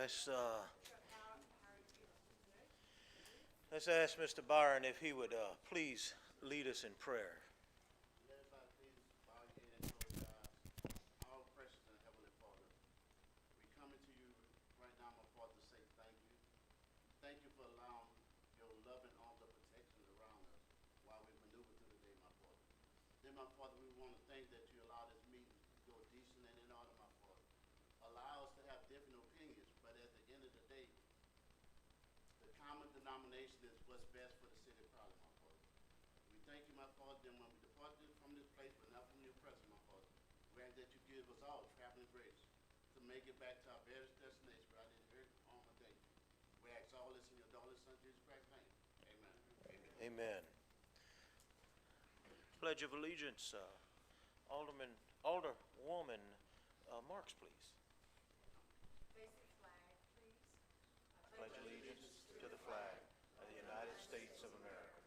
Let's uh, let's ask Mr. Byron if he would please lead us in prayer. Let everybody please bow your head and close your eyes. Our precious and heavenly Father, we coming to you right now, my Father, to say thank you. Thank you for allowing your loving arms of protection around us while we maneuver through the day, my Father. Then, my Father, we want to thank that you allowed this meeting to go decent and in order, my Father. Allow us to have different opinions, but at the end of the day, the common denomination is what's best for the city of Crowley, my Father. We thank you, my Father, then when we depart from this place, but not from your presence, my Father, we ask that you give us all traveling grace to make it back to our various destinations without any hurt, harm, or danger. We ask all this in your darling Son, Jesus Christ's name. Amen. Amen. Pledge of Allegiance, Alderwoman Marks, please. Basic flag, please. Pledge allegiance to the flag of the United States of America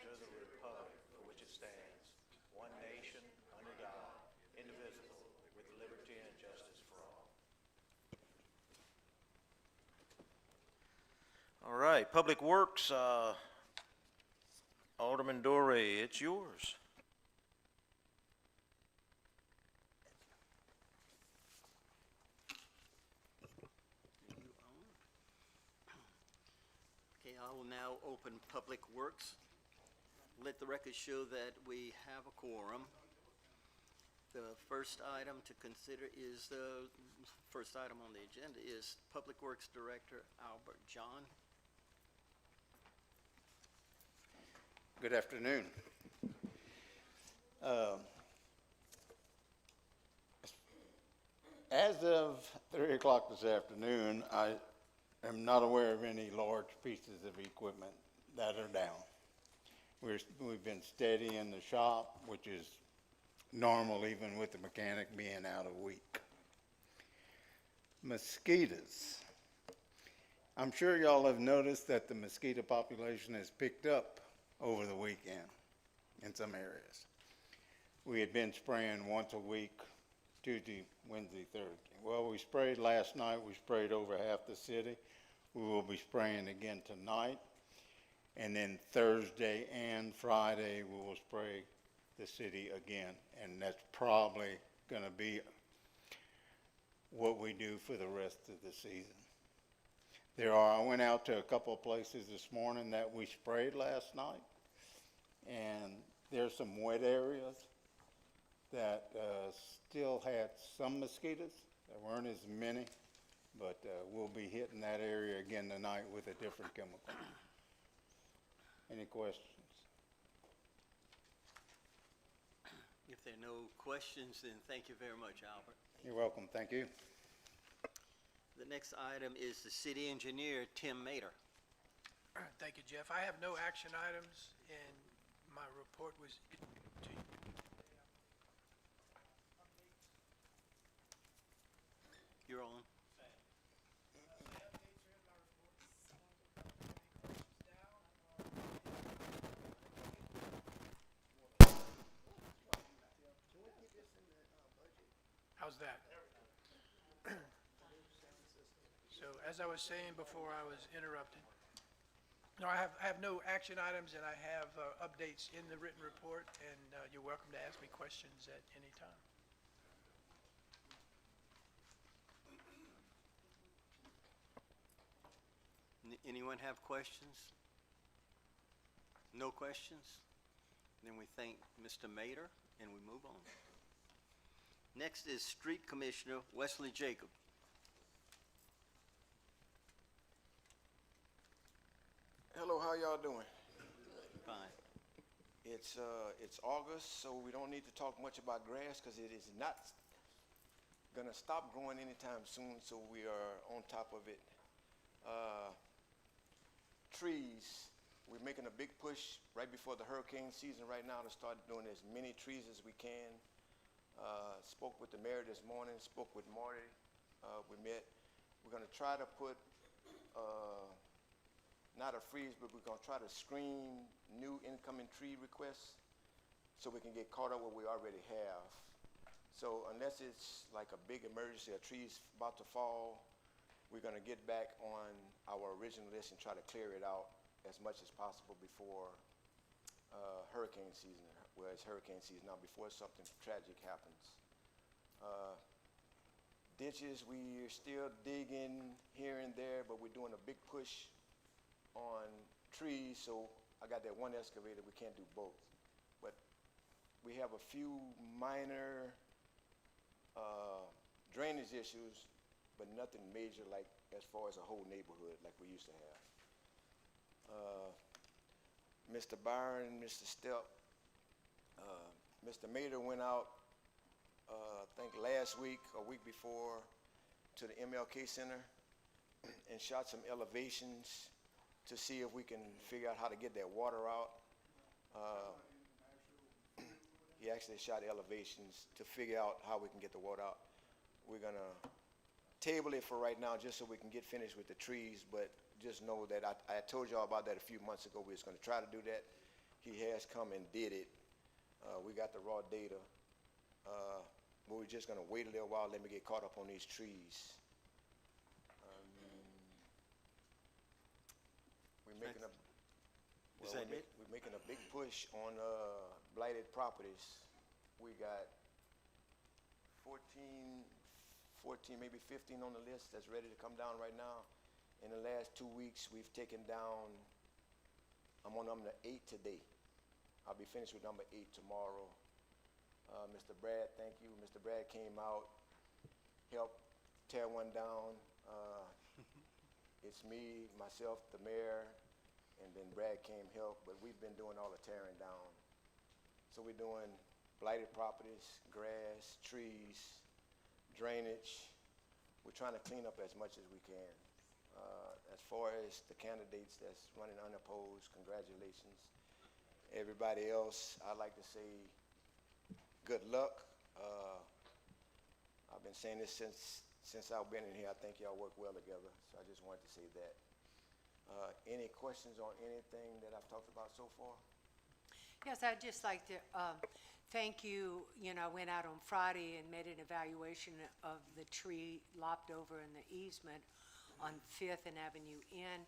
and to the republic for which it stands, one nation, under God, indivisible, with liberty and justice for all. All right, Public Works, Alderman Dore, it's yours. Okay, I will now open Public Works. Let the record show that we have a quorum. The first item to consider is, the first item on the agenda is Public Works Director Albert John. Good afternoon. As of 3 o'clock this afternoon, I am not aware of any large pieces of equipment that are down. We've been steady in the shop, which is normal even with the mechanic being out a week. Mosquitoes. I'm sure y'all have noticed that the mosquito population has picked up over the weekend in some areas. We had been spraying once a week, Tuesday, Wednesday, Thursday. Well, we sprayed last night. We sprayed over half the city. We will be spraying again tonight. And then Thursday and Friday, we will spray the city again. And that's probably going to be what we do for the rest of the season. I went out to a couple of places this morning that we sprayed last night. And there's some wet areas that still had some mosquitoes. There weren't as many, but we'll be hitting that area again tonight with a different chemical. Any questions? If there are no questions, then thank you very much, Albert. You're welcome. Thank you. The next item is the City Engineer, Tim Mater. Thank you, Jeff. I have no action items, and my report was to you. You're on. How's that? So as I was saying before I was interrupted, no, I have no action items, and I have updates in the written report, and you're welcome to ask me questions at any time. Anyone have questions? No questions? Then we thank Mr. Mater, and we move on. Next is Street Commissioner Wesley Jacob. Hello, how y'all doing? Fine. It's August, so we don't need to talk much about grass because it is not gonna stop growing anytime soon, so we are on top of it. Trees, we're making a big push right before the hurricane season right now to start doing as many trees as we can. Spoke with the mayor this morning, spoke with Marty, we met. We're gonna try to put, not a freeze, but we're gonna try to screen new incoming tree requests so we can get caught up with what we already have. So unless it's like a big emergency, a tree's about to fall, we're gonna get back on our original list and try to clear it out as much as possible before hurricane season, well, it's hurricane season now, before something tragic happens. Ditches, we're still digging here and there, but we're doing a big push on trees, so I got that one excavator, we can't do both. But we have a few minor drainage issues, but nothing major like as far as a whole neighborhood like we used to have. Mr. Byron, Mr. Stepp, Mr. Mater went out, I think last week or week before, to the MLK Center and shot some elevations to see if we can figure out how to get that water out. He actually shot elevations to figure out how we can get the water out. We're gonna table it for right now just so we can get finished with the trees, but just know that I told y'all about that a few months ago. We was gonna try to do that. He has come and did it. We got the raw data. But we're just gonna wait a little while, let me get caught up on these trees. We're making a, Is that it? we're making a big push on blighted properties. We got 14, maybe 15 on the list that's ready to come down right now. In the last 2 weeks, we've taken down, I'm on number 8 today. I'll be finished with number 8 tomorrow. Mr. Brad, thank you. Mr. Brad came out, helped tear one down. It's me, myself, the mayor, and then Brad came help, but we've been doing all the tearing down. So we're doing blighted properties, grass, trees, drainage. We're trying to clean up as much as we can. As far as the candidates that's running unopposed, congratulations. Everybody else, I'd like to say good luck. I've been saying this since I've been in here. I think y'all work well together, so I just wanted to say that. Any questions on anything that I've talked about so far? Yes, I'd just like to thank you. You know, I went out on Friday and made an evaluation of the tree lopped over in the easement on 5th and Avenue N.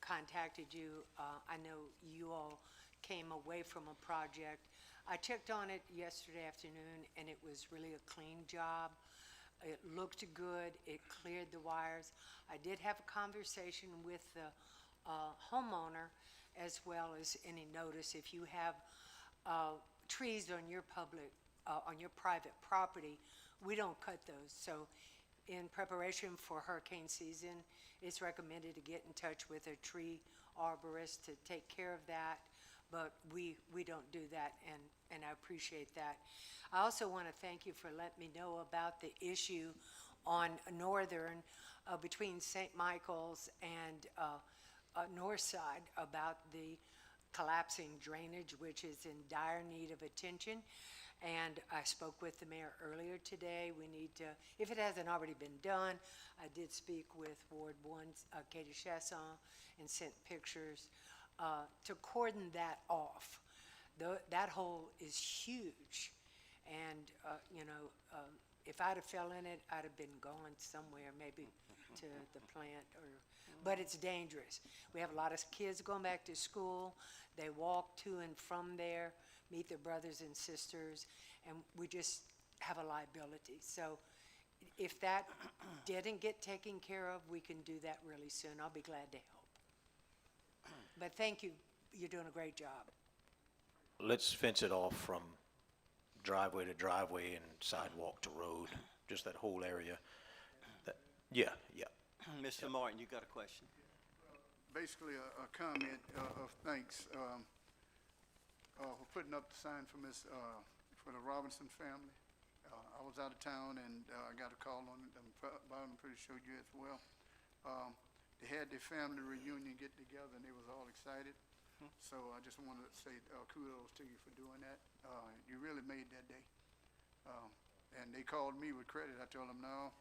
Contacted you. I know you all came away from a project. I checked on it yesterday afternoon, and it was really a clean job. It looked good. It cleared the wires. I did have a conversation with the homeowner, as well as any notice. If you have trees on your private property, we don't cut those. So in preparation for hurricane season, it's recommended to get in touch with a tree arborist to take care of that. But we don't do that, and I appreciate that. I also want to thank you for letting me know about the issue on Northern between St. Michael's and North Side about the collapsing drainage, which is in dire need of attention. And I spoke with the mayor earlier today. We need to, if it hasn't already been done, I did speak with Ward 1, Katie Chasson, and sent pictures to cordon that off. That hole is huge, and if I'd have fell in it, I'd have been gone somewhere, maybe to the plant, but it's dangerous. We have a lot of kids going back to school. They walk to and from there, meet their brothers and sisters, and we just have a liability. So if that didn't get taken care of, we can do that really soon. I'll be glad to help. But thank you. You're doing a great job. Let's fence it off from driveway to driveway and sidewalk to road, just that whole area. Yeah. Mr. Martin, you got a question? Basically, a comment of thanks for putting up the sign for for the Robinson family. I was out of town and I got a call on it. I'm pretty sure you as well. They had their family reunion get together and they was all excited. So I just wanted to say kudos to you for doing that. You really made that day. And they called me with credit. I told them, no,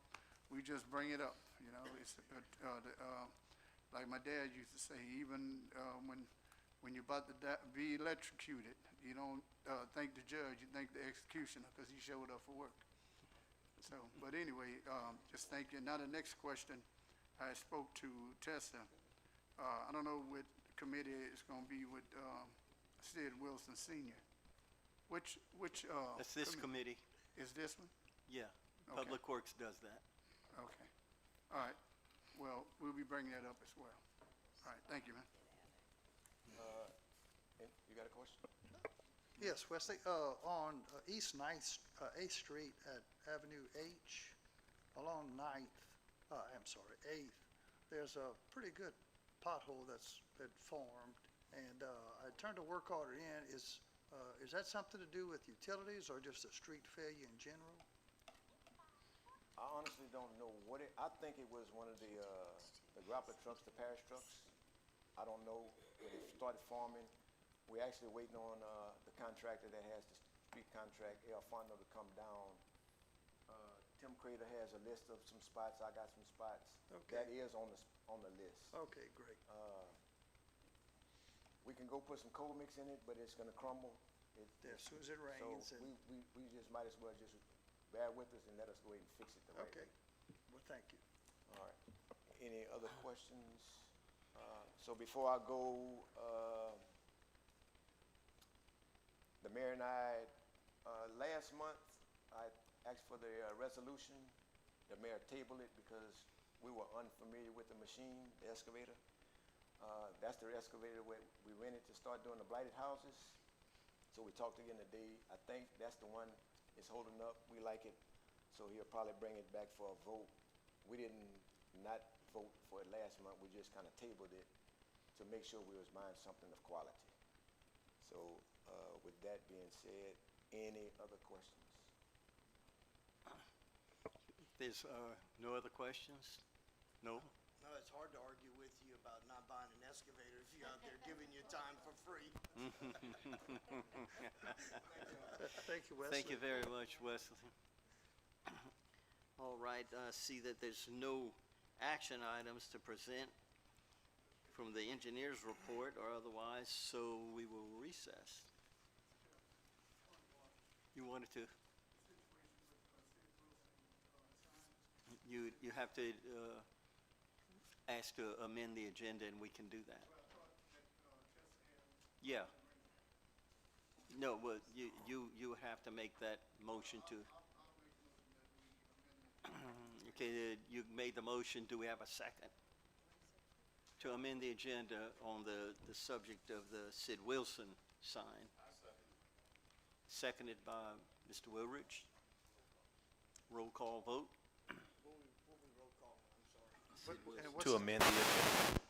we just bring it up. You know, it's like my dad used to say, even when you're about to be electrocuted, you don't thank the judge, you thank the executioner because he showed up for work. So, but anyway, just thank you. Now the next question, I spoke to Tessa. I don't know what committee it's gonna be with, Sid Wilson Senior. Which, That's this committee. is this one? Yeah, Okay. Public Works does that. Okay. All right. Well, we'll be bringing that up as well. All right, thank you, man. You got a question? Yes, Wesley, on East Ninth, 8th Street at Avenue H, along 8th, there's a pretty good pothole that's been formed, and I turned a work order in. Is that something to do with utilities or just a street failure in general? I honestly don't know what I think it was one of the grappler trucks, the parish trucks. I don't know. When it started forming, we're actually waiting on the contractor that has the street contract, El Fondo, to come down. Tim Crater has a list of some spots. I got some spots. Okay. That is on the list. Okay, great. We can go put some coal mix in it, but it's gonna crumble. As soon as it rains. So we just might as well just bear with us and let us go ahead and fix it the right Okay, way. well, thank you. All right. Any other questions? So before I go, the mayor and I, last month, I asked for the resolution. The mayor tabled it because we were unfamiliar with the machine, the excavator. That's the excavator we rented to start doing the blighted houses. So we talked again today. I think that's the one that's holding up. We like it, so he'll probably bring it back for a vote. We didn't not vote for it last month. We just kind of tabled it to make sure we was buying something of quality. So with that being said, any other questions? There's no other questions? No? No, it's hard to argue with you about not buying an excavator if you're out there giving you time for free. Thank you, Wesley. Thank you very much, Wesley. All right, I see that there's no action items to present from the engineer's report or otherwise, so we will recess. You wanted to? You have to ask to amend the agenda, and we can do that. Yeah. No, well, you have to make that motion to. Okay, you made the motion. Do we have a second? To amend the agenda on the subject of the Sid Wilson sign. Seconded by Mr. Wilridge. Roll call vote. Sid Wilson. And what's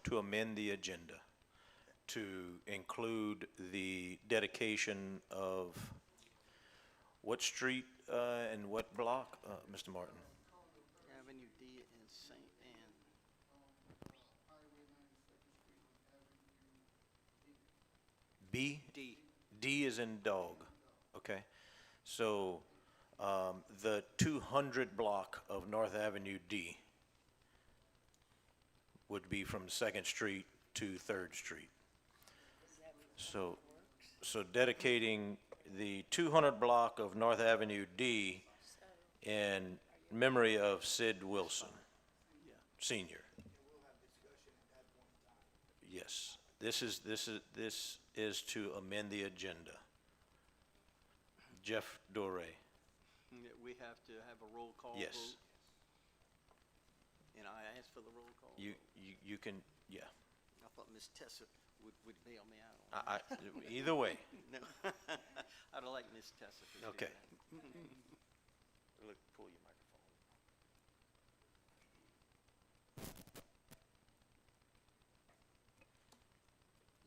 To amend the agenda, to include the dedication of what street and what block, Mr. Martin? Avenue D and St. Anne. B? D. D is in dog, okay? So, the 200 block of North Avenue D would be from Second Street to Third Street. So dedicating the 200 block of North Avenue D in memory of Sid Wilson, Senior. Yes, this is to amend the agenda. Jeff Doré. We have to have a roll call vote. Yes. And I asked for the roll call. You can, yeah. I thought Ms. Tessa would bail me out on Either way. that. No. I'd like Ms. Tessa to do Okay. that. Look, pull your microphone.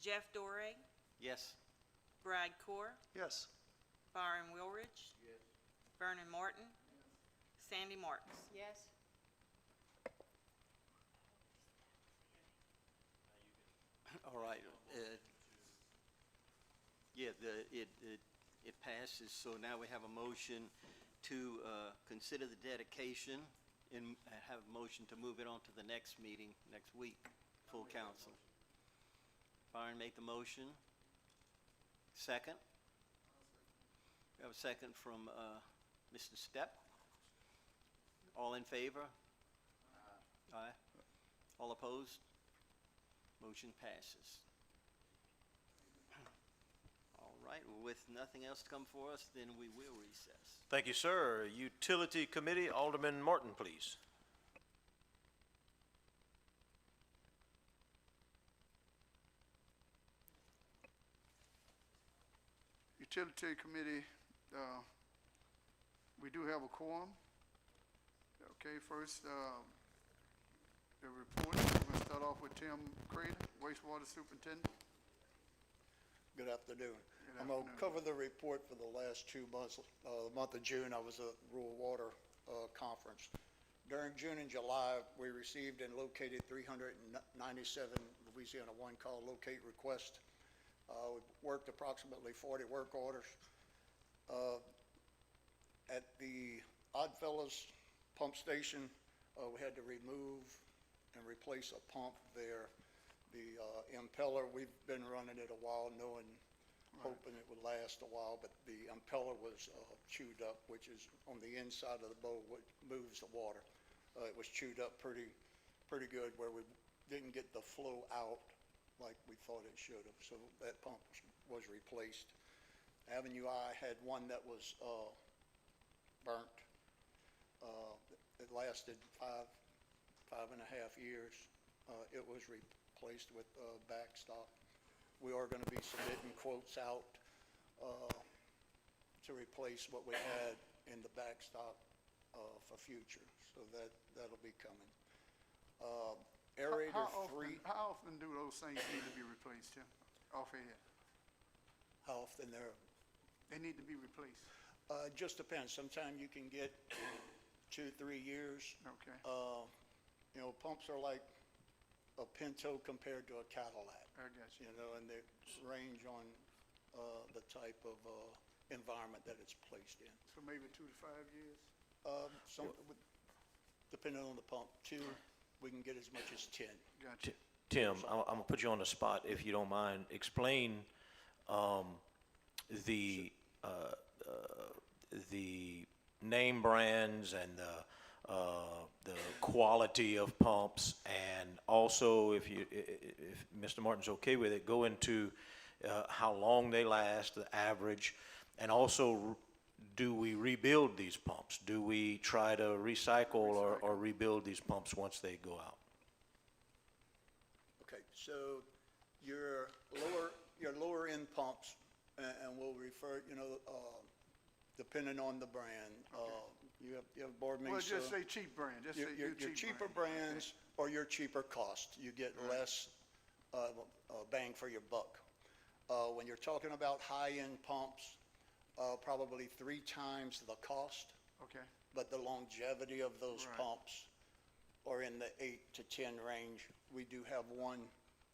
Jeff Doré, Yes. Brad Core, Yes. Byron Wilridge. Vernon Martin. Sandy Marks. Yes? All right. Yeah, it passes, so now we have a motion to consider the dedication and have a motion to move it on to the next meeting, next week, full council. Byron made the motion. Second? We have a second from Mr. Stepp. All in favor? Aye. All opposed? Motion passes. All right, well, with nothing else to come for us, then we will recess. Thank you, sir. Utility Committee, Alderman Martin, please. Utility Committee, we do have a quorum. Okay, first, the report. We're going to start off with Tim Crater, wastewater superintendent. Good afternoon. Good I'm going to afternoon. cover the report for the last 2 months. The month of June, I was at Rural Water Conference. During June and July, we received and located 397 Louisiana 1 call locate requests. We worked approximately 40 work orders. At the Oddfellows pump station, we had to remove and replace a pump there. The impeller, we've been running it a while, hoping it would last a while, but the impeller was chewed up, which is on the inside of the bowl, which moves the water. It was chewed up pretty good, where we didn't get the flow out like we thought it should have. So that pump was replaced. Avenue I had one that was burnt. It lasted five and a half years. It was replaced with backstop. We are going to be submitting quotes out to replace what we had in the backstop for future. So that'll be coming. Aerator three. How often do those things need to be replaced, Tim? Offhand? How often They need to be replaced. just depends. Sometimes you can get 2-3 years. Okay. Pumps are like a Pinto compared to a Cadillac. I got you. And they range on the type of environment that it's placed in. So maybe 2 to 5 years? Depending on the pump, 2, we can get as much as 10. Gotcha. Tim, I'm gonna put you on the spot if you don't mind. Explain the name brands and the quality of pumps, and also if Mr. Martin's okay with it, go into how long they last, the average, and also do we rebuild these pumps? Do we try to recycle or rebuild these pumps once they go out? Okay, so your lower end pumps, and we'll refer, depending on the brand, you have board Well, meetings. just say cheap brand, just say Your your cheaper brand. brands or your cheaper cost, you get less bang for your buck. When you're talking about high-end pumps, probably 3 times the cost, Okay, but the longevity of those Right. pumps are in the 8 to 10 range. We do have one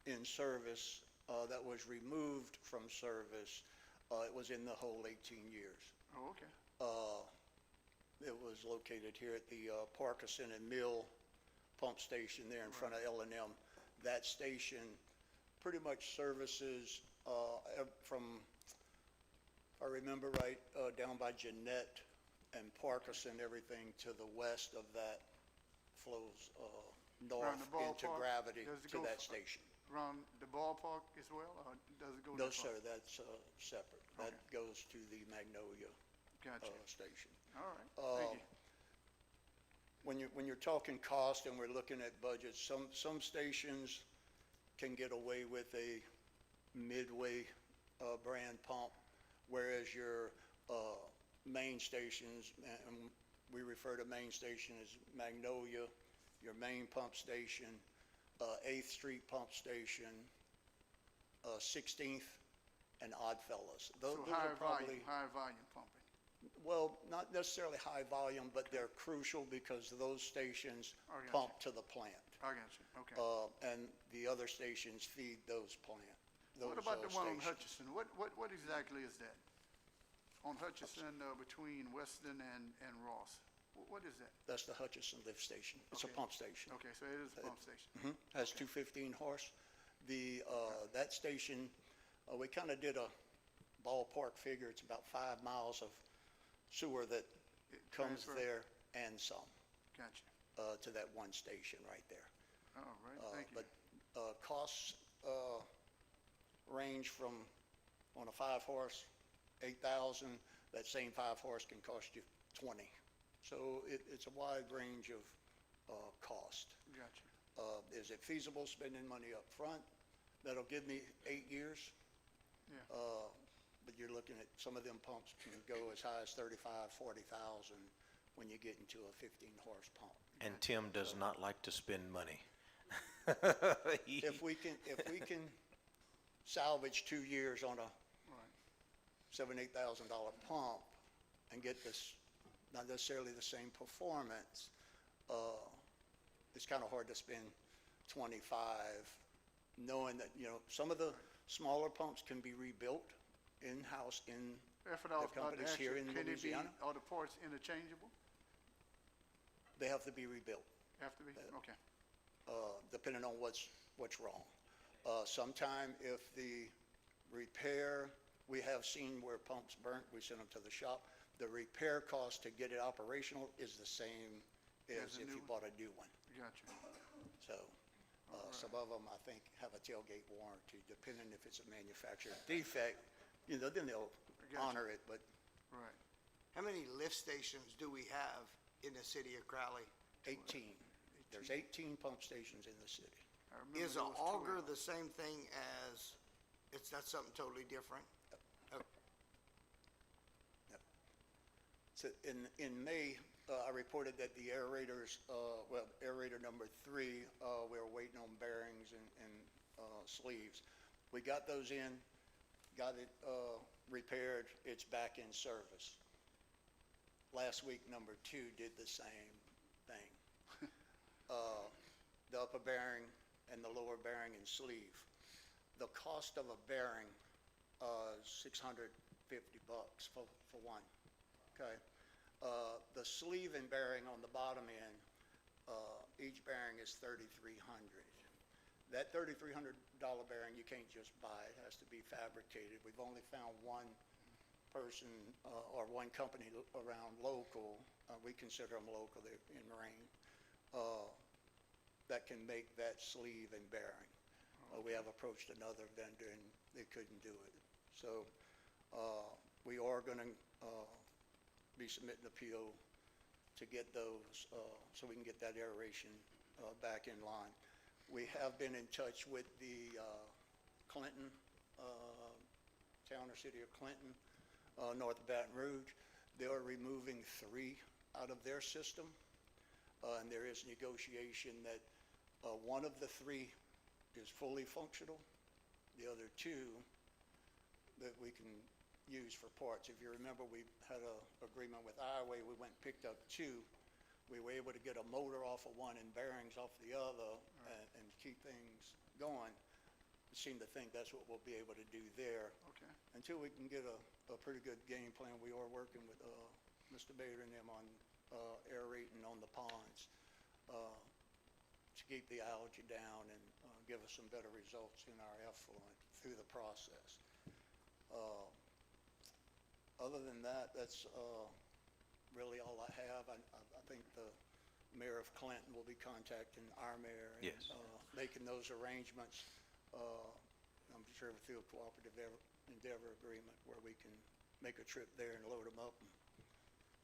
in service that was removed from service. It was in the whole 18 years. oh, okay. It was located here at the Parkinson and Mill pump station there in front of L&M. That station pretty much services from, if I remember right, down by Jeanette and Parkinson, everything to the west of that flows north Around the into ballpark? Gravity Does it to go that f- station. Around the ballpark as well, or does it go? No, that far? sir, that's separate. That goes to the Magnolia Gotcha. station. All right, thank you. When you're talking cost and we're looking at budgets, some stations can get away with a Midway brand pump, whereas your main stations, and we refer to main station as Magnolia, your main pump station, 8th Street pump station, 16th, and Oddfellows. So Those are probably, higher volume pumping. well, not necessarily high volume, but they're crucial because those stations I got pump to the plant. I got you, okay. And the other stations feed those plant. What about the one on stations. Hutchison? What exactly is that? On Hutchison, between Weston and Ross? What is that? That's the Hutchison lift station. It's a Okay. pump station. Okay, so it is a pump station. Has 215 horse. That station, we kind of did a ballpark figure. It's about 5 miles of sewer that It comes transfer- there and some Gotcha. to that one station right there. All right. Thank you. But costs range from, on a 5-horse, 8,000. That same 5-horse can cost you 20. So it's a wide range of cost. Gotcha. Is it feasible spending money up front? That'll give me 8 years. Yeah. But you're looking at, some of them pumps can go as high as 35, 40,000 when you get into a 15-horse pump. And Tim does not like to spend money. If we can salvage 2 years on a Right. $7,000, $8,000 pump and get this, not necessarily the same performance, it's kind of hard to spend 25, knowing that, you know, some of the smaller pumps can be rebuilt in-house in That's what I was the about to companies ask here you. in Can it be, Louisiana. are the parts interchangeable? They have to be rebuilt, Have to be? Okay. depending on what's wrong. Sometime if the repair, we have seen where pumps burnt, we send them to the shop. The repair cost to get it operational is the same as As a if new you one? bought a new one. Gotcha. So, some of them, I think, have a tailgate warranty, depending if it's a manufacturer defect, you know, then they'll Gotcha. honor it, but Right. How many lift stations do we have in the city of Crowley? 18. There's 18 pump stations in the city. I remember Is there an was auger 12. the same thing as, it's not something totally different? So in May, I reported that the aerators, well, aerator number 3, we were waiting on bearings and sleeves. We got those in, got it repaired, it's back in service. Last week, number 2 did the same thing. The upper bearing and the lower bearing and sleeve. The cost of a bearing is $650 for one, okay? The sleeve and bearing on the bottom end, each bearing is $3,300. That $3,300 bearing, you can't just buy, it has to be fabricated. We've only found one person or one company around local, we consider them local, they're in Marine, that can make that sleeve and bearing. We have approached another vendor and they couldn't do it. So we are going to be submitting a PO to get those, so we can get that aeration back in line. We have been in touch with the Clinton, town or city of Clinton, north of Baton Rouge. They are removing 3 out of their system, and there is negotiation that one of the 3 is fully functional. The other 2 that we can use for parts. If you remember, we had an agreement with Ioway. We went and picked up 2. We were able to get a motor off of one and bearings off the other, and keep things going. I seem to think that's what we'll be able to do there. Okay. Until we can get a pretty good game plan. We are working with Mr. Bader and them on aerating on the ponds to keep the algae down and give us some better results in our effluent through the process. Other than that, that's really all I have. I think the mayor of Clinton will be contacting our mayor and Yes. making those arrangements. I'm sure through a cooperative endeavor agreement where we can make a trip there and load them up and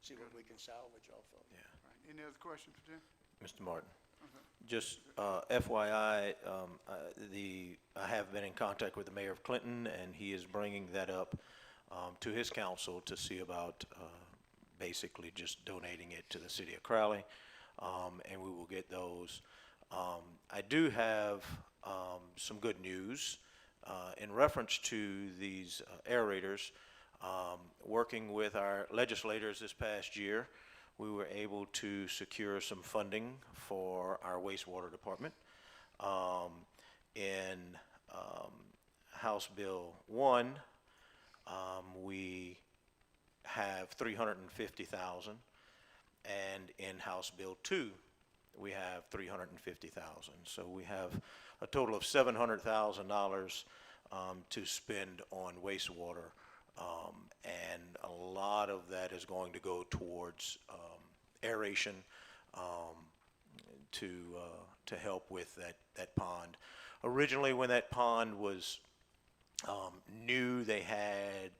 see what we can salvage off of. Yeah. Right. Any other questions for Tim? Mr. Martin, just FYI, I have been in contact with the mayor of Clinton, and he is bringing that up to his council to see about basically just donating it to the city of Crowley, and we will get those. I do have some good news in reference to these aerators. Working with our legislators this past year, we were able to secure some funding for our wastewater department. In House Bill 1, we have $350,000, and in House Bill 2, we have $350,000. So we have a total of $700,000 to spend on wastewater, and a lot of that is going to go towards aeration to to help with that pond. Originally, when that pond was new, they had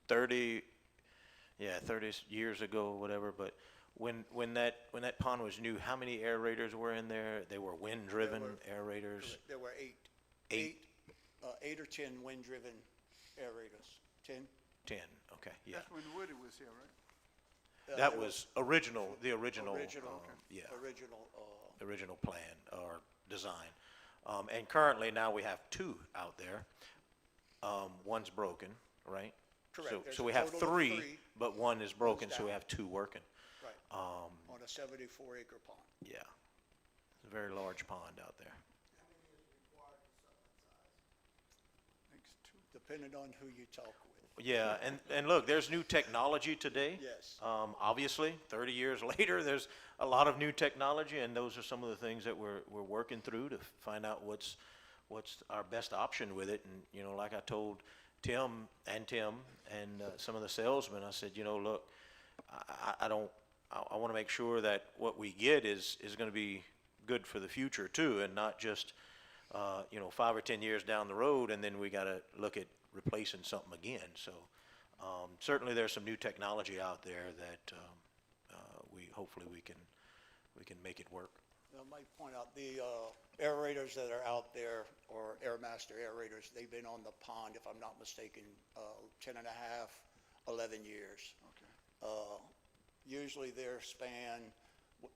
30 years ago, whatever, but when that pond was new, how many aerators were in there? They were wind-driven aerators? There were eight. Eight? 8 or 10 wind-driven aerators. 10? 10, okay, yeah. That's when Woody was here, right? That was the original, Original, yeah, original, original plan or design. And currently, now we have 2 out there. One's broken, right? Correct. So- There's So a we have total of 3, three. but 1 is broken, so we down. have 2 working. right, Um, on a 74-acre pond. yeah, it's a very large pond out there. Thanks, two. Depending on who you talk with. Yeah, and look, there's new technology today. Yes. Obviously, 30 years later, there's a lot of new technology, and those are some of the things that we're working through to find out what's our best option with it. And, you know, like I told Tim and some of the salesmen, I said, you know, look, I want to make sure that what we get is going to be good for the future too, and not just, 5 or 10 years down the road, and then we got to look at replacing something again. So certainly there's some new technology out there that hopefully we can make it work. I might point out, the aerators that are out there, or Airmaster aerators, they've been on the pond, if I'm not mistaken, 10 and a half, 11 years. Okay. Usually their span,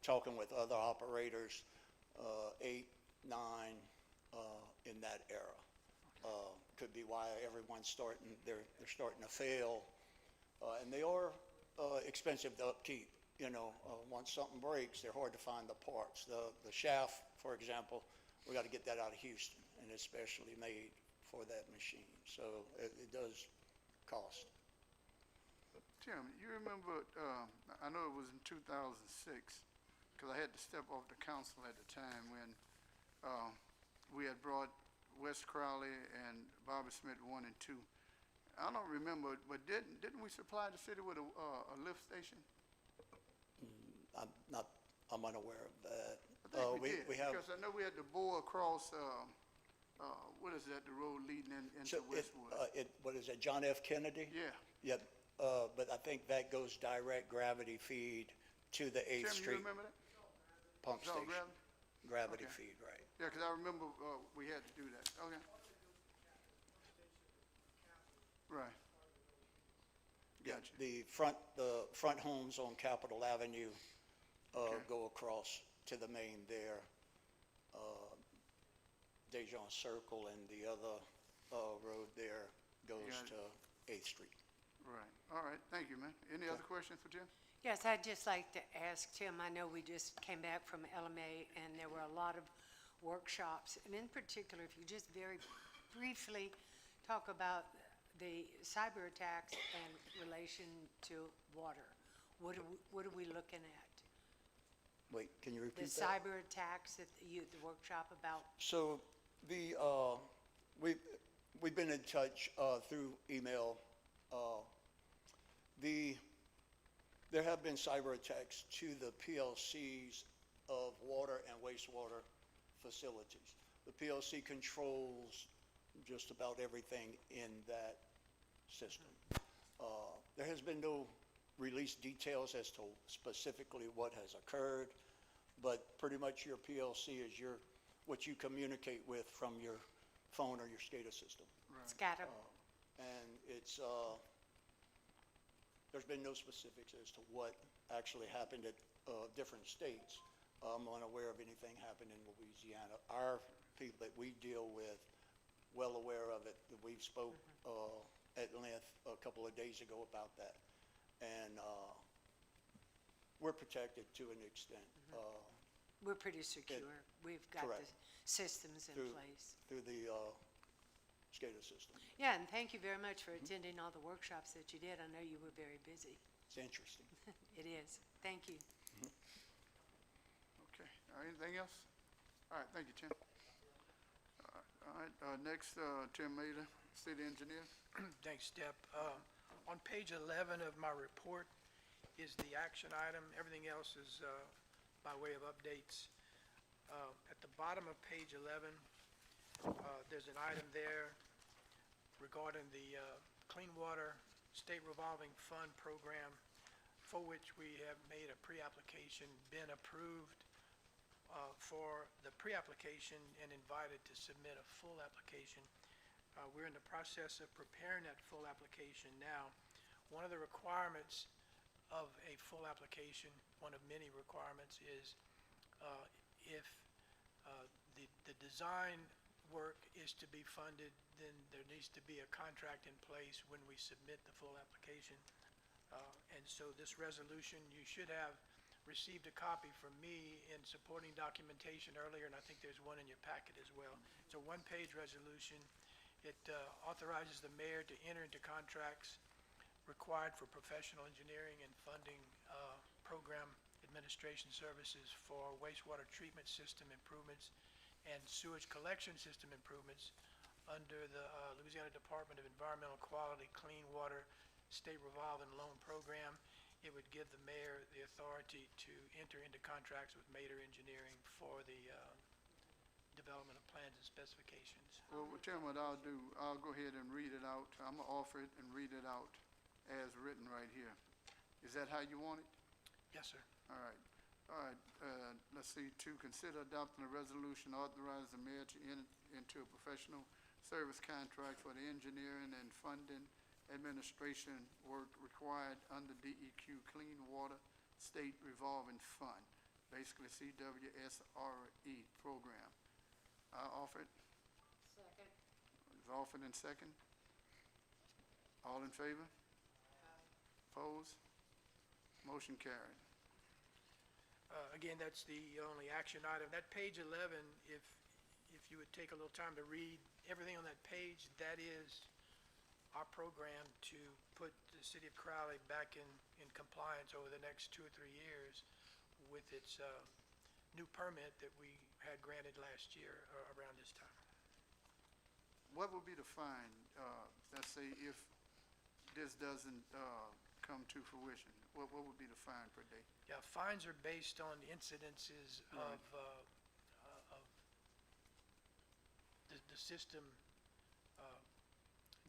talking with other operators, 8, 9, in that era. Could be why everyone's they're starting to fail. And they are expensive to upkeep. Once something breaks, they're hard to find the parts. The shaft, for example, we got to get that out of Houston, and it's specially made for that machine. So it does cost. Tim, you remember, I know it was in 2006, because I had to step off the council at the time when we had brought West Crowley and Bobby Smith 1 and 2. I don't remember, but didn't we supply the city with a lift station? I'm unaware of that. I think we did, we have, because I know we had to bore across, what is that, the road leading into so Westwood? what is that, John F. Kennedy? Yeah. Yep, but I think that goes direct gravity feed to the 8th Tim, you Street remember that? pump It's all station. gravity? Gravity Okay. feed, right. Yeah, because I remember we had to do that. Okay. Right. Yeah, Gotcha. the front homes on Capitol Avenue Okay. go across to the main there. Dejon Circle and the other road there goes Got it. to 8th Street. Right. All right. Thank you, man. Any other questions for Tim? Yes, I'd just like to ask Tim, I know we just came back from LMA and there were a lot of workshops, and in particular, if you just very briefly talk about the cyber attacks in relation to water. What are we looking at? Wait, can you The repeat that? cyber attacks at the workshop about, So we've been in touch through email. There have been cyber attacks to the PLCs of water and wastewater facilities. The PLC controls just about everything in that system. There has been no released details as to specifically what has occurred, but pretty much your PLC is what you communicate with from your phone or your SCADA system. SCADA? And it's, there's been no specifics as to what actually happened at different states. I'm unaware of anything happened in Louisiana. Our people that we deal with, well aware of it. We've spoke at length a couple of days ago about that. And we're protected to an extent We're pretty secure. We've got the correct. systems in Through- place. through the SCADA system. Yeah, and thank you very much for attending all the workshops that you did. I know you were very busy. It's interesting. It is. Thank you. Okay. Anything else? All right. Thank you, Tim. All right. Next, Tim Mader, City Engineer. Thanks, Deb. On page 11 of my report is the action item. Everything else is by way of updates. At the bottom of page 11, there's an item there regarding the Clean Water State Revolving Fund Program, for which we have made a pre-application, been approved for the pre-application and invited to submit a full application. We're in the process of preparing that full application now. One of the requirements of a full application, one of many requirements, is if the design work is to be funded, then there needs to be a contract in place when we submit the full application. And so this resolution, you should have received a copy from me in supporting documentation earlier, and I think there's one in your packet as well. It's a one-page resolution. It authorizes the mayor to enter into contracts required for professional engineering and funding program administration services for wastewater treatment system improvements and sewage collection system improvements under the Louisiana Department of Environmental Quality Clean Water State Revolving Loan Program. It would give the mayor the authority to enter into contracts with Mader Engineering for the development of plans and specifications. Well, Chairman, what I'll do, I'll go ahead and read it out. I'm gonna offer it and read it out as written right here. Is that how you want it? Yes, sir. All right. Let's see, to consider adopting a resolution authorizing the mayor to enter into a professional service contract for the engineering and funding administration work required under DEQ Clean Water State Revolving Fund, basically CWSRE program. I offer it. Second. It's offered and second. All in favor? Opposed? Motion carried. Again, that's the only action item. That page 11, if you would take a little time to read everything on that page, that is our program to put the city of Crowley back in compliance over the next 2 or 3 years with its new permit that we had granted last year around this time. What would be the fine, let's say if this doesn't come to fruition? What would be the fine per day? Yeah, fines are based on incidences of the system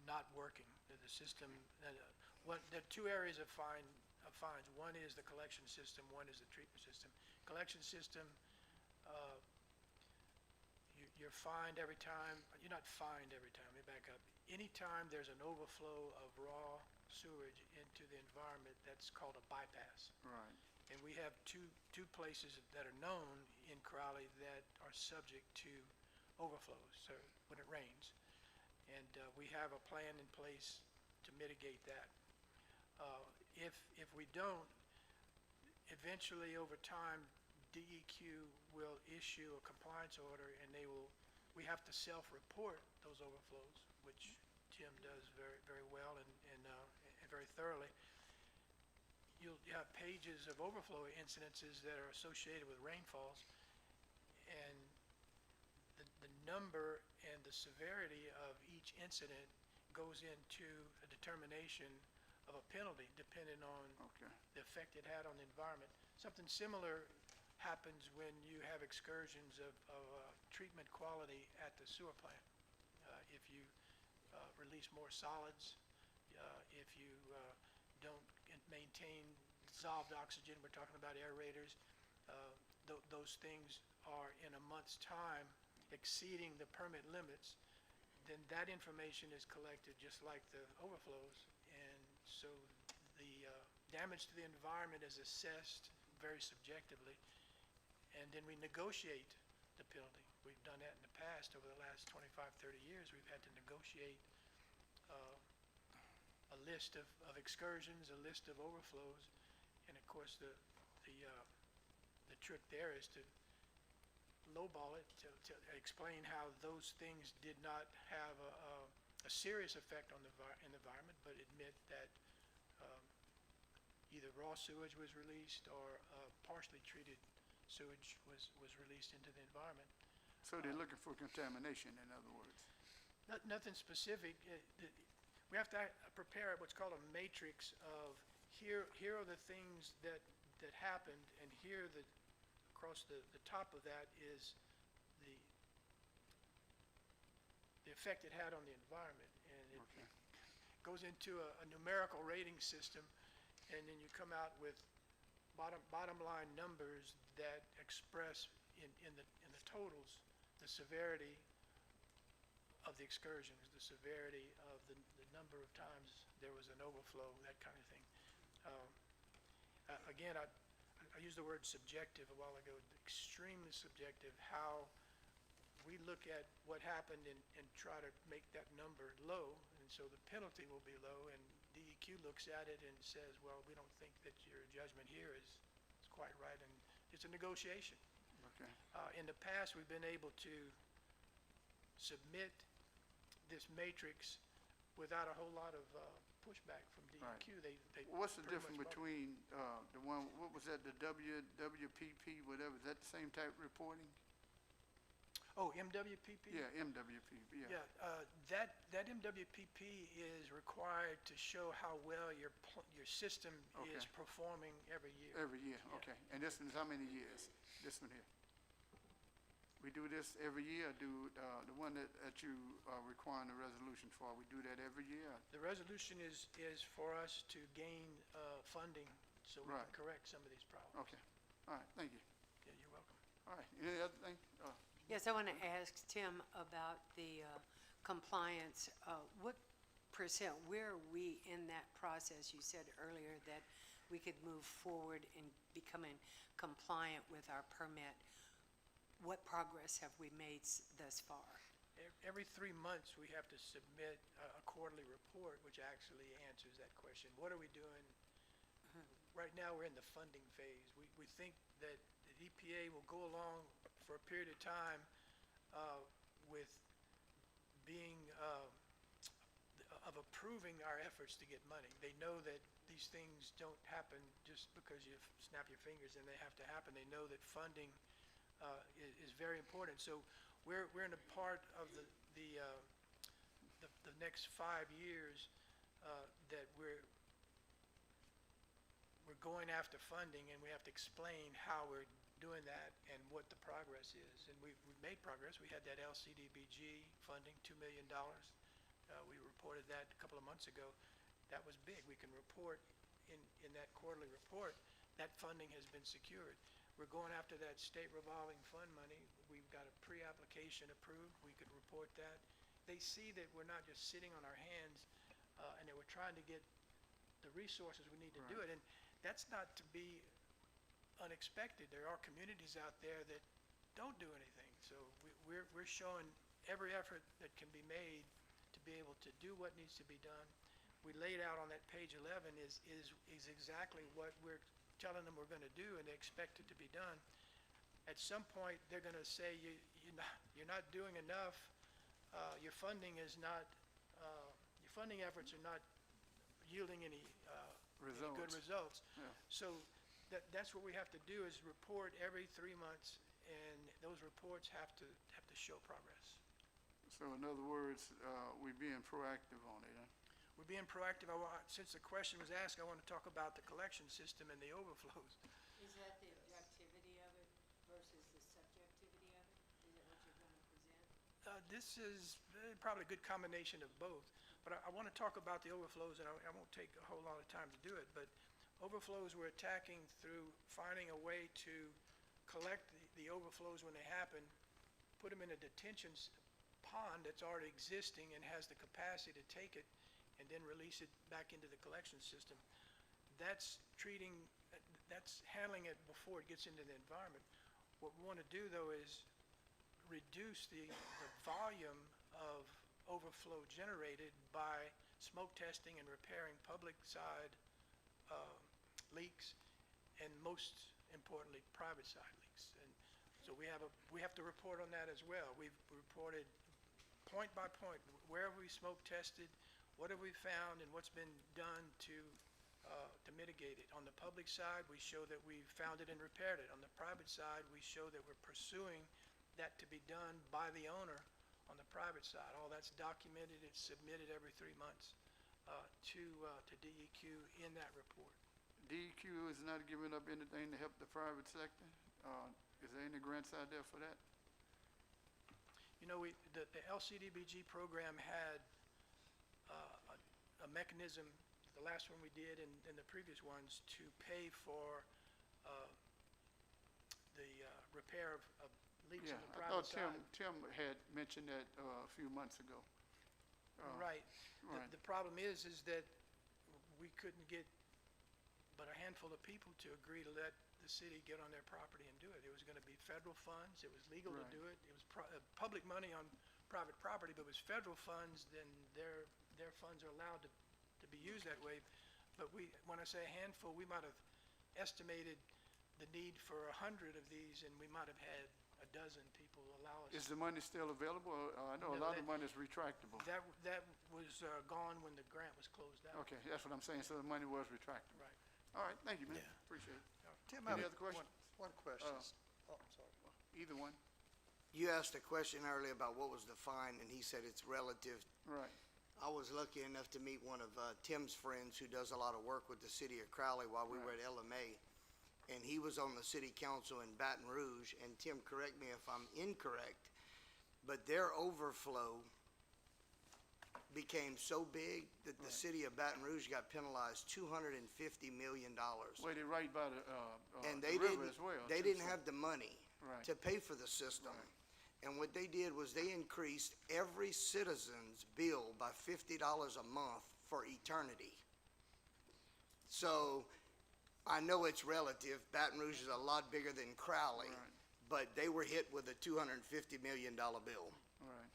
not working, the system, there are 2 areas of fines. One is the collection system, one is the treatment system. Collection system, you're fined every time, you're not fined every time, let me back up. Anytime there's an overflow of raw sewage into the environment, that's called a bypass. Right. And we have two places that are known in Crowley that are subject to overflows, so when it rains. And we have a plan in place to mitigate that. If we don't, eventually over time, DEQ will issue a compliance order, and we have to self-report those overflows, which Jim does very, very well and very thoroughly. You'll have pages of overflow incidences that are associated with rainfalls, and the number and the severity of each incident goes into a determination of a penalty depending on the effect it had on the environment. Something similar happens when you have excursions of treatment quality at the sewer plant. If you release more solids, if you don't maintain dissolved oxygen, we're talking about aerators, those things are in a month's time exceeding the permit limits, then that information is collected just like the overflows. And so the damage to the environment is assessed very subjectively, and then we negotiate the penalty. We've done that in the past. Over the last 25, 30 years, we've had to negotiate a list of excursions, a list of overflows, and of course the trick there is to lowball it, to explain how those things did not have a serious effect on the environment, but admit that either raw sewage was released or partially treated sewage was released into the environment. So they're looking for contamination, in other words? Nothing specific. We have to prepare what's called a matrix of here are the things that happened, and here are the across the top of that is the effect it had on the environment. And it goes into a numerical rating system, and then you come out with bottom line numbers that express in the totals the severity of the excursions, the severity of the number of times there was an overflow, that kind of thing. Again, I used the word subjective a while ago, extremely subjective, how we look at what happened and try to make that number low, and so the penalty will be low, and DEQ looks at it and says, well, we don't think that your judgment here is quite right, and it's a negotiation. Okay. In the past, we've been able to submit this matrix without a whole lot of pushback from DEQ. Right. They What's the pretty difference much between the one, what was that, the WPP, whatever, is that the same type reporting? Oh, MWPP? Yeah, MWPP, yeah. Yeah, that MWPP is required to show how well your system is Okay. performing every year. Every year, okay. And this one's how many years? This one here? We do this every year, the one that you are requiring the resolution for, we do that every year? The resolution is for us to gain funding so we can Right. correct some of these problems. Okay, all right, thank you. Yeah, you're welcome. All right, any other thing? Yes, I want to ask Tim about the compliance. What percent, where are we in that process? You said earlier that we could move forward in becoming compliant with our permit. What progress have we made thus far? Every 3 months, we have to submit a quarterly report, which actually answers that question. What are we doing? Right now, we're in the funding phase. We think that the EPA will go along for a period of time with being, of approving our efforts to get money. They know that these things don't happen just because you snap your fingers and they have to happen. They know that funding is very important. So we're in a part of the next 5 years that we're going after funding, and we have to explain how we're doing that and what the progress is. And we've made progress. We had that LCDBG funding, $2 million. We reported that a couple of months ago. That was big. We can report in that quarterly report that funding has been secured. We're going after that state revolving fund money. We've got a pre-application approved. We could report that. They see that we're not just sitting on our hands and that we're trying to get the resources we need to do it. And that's not to be unexpected. There are communities out there that don't do anything. So we're showing every effort that can be made to be able to do what needs to be done. We laid out on that page 11 is exactly what we're telling them we're going to do, and they expect it to be done. At some point, they're going to say, you're not doing enough. Your funding is not, your funding efforts are not yielding any good results. Yeah. So that's what we have to do, is report every 3 months, and those reports have to show progress. So in other words, we're being proactive on it, huh? We're being proactive. Since the question was asked, I want to talk about the collection system and the overflows. Is that the objectivity of it versus the subjectivity of it? Is that what you're going to present? This is probably a good combination of both, but I want to talk about the overflows, and I won't take a whole lot of time to do it, but overflows we're attacking through finding a way to collect the overflows when they happen, put them in a detention pond that's already existing and has the capacity to take it, and then release it back into the collection system. That's handling it before it gets into the environment. What we want to do, though, is reduce the volume of overflow generated by smoke testing and repairing public side leaks, and most importantly, private side leaks. And so we have to report on that as well. We've reported point by point, where have we smoke tested, what have we found, and what's been done to mitigate it. On the public side, we show that we've found it and repaired it. On the private side, we show that we're pursuing that to be done by the owner on the private side. All that's documented, it's submitted every 3 months to DEQ in that report. DEQ is not giving up anything to help the private sector? Is there any grants out there for that? You know, the LCDBG program had a mechanism, the last one we did and the previous ones, to pay for the repair of leaks Yeah, on the I private thought side. Tim had mentioned that a few months ago. Right. right. The problem is that we couldn't get but a handful of people to agree to let the city get on their property and do it. It was gonna be federal funds, it was legal to Right. do it, it was public money on private property, but it was federal funds, then their funds are allowed to be used that way. But when I say a handful, we might have estimated the need for 100 of these, and we might have had a dozen people allow us. Is the money still available? I know a No, lot of money is retractable. That was gone when the grant was closed out. Okay, that's what I'm saying, so the money was retractable. Right. All right, thank you, man, appreciate it. Tim, Any I other questions? One question. Oh, I'm sorry. Either one? You asked a question earlier about what was the fine, and he said it's relative. Right. I was lucky enough to meet one of Tim's friends who does a lot of work with the city of Crowley while we were at LMA. And he was on the city council in Baton Rouge, and Tim, correct me if I'm incorrect, but their overflow became so big that the city of Baton Rouge got penalized $250 million. Well, they're right by the And the they river didn't, as well. they too, didn't so- have the money Right. to pay for the system. And what they did was they increased every citizen's bill by $50 a month for eternity. So I know it's relative. Baton Rouge is a lot bigger than Crowley, Right. but they were hit with a $250 million bill. Right.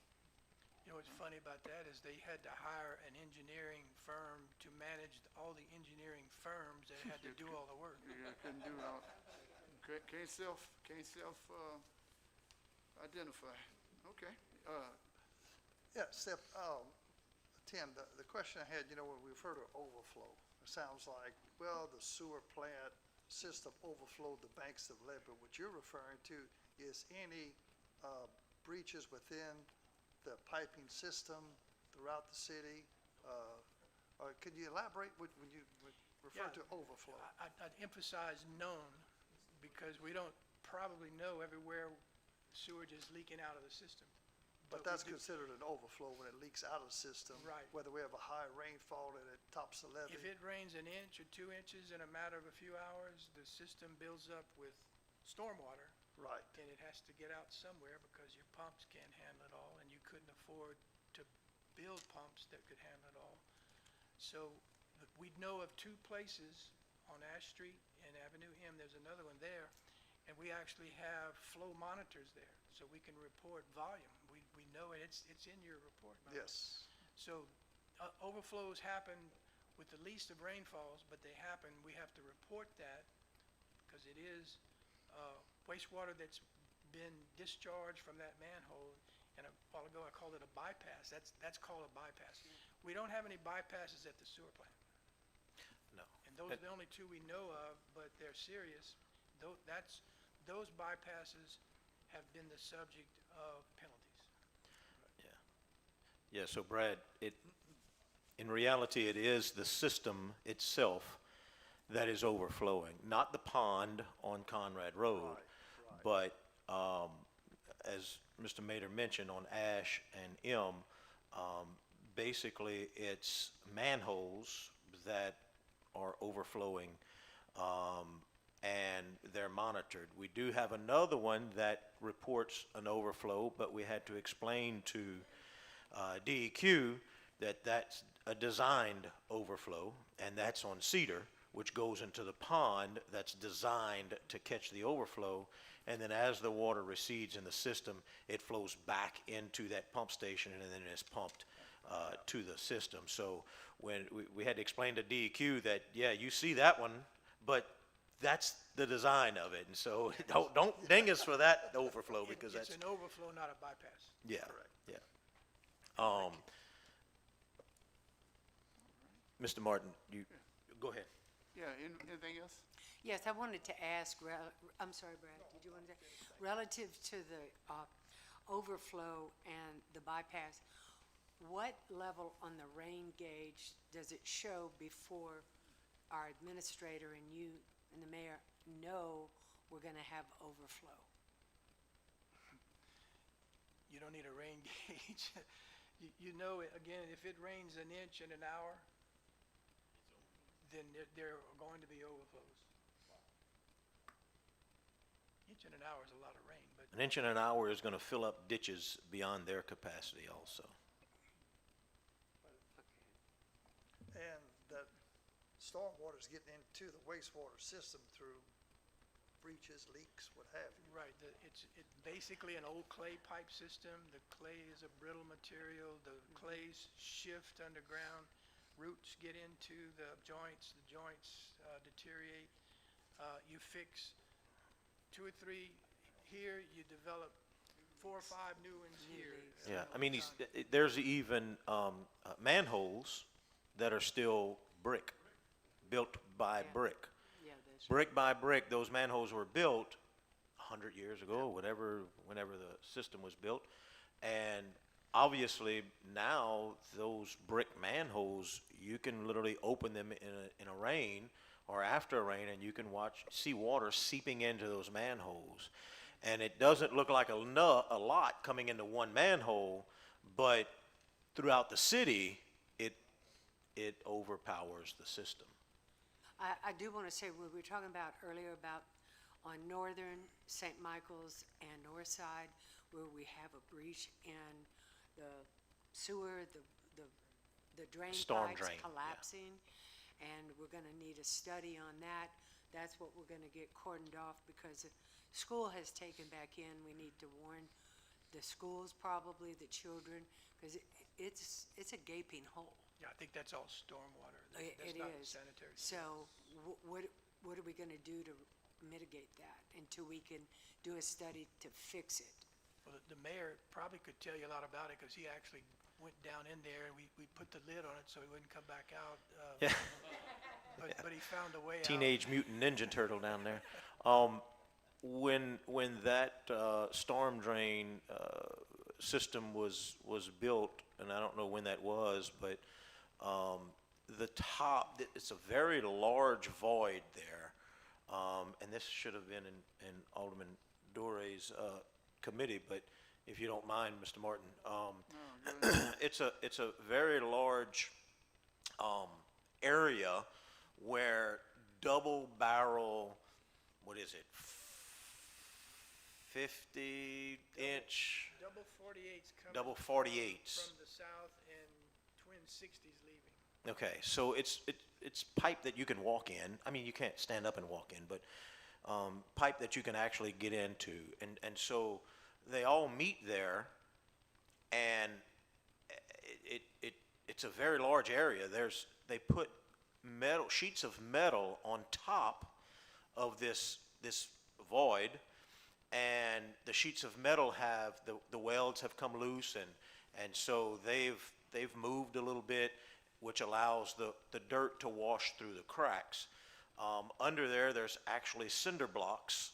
You know what's funny about that is they had to hire an engineering firm to manage all the engineering firms that had to do all the work. Yeah, couldn't do it all. Can't identify. Okay. Yeah, Step, Tim, the question I had, you know, when we've heard of overflow, it sounds like, well, the sewer plant system overflowed the banks of lead, but what you're referring to is any breaches within the piping system throughout the city? Or could you elaborate when you refer Yeah. to overflow? I'd emphasize known, because we don't probably know everywhere sewage is leaking out of the system. But we that's do- considered an overflow when it leaks out of the system. Right. Whether we have a high rainfall and it tops the levee. If it rains an inch or 2 inches in a matter of a few hours, the system builds up with stormwater, Right. and it has to get out somewhere because your pumps can't handle it all, and you couldn't afford to build pumps that could handle it all. So we know of 2 places on Ash Street and Avenue M, there's another one there, and we actually have flow monitors there, so we can report volume. We know it, it's in your report, Malcolm. Yes. So overflows happen with the least of rainfalls, but they happen. We have to report that because it is wastewater that's been discharged from that manhole. And a while ago, I called it a bypass. That's called a bypass. We don't have any bypasses at the sewer plant. No. And those are the only 2 we know of, but they're serious. Those bypasses have been the subject of penalties. Yeah, so Brad, in reality, it is the system itself that is overflowing, not the pond on Conrad Road. But, as Mr. Mader mentioned, on Ash and M, basically it's manholes that are overflowing, and they're monitored. We do have another one that reports an overflow, but we had to explain to DEQ that that's a designed overflow, and that's on Cedar, which goes into the pond that's designed to catch the overflow. And then as the water recedes in the system, it flows back into that pump station, and then it's pumped to the system. So when we had to explain to DEQ that, yeah, you see that one, but that's the design of it. And so don't ding us for that overflow, because that's, It's an overflow, not a bypass. yeah, yeah. Mr. Martin, you, go ahead. Yeah, anything else? Yes, I wanted to ask, I'm sorry, Brad, did you want to, relative to the overflow and the bypass, what level on the rain gauge does it show before our administrator and you and the mayor know we're going to have overflow? you don't need a rain gauge. You know, again, if it rains an inch in an hour, then there are going to be overflows. Inch in an hour is a lot of rain, but An inch in an hour is gonna fill up ditches beyond their capacity also. And that stormwater's getting into the wastewater system through breaches, leaks, what have you. right, it's basically an old clay pipe system. The clay is a brittle material. The clays shift underground. Roots get into the joints deteriorate. You fix 2 or 3 here, you develop 4 or 5 new ones here. Yeah, I mean, there's even manholes that are still brick, built by Yeah. brick. Yeah, that's Brick by brick, those manholes were built 100 years ago, whenever the system was built. And obviously now those brick manholes, you can literally open them in a rain or after a rain, and you can see water seeping into those manholes. And it doesn't look like a lot coming into one manhole, but throughout the city, it overpowers the system. I do want to say, we were talking about earlier about on northern St. Michael's and north side, where we have a breach in the sewer, the drain Storm pipes drain, yeah. collapsing. And we're gonna need a study on that. That's what we're gonna get cordoned off, because if school has taken back in, we need to warn the schools, probably, the children, because it's a gaping hole. Yeah, I think that's all stormwater. It That's not is. sanitary. So what are we gonna do to mitigate that until we can do a study to fix it? Well, the mayor probably could tell you a lot about it, because he actually went down in there, and we put the lid on it so he wouldn't come back out. Yeah. But he found a way out. Teenage Mutant Ninja Turtle down there. When that storm drain system was built, and I don't know when that was, but the top, it's a very large void there, and this should have been in Alderman Dore's committee, but if you don't mind, Mr. Martin, it's a very large area where double barrel, what is it, 50-inch, Double 48s coming. Double 48s. From the south and twin 60s leaving. Okay, so it's pipe that you can walk in. I mean, you can't stand up and walk in, but pipe that you can actually get into, and so they all meet there, and it's a very large area. They put sheets of metal on top of this void, and the sheets of metal have the welds have come loose, and so they've moved a little bit, which allows the dirt to wash through the cracks. Under there's actually cinder blocks,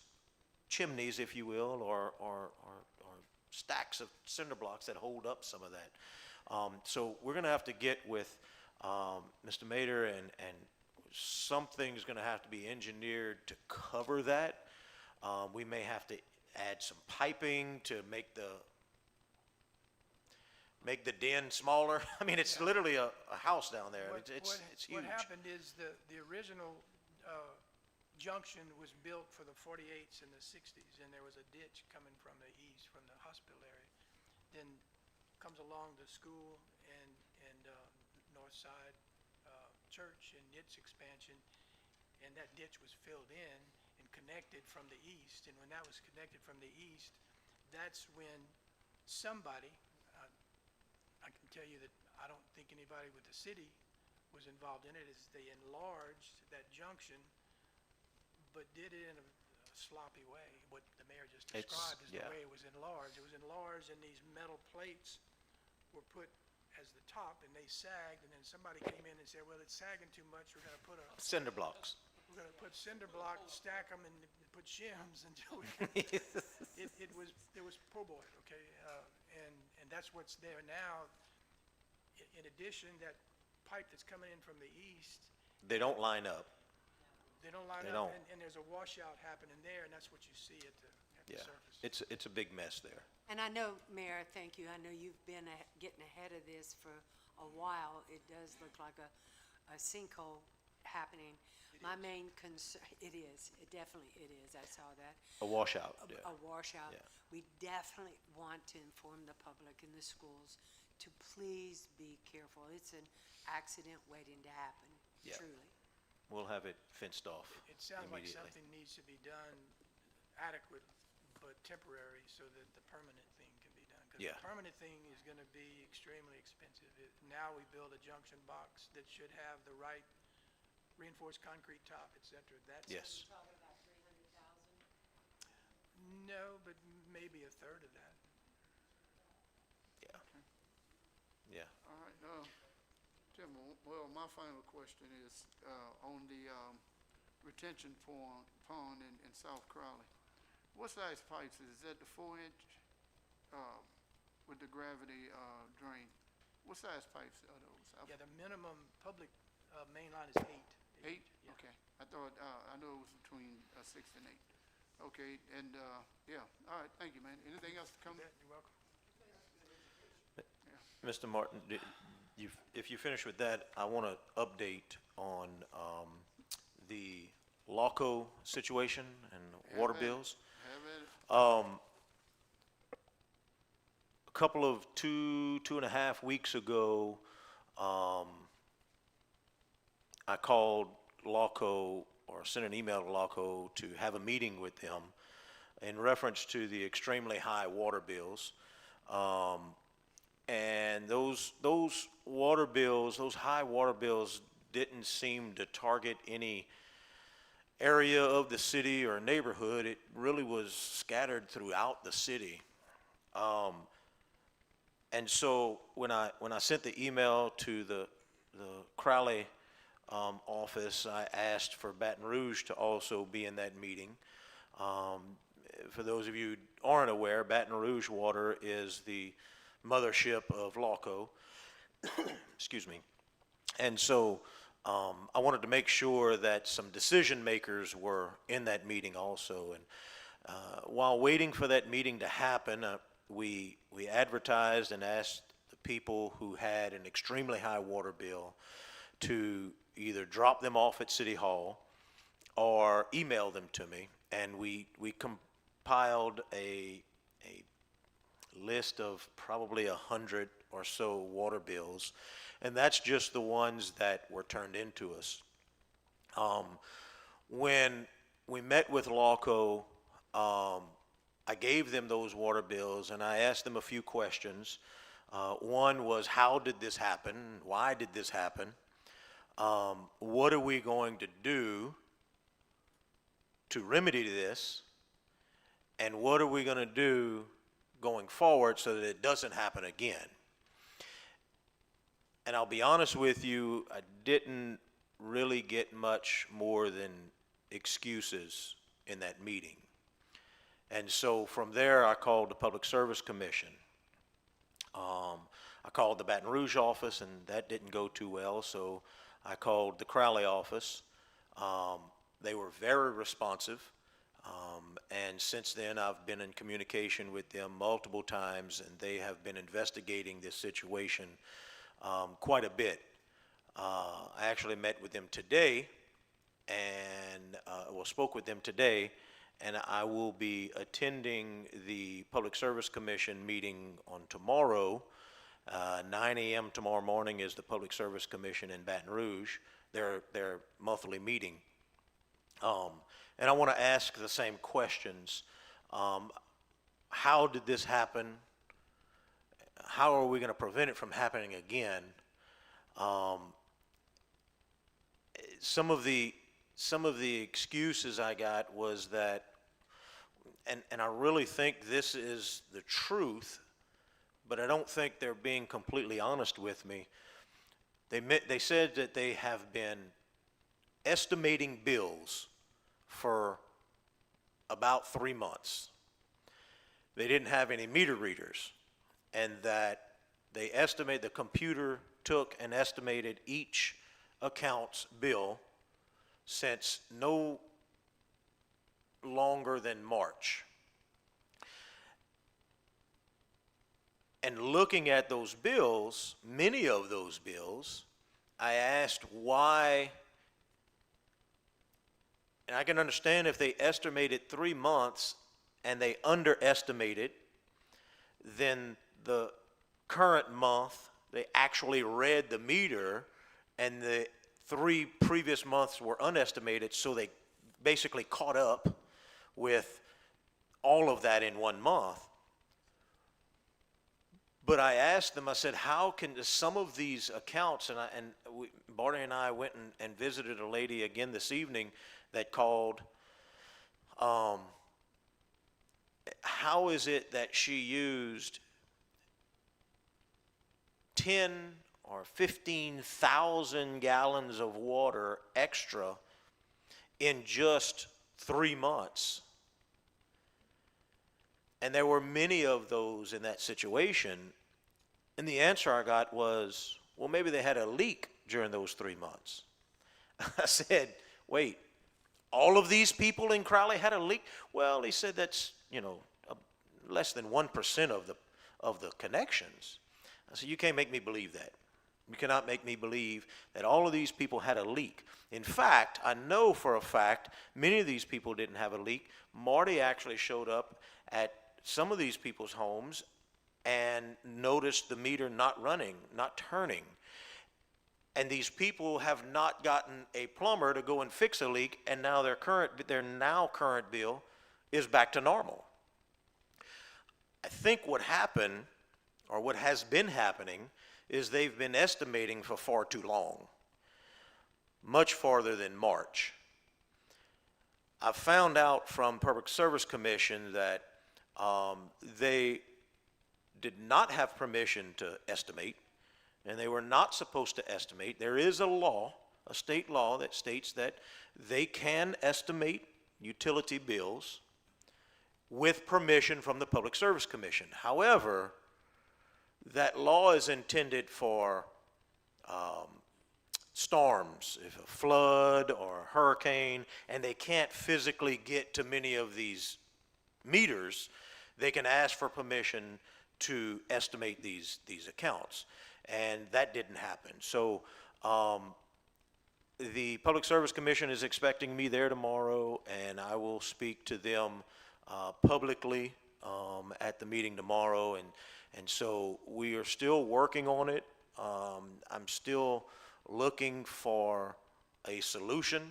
chimneys, if you will, or stacks of cinder blocks that hold up some of that. So we're going to have to get with Mr. Mader, and something's going to have to be engineered to cover that. We may have to add some piping to make the den smaller. I mean, it's literally a house down there. It's huge. What happened is the original junction was built for the 48s in the 60s, and there was a ditch coming from the east, from the hospital area. Then comes along the school and north side church and its expansion, and that ditch was filled in and connected from the east. And when that was connected from the east, that's when somebody, I can tell you that I don't think anybody with the city was involved in it, is they enlarged that junction, but did it in a sloppy way. What the mayor just described is the way it was enlarged. It was enlarged, and these metal plates were put as the top, and they sagged, and then somebody came in and said, well, it's sagging too much, we're gonna put Cinder blocks. we're gonna put cinder blocks, stack them, and put shims until we it was po' boy, okay? And that's what's there now. In addition, that pipe that's coming in from the east, They don't line up. they don't line They up, don't. and there's a washout happening there, and that's what you see at the Yeah, surface. it's a big mess there. And I know, Mayor, thank you, I know you've been getting ahead of this for a while. It does look like a sinkhole happening. My main concern, it is, it definitely it is, I saw that. A washout, yeah. A washout. Yeah. We definitely want to inform the public in the schools to please be careful. It's an accident waiting to happen, Yeah. truly. We'll have it fenced off It sounds like immediately. something needs to be done adequate but temporary so that the permanent thing can be done. Because Yeah. the permanent thing is gonna be extremely expensive. Now we build a junction box that should have the right reinforced concrete top, et cetera. That's. Yes. Talking about 300,000? No, but maybe a third of that. Yeah. Yeah. All right, Tim, well, my final question is, on the, retention pond in South Crowley. What size pipes, is that the 4-inch, with the gravity, drain? What size pipes are those? Yeah, the minimum public, main line is 8. 8? Yeah. Okay, I thought, I know it was between, 6 and 8. Okay, and, yeah, all right, thank you, man. Anything else to come? You bet, you're welcome. Mr. Martin, if you finish with that, I want to update on the LAWCO situation and water Have at it. bills. Have at it. A couple of two and a half weeks ago, I called LAWCO or sent an email to LAWCO to have a meeting with them in reference to the extremely high water bills. And those water bills, those high water bills didn't seem to target any area of the city or neighborhood. It really was scattered throughout the city. And so when I sent the email to the Crowley office, I asked for Baton Rouge to also be in that meeting. For those of you who aren't aware, Baton Rouge Water is the mothership of LAWCO. Excuse me. And so I wanted to make sure that some decision makers were in that meeting also. And while waiting for that meeting to happen, we advertised and asked the people who had an extremely high water bill to either drop them off at City Hall or email them to me. And we compiled a list of probably 100 or so water bills, and that's just the ones that were turned into us. When we met with LAWCO, I gave them those water bills and I asked them a few questions. One was, how did this happen? Why did this happen? What are we going to do to remedy this? And what are we going to do going forward so that it doesn't happen again? And I'll be honest with you, I didn't really get much more than excuses in that meeting. And so from there, I called the Public Service Commission. I called the Baton Rouge office, and that didn't go too well, so I called the Crowley office. They were very responsive. And since then, I've been in communication with them multiple times, and they have been investigating this situation quite a bit. I actually met with them today, and spoke with them today, and I will be attending the Public Service Commission meeting on tomorrow. 9 a.m. tomorrow morning is the Public Service Commission in Baton Rouge, their monthly meeting. And I want to ask the same questions. How did this happen? How are we going to prevent it from happening again? Some of the excuses I got was that, and I really think this is the truth, but I don't think they're being completely honest with me. They said that they have been estimating bills for about 3 months. They didn't have any meter readers, and that the computer took and estimated each account's bill since no longer than March. And looking at those bills, many of those bills, I asked why, and I can understand if they estimated 3 months and they underestimated, then the current month, they actually read the meter and the 3 previous months were unestimated, so they basically caught up with all of that in 1 month. But I asked them, I said, how can some of these accounts, Barney and I went and visited a lady again this evening that called, how is it that she used 10 or 15,000 gallons of water extra in just 3 months? And there were many of those in that situation. And the answer I got was, well, maybe they had a leak during those 3 months. I said, wait, all of these people in Crowley had a leak? Well, he said that's, less than 1% of the connections. I said, you can't make me believe that. You cannot make me believe that all of these people had a leak. In fact, I know for a fact many of these people didn't have a leak. Marty actually showed up at some of these people's homes and noticed the meter not running, not turning. And these people have not gotten a plumber to go and fix a leak, and now their now current bill is back to normal. I think what happened, or what has been happening, is they've been estimating for far too long, much farther than March. I found out from Public Service Commission that they did not have permission to estimate, and they were not supposed to estimate. There is a law, a state law, that states that they can estimate utility bills with permission from the Public Service Commission. However, that law is intended for storms, if a flood or a hurricane, and they can't physically get to many of these meters. They can ask for permission to estimate these accounts, and that didn't happen. So the Public Service Commission is expecting me there tomorrow, and I will speak to them publicly at the meeting tomorrow, and so we are still working on it. I'm still looking for a solution.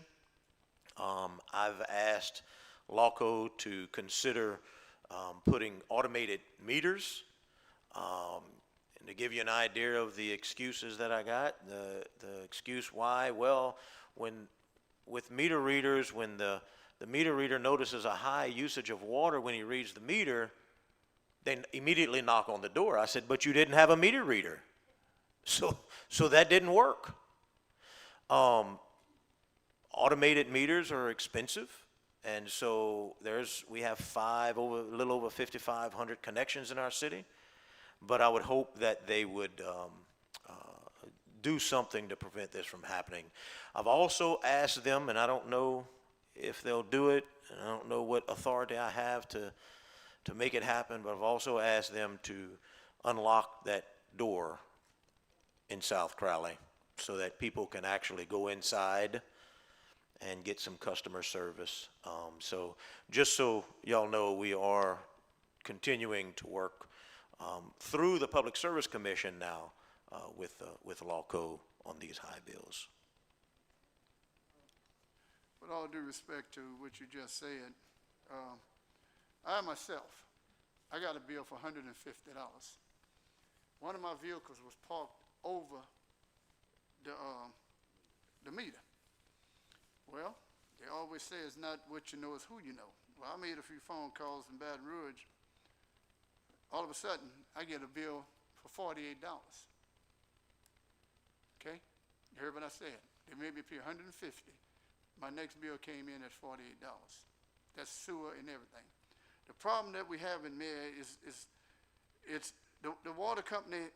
I've asked LAWCO to consider putting automated meters. And to give you an idea of the excuses that I got, the excuse why, well, with meter readers, when the meter reader notices a high usage of water when he reads the meter, they immediately knock on the door. I said, but you didn't have a meter reader. So that didn't work. Automated meters are expensive. And so we have a little over 5,500 connections in our city. But I would hope that they would do something to prevent this from happening. I've also asked them, and I don't know if they'll do it, and I don't know what authority I have to make it happen, but I've also asked them to unlock that door in South Crowley so that people can actually go inside and get some customer service. So just so y'all know, we are continuing to work through the Public Service Commission now with LAWCO on these high bills. With all due respect to what you just said, I myself, I got a bill for $150. One of my vehicles was parked over the meter. Well, they always say it's not what you know, it's who you know. Well, I made a few phone calls in Baton Rouge. All of a sudden, I get a bill for $48. Okay? You heard what I said. They made me pay $150. My next bill came in at $48. That's sewer and everything. The problem that we have in there is it's the water company,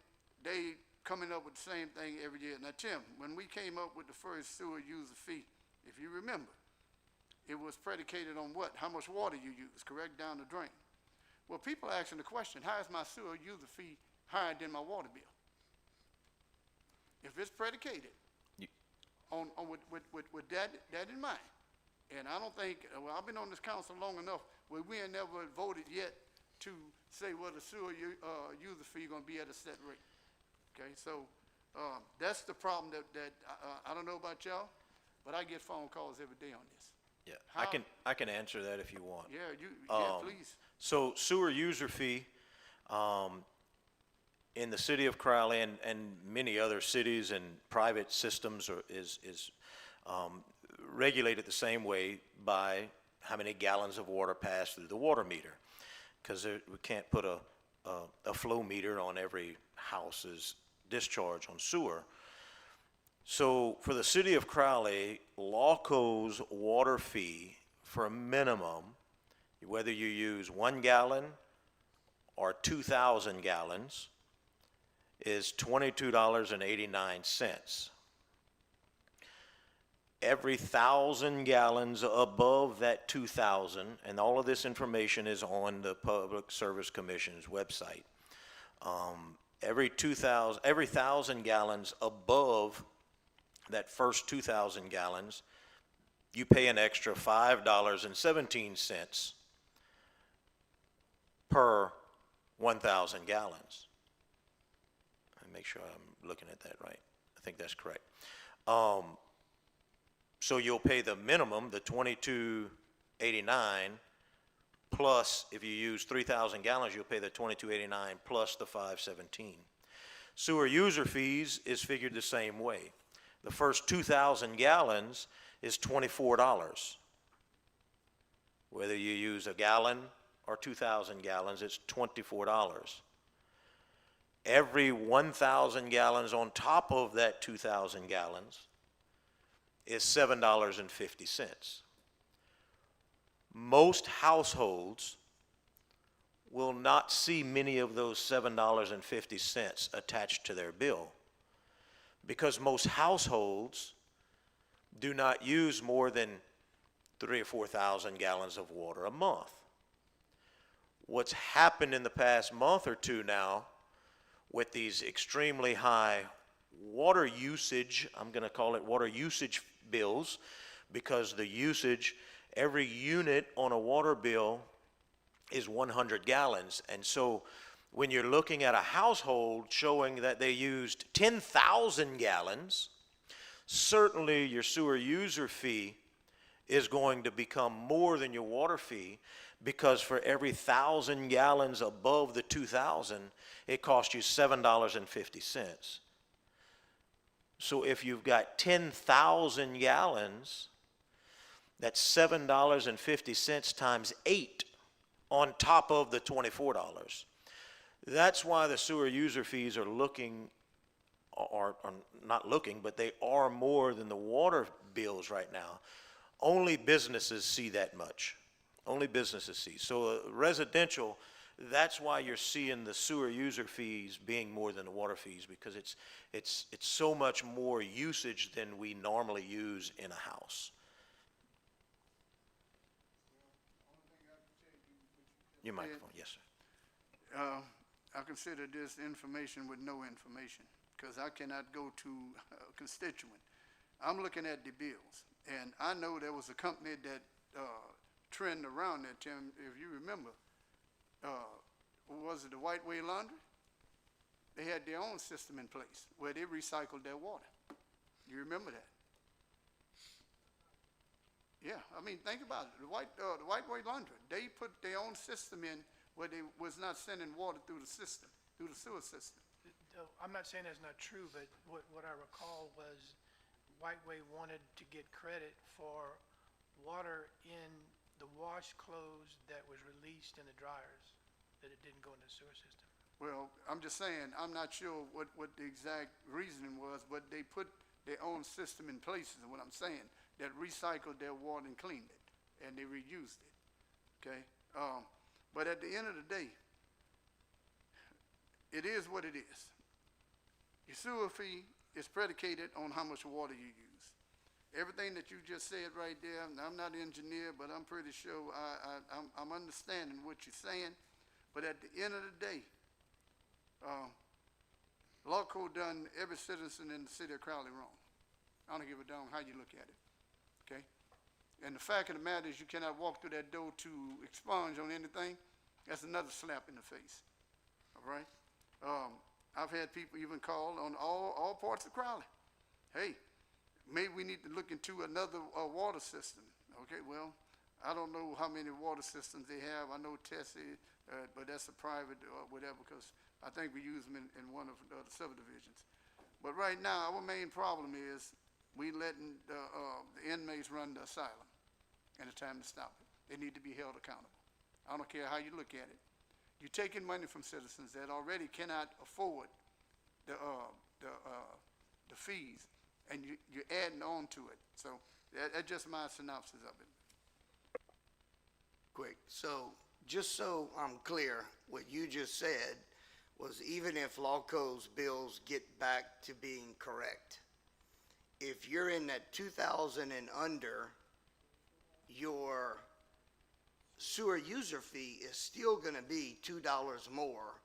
they coming up with the same thing every year. Now, Tim, when we came up with the first sewer user fee, if you remember, it was predicated on what? How much water you use, correct, down the drain. Well, people are asking the question, how is my sewer user fee higher than my water bill. If it's predicated on with that in mind. And I don't think, well, I've been on this council long enough where we ain't never voted yet to say, well, the sewer user fee gonna be at a set rate. Okay, so, that's the problem that I don't know about y'all, but I get phone calls every day on this. Yeah, How- I can answer that if you want. Yeah, please. So sewer user fee, in the city of Crowley and many other cities and private systems is regulated the same way by how many gallons of water pass through the water meter. Because we can't put a flow meter on every house's discharge on sewer. So for the city of Crowley, Lawco's water fee for a minimum, whether you use 1 gallon or 2,000 gallons, is $22.89. Every 1,000 gallons above that 2,000, and all of this information is on the Public Service Commission's website. Every 1,000 gallons above that first 2,000 gallons, you pay an extra $5.17 per 1,000 gallons. Let me make sure I'm looking at that right. I think that's correct. So you'll pay the minimum, the $22.89, plus if you use 3,000 gallons, you'll pay the $22.89 plus the $5.17. Sewer user fees is figured the same way. The first 2,000 gallons is $24. Whether you use a gallon or 2,000 gallons, it's $24. Every 1,000 gallons on top of that 2,000 gallons is $7.50. Most households will not see many of those $7.50 attached to their bill because most households do not use more than 3,000 or 4,000 gallons of water a month. What's happened in the past month or two now with these extremely high water usage, I'm going to call it water usage bills, because the usage, every unit on a water bill is 100 gallons. And so when you're looking at a household showing that they used 10,000 gallons, certainly your sewer user fee is going to become more than your water fee, because for every 1,000 gallons above the 2,000, it costs you $7.50. So if you've got 10,000 gallons, that's $7.50 times 8 on top of the $24. That's why the sewer user fees are looking, or not looking, but they are more than the water bills right now. Only businesses see that much. Only businesses see. So residential, that's why you're seeing the sewer user fees being more than the water fees, because it's so much more usage than we normally use in a house. Your microphone, yes, sir. I consider this information with no information, because I cannot go to a constituent. I'm looking at the bills, and I know there was a company that trended around that, Tim, if you remember. Was it the White Way Laundry? They had their own system in place where they recycled their water. You remember that? Yeah, I mean, think about it. The White Way Laundry, they put their own system in where they was not sending water through the system, through the sewer system. I'm not saying that's not true, but what I recall was White Way wanted to get credit for water in the wash clothes that was released in the dryers, that it didn't go in the sewer system. Well, I'm just saying, I'm not sure what the exact reasoning was, but they put their own system in place, is what I'm saying, that recycled their water and cleaned it, and they reused it, okay? But at the end of the day, it is what it is. Your sewer fee is predicated on how much water you use. Everything that you just said right there, and I'm not an engineer, but I'm pretty sure I'm understanding what you're saying. But at the end of the day, Lawco done every citizen in the city of Crowley wrong. I don't give a damn how you look at it, okay? And the fact of the matter is you cannot walk through that door to expunge on anything. That's another slap in the face, all right? I've had people even call on all parts of Crowley. Hey, maybe we need to look into another water system. Okay, well, I don't know how many water systems they have. I know Tessie, but that's a private whatever, because I think we use them in one of the subdivisions. But right now, our main problem is we letting the inmates run the asylum, and it's time to stop it. They need to be held accountable. I don't care how you look at it. You're taking money from citizens that already cannot afford the fees, and you're adding on to it. So that's just my synopsis of it. Quick, so, just so I'm clear, what you just said was even if Lawco's bills get back to being correct, if you're in that 2,000 and under, your sewer user fee is still gonna be $2 more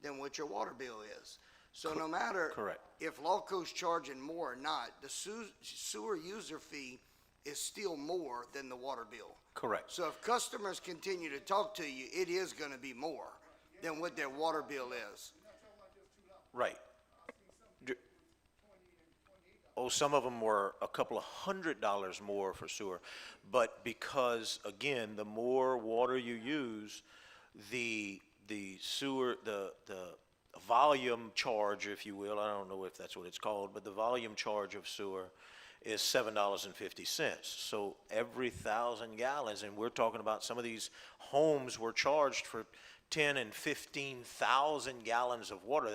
than what your water bill is. So no matter Correct. if Lawco's charging more or not, the sewer user fee is still more than the water bill. Correct. So if customers continue to talk to you, it is gonna be more than what their water bill is. Right. Oh, some of them were a couple of $100 more for sewer, but because, again, the more water you use, the sewer, the volume charge, if you will, I don't know if that's what it's called, but the volume charge of sewer is $7.50. So every 1,000 gallons, and we're talking about some of these homes were charged for 10 and 15,000 gallons of water.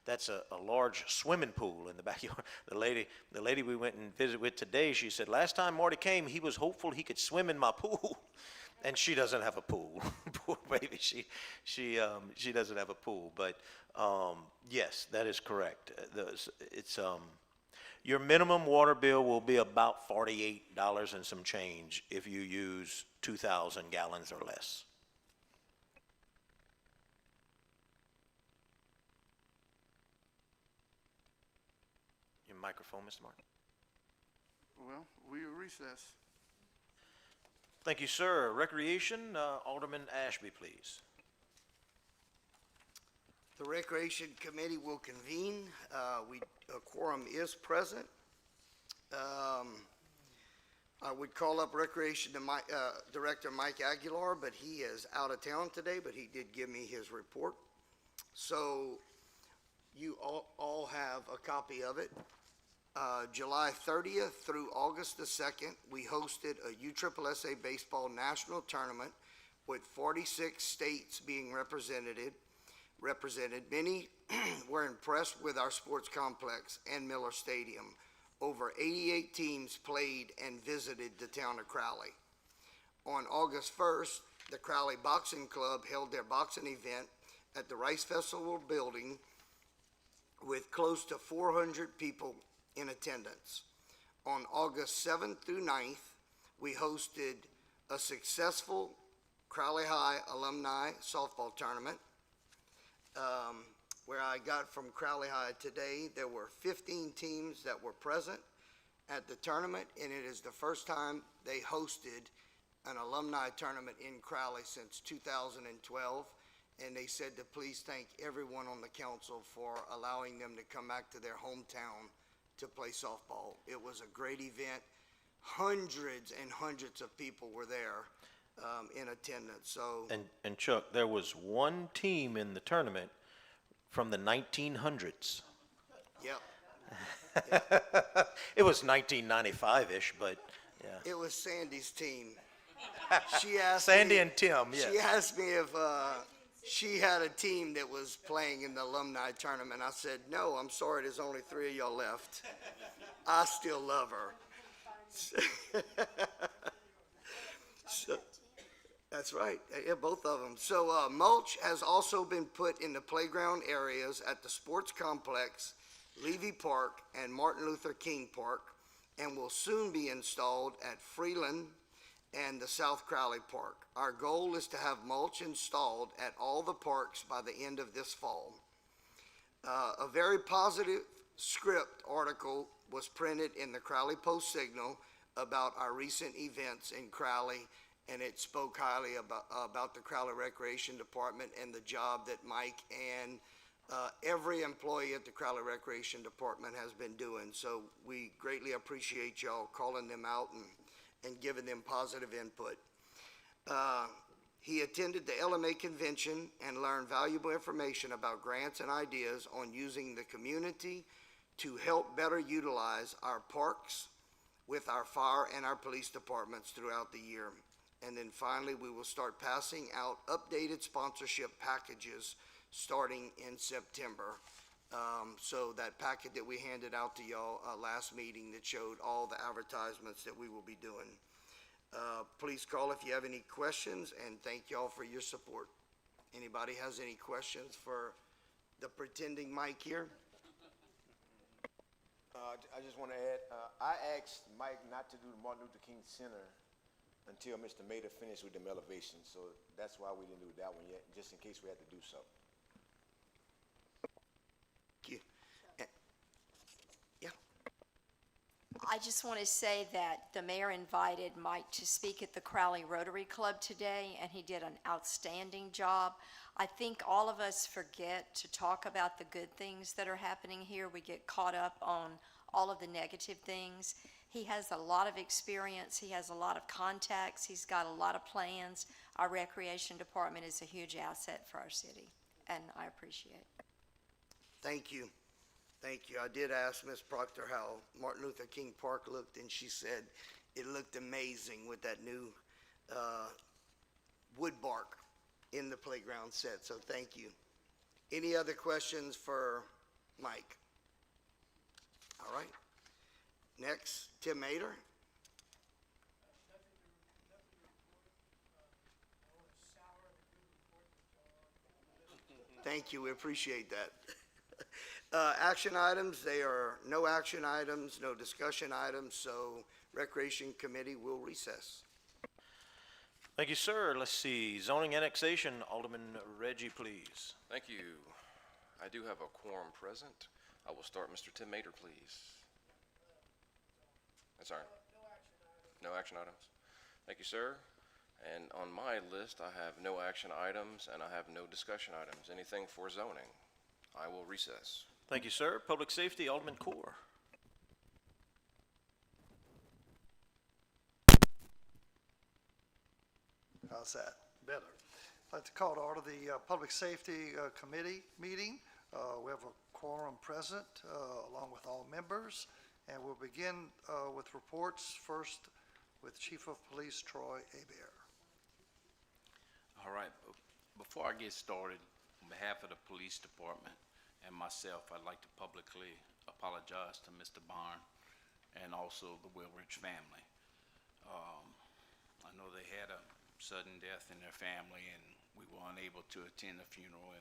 That's a large swimming pool in the backyard. The lady we went and visited with today, she said, last time Marty came, he was hopeful he could swim in my pool. And she doesn't have a pool. Poor baby, she doesn't have a pool. But yes, that is correct. Your minimum water bill will be about $48 and some change if you use 2,000 gallons or less. Your microphone, Mr. Martin. Well, we will recess. Thank you, sir. Recreation, Alderman Ashby, please. The Recreation Committee will convene. A quorum is present. I would call up Recreation Director Mike Aguilar, but he is out of town today, but he did give me his report. So you all have a copy of it. July 30th through August the 2nd, we hosted a USSSA Baseball National Tournament with 46 states being represented. Many were impressed with our sports complex and Miller Stadium. Over 88 teams played and visited the town of Crowley. On August 1st, the Crowley Boxing Club held their boxing event at the Rice Festival building with close to 400 people in attendance. On August 7th through 9th, we hosted a successful Crowley High alumni softball tournament. Where I got from Crowley High today, there were 15 teams that were present at the tournament, and it is the first time they hosted an alumni tournament in Crowley since 2012. And they said to please thank everyone on the council for allowing them to come back to their hometown to play softball. It was a great event. Hundreds and hundreds of people were there in attendance. So And Chuck, there was one team in the tournament from the 1900s. yep, It was 1995-ish, but yeah. it was Sandy's team. She asked Sandy me, and Tim, yes. She asked me if she had a team that was playing in the alumni tournament. I said, no, I'm sorry, there's only 3 of y'all left. I still love her. So, that's right, yeah, both of them. So mulch has also been put in the playground areas at the sports complex, Levy Park, and Martin Luther King Park, and will soon be installed at Freeland and the South Crowley Park. Our goal is to have mulch installed at all the parks by the end of this fall. A very positive script article was printed in the Crowley Post-Signal about our recent events in Crowley, and it spoke highly about the Crowley Recreation Department and the job that Mike and every employee at the Crowley Recreation Department has been doing. So we greatly appreciate y'all calling them out and giving them positive input. He attended the LMA convention and learned valuable information about grants and ideas on using the community to help better utilize our parks with our fire and our police departments throughout the year. And then finally, we will start passing out updated sponsorship packages starting in September. So that packet that we handed out to y'all last meeting that showed all the advertisements that we will be doing. Please call if you have any questions, and thank y'all for your support. Anybody has any questions for the pretending Mike here? I just want to add, I asked Mike not to do the Martin Luther King Center until Mr. Mader finished with them elevations, so that's why we didn't do that one yet, just in case we had to do so. Thank you. Yeah. I just want to say that the mayor invited Mike to speak at the Crowley Rotary Club today, and he did an outstanding job. I think all of us forget to talk about the good things that are happening here. We get caught up on all of the negative things. He has a lot of experience. He has a lot of contacts. He's got a lot of plans. Our recreation department is a huge asset for our city, and I appreciate it. Thank you. Thank you. I did ask Ms. Proctor how Martin Luther King Park looked, and she said it looked amazing with that new wood bark in the playground set, so thank you. Any other questions for Mike? All right. Next, Tim Mader. Thank you, we appreciate that. Action items, they are no action items, no discussion items, so Recreation Committee will recess. Thank you, sir. Let's see, zoning annexation, Alderman Reggie, please. Thank you. I do have a quorum present. I will start Mr. Tim Mader, please. That's all right. No action items. Thank you, sir. And on my list, I have no action items and I have no discussion items. Anything for zoning? I will recess. Thank you, sir. Public safety, Alderman Core. How's that? Better. I'd like to call to order the Public Safety Committee meeting. We have a quorum present along with all members, and we'll begin with reports first with Chief of Police Troy Hebert. All right, before I get started, on behalf of the police department and myself, I'd like to publicly apologize to Mr. Barn and also the Wilridge family. I know they had a sudden death in their family, and we were unable to attend the funeral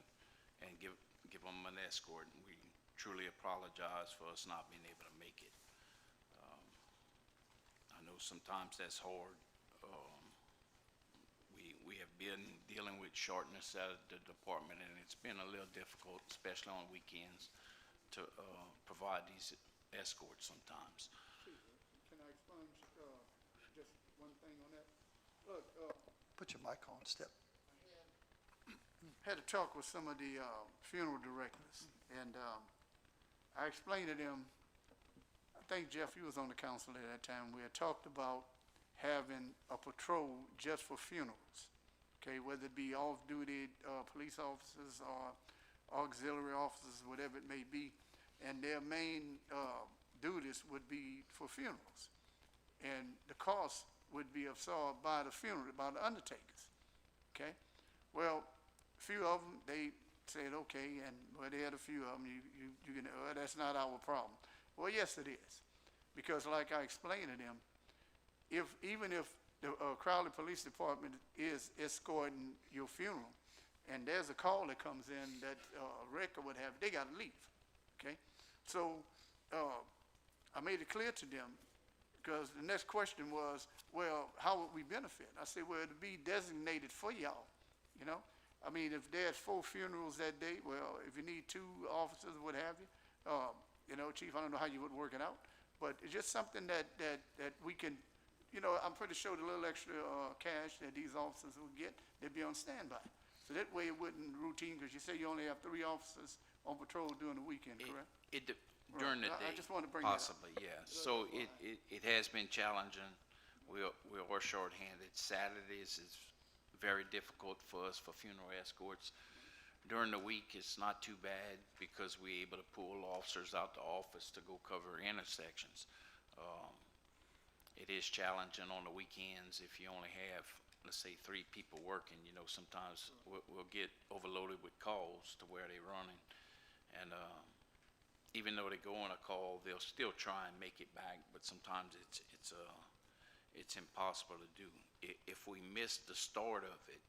and give them an escort. And we truly apologize for us not being able to make it. I know sometimes that's hard. We have been dealing with shortness at the department, and it's been a little difficult, especially on weekends, to provide these escorts sometimes. Can I expunge just one thing on that? Look, Put your mic on, Step. had a talk with some of the funeral directors, and I explained to them, I think, Jeff, you was on the council at that time, we had talked about having a patrol just for funerals, okay, whether it be off-duty police officers or auxiliary officers, whatever it may be, and their main duties would be for funerals. And the cost would be absorbed by the funeral, by the undertakers, okay? Well, a few of them, they said, okay, and well, they had a few of them, you can, that's not our problem. Well, yes, it is, because like I explained to them, even if the Crowley Police Department is escorting your funeral, and there's a call that comes in that wreck or what have, they got to leave, okay? So I made it clear to them, because the next question was, well, how would we benefit? I said, well, it'd be designated for y'all, you know? I mean, if there's 4 funerals that day, well, if you need 2 officers, what have you, you know, Chief, I don't know how you would work it out, but it's just something that we can, you know, I'm pretty sure the little extra cash that these officers will get, they'd be on standby. So that way it wouldn't routine, because you say you only have 3 officers on patrol during the weekend, correct? During the I day. just wanted to bring that up. Possibly, yeah. So it has been challenging. We are shorthanded. Saturdays is very difficult for us for funeral escorts. During the week, it's not too bad because we're able to pull officers out the office to go cover intersections. It is challenging on the weekends if you only have, let's say, 3 people working. You know, sometimes we'll get overloaded with calls to where they're running. And even though they go on a call, they'll still try and make it back, but sometimes it's impossible to do. If we miss the start of it,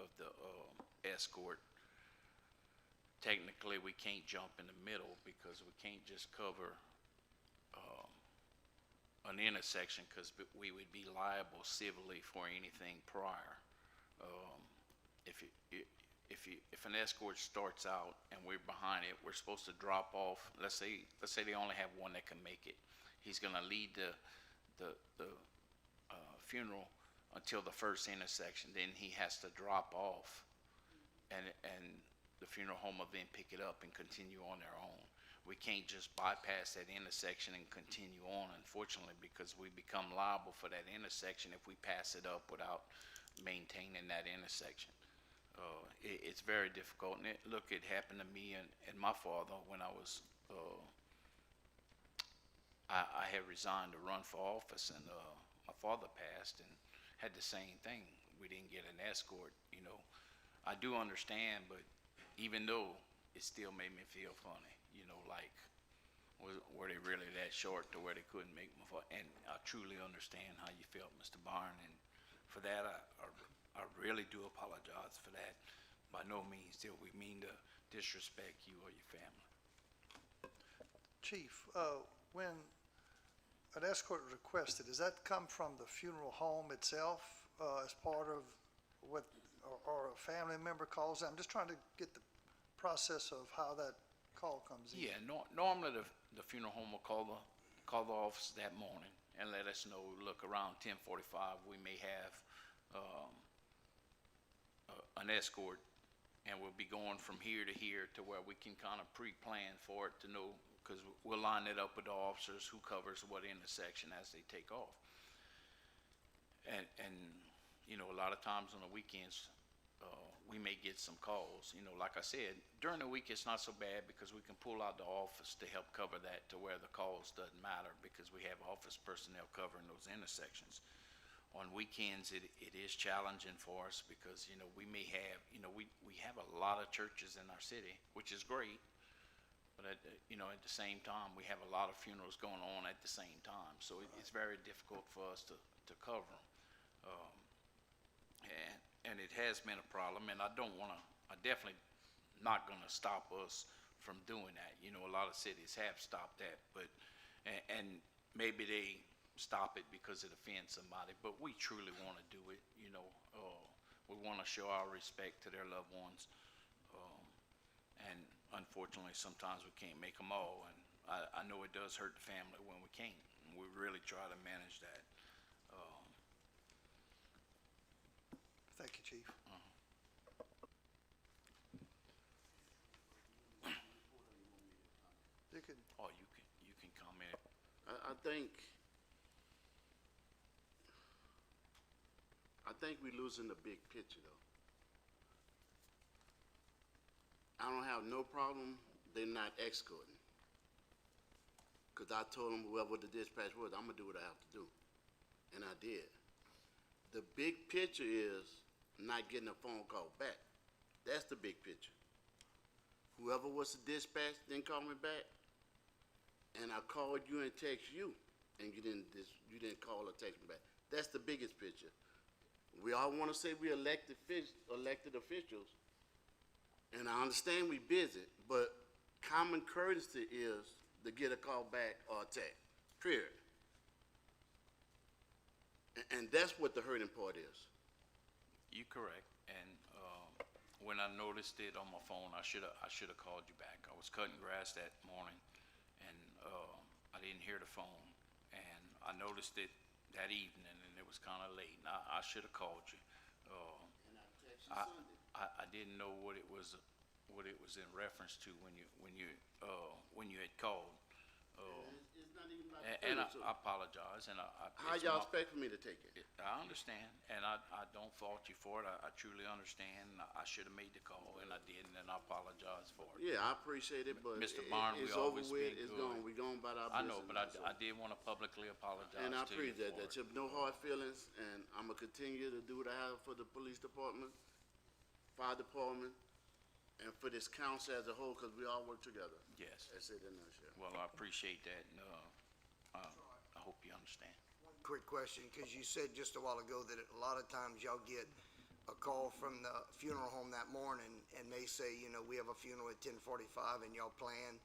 of the escort, technically we can't jump in the middle because we can't just cover an intersection, because we would be liable civilly for anything prior. If an escort starts out and we're behind it, we're supposed to drop off. Let's say they only have one that can make it. He's going to lead the funeral until the first intersection. Then he has to drop off, and the funeral home will then pick it up and continue on their own. We can't just bypass that intersection and continue on, unfortunately, because we become liable for that intersection if we pass it up without maintaining that intersection. It's very difficult. And it happened to me and my father when I was, I had resigned to run for office, and my father passed and had the same thing. We didn't get an escort, you know. I do understand, but even though it still made me feel funny, you know, like, were they really that short to where they couldn't make my father? And I truly understand how you felt, Mr. Byrne, and for that, I really do apologize for that. By no means did we mean to disrespect you or your family. Chief, when an escort is requested, does that come from the funeral home itself as part of what, or a family member calls? I'm just trying to get the process of how that call comes in. Yeah, normally the funeral home will call the office that morning and let us know. Look, around 10:45, we may have an escort, and we'll be going from here to here to where we can kind of pre-plan for it to know, because we'll line it up with the officers who covers what intersection as they take off. And you know, a lot of times on the weekends, we may get some calls. You know, like I said, during the week it's not so bad because we can pull out the office to help cover that, to where the calls doesn't matter because we have office personnel covering those intersections. On weekends, it is challenging for us because, you know, we may have, you know, we have a lot of churches in our city, which is great, but at the same time, we have a lot of funerals going on at the same time. So it's very difficult for us to cover them. And it has been a problem, and I definitely not gonna stop us from doing that. You know, a lot of cities have stopped that, but, and maybe they stop it because it offends somebody, but we truly wanna do it, you know. We wanna show our respect to their loved ones. And unfortunately, sometimes we can't make them all, and I know it does hurt the family when we can't, and we really try to manage that. Thank you, Chief. You can. Oh, you can comment. I think we're losing the big picture, though. I don't have no problem they're not escorting. Because I told them whoever the dispatch was, I'm going to do what I have to do. And I did. The big picture is not getting a phone call back. That's the big picture. Whoever was the dispatch didn't call me back, and I called you and text you, and you didn't call or text me back. That's the biggest picture. We all want to say we elected officials, and I understand we busy, but common courtesy is to get a call back or a text, period. And that's what the hurting part is. You're correct, and when I noticed it on my phone, I should've called you back. I was cutting grass that morning, and, I didn't hear the phone. And I noticed it that evening, and it was kinda late, and I should've called you. And I text you I, Sunday. I didn't know what it was in reference to when you had called. It's not even about And the I apologize, and How it's y'all my- expect for me to take it? I understand, and I don't fault you for it. I truly understand. I should have made the call, and I didn't, and I apologize for it. Yeah, I appreciate it, but Mr. Barnes, we it's over always with, been it's good. gone, we gone about our I business. know, but now, I so. did want to publicly apologize And I to you appreciate for that, it. you have no hard feelings, and I'm gonna continue to do what I have for the police department, fire department, and for this council as a whole, because we all work together. Yes. That's it in a nutshell. Well, I appreciate that, and I hope you understand. Quick question, because you said just a while ago that a lot of times y'all get a call from the funeral home that morning, and they say, you know, we have a funeral at 10:45 and y'all plan.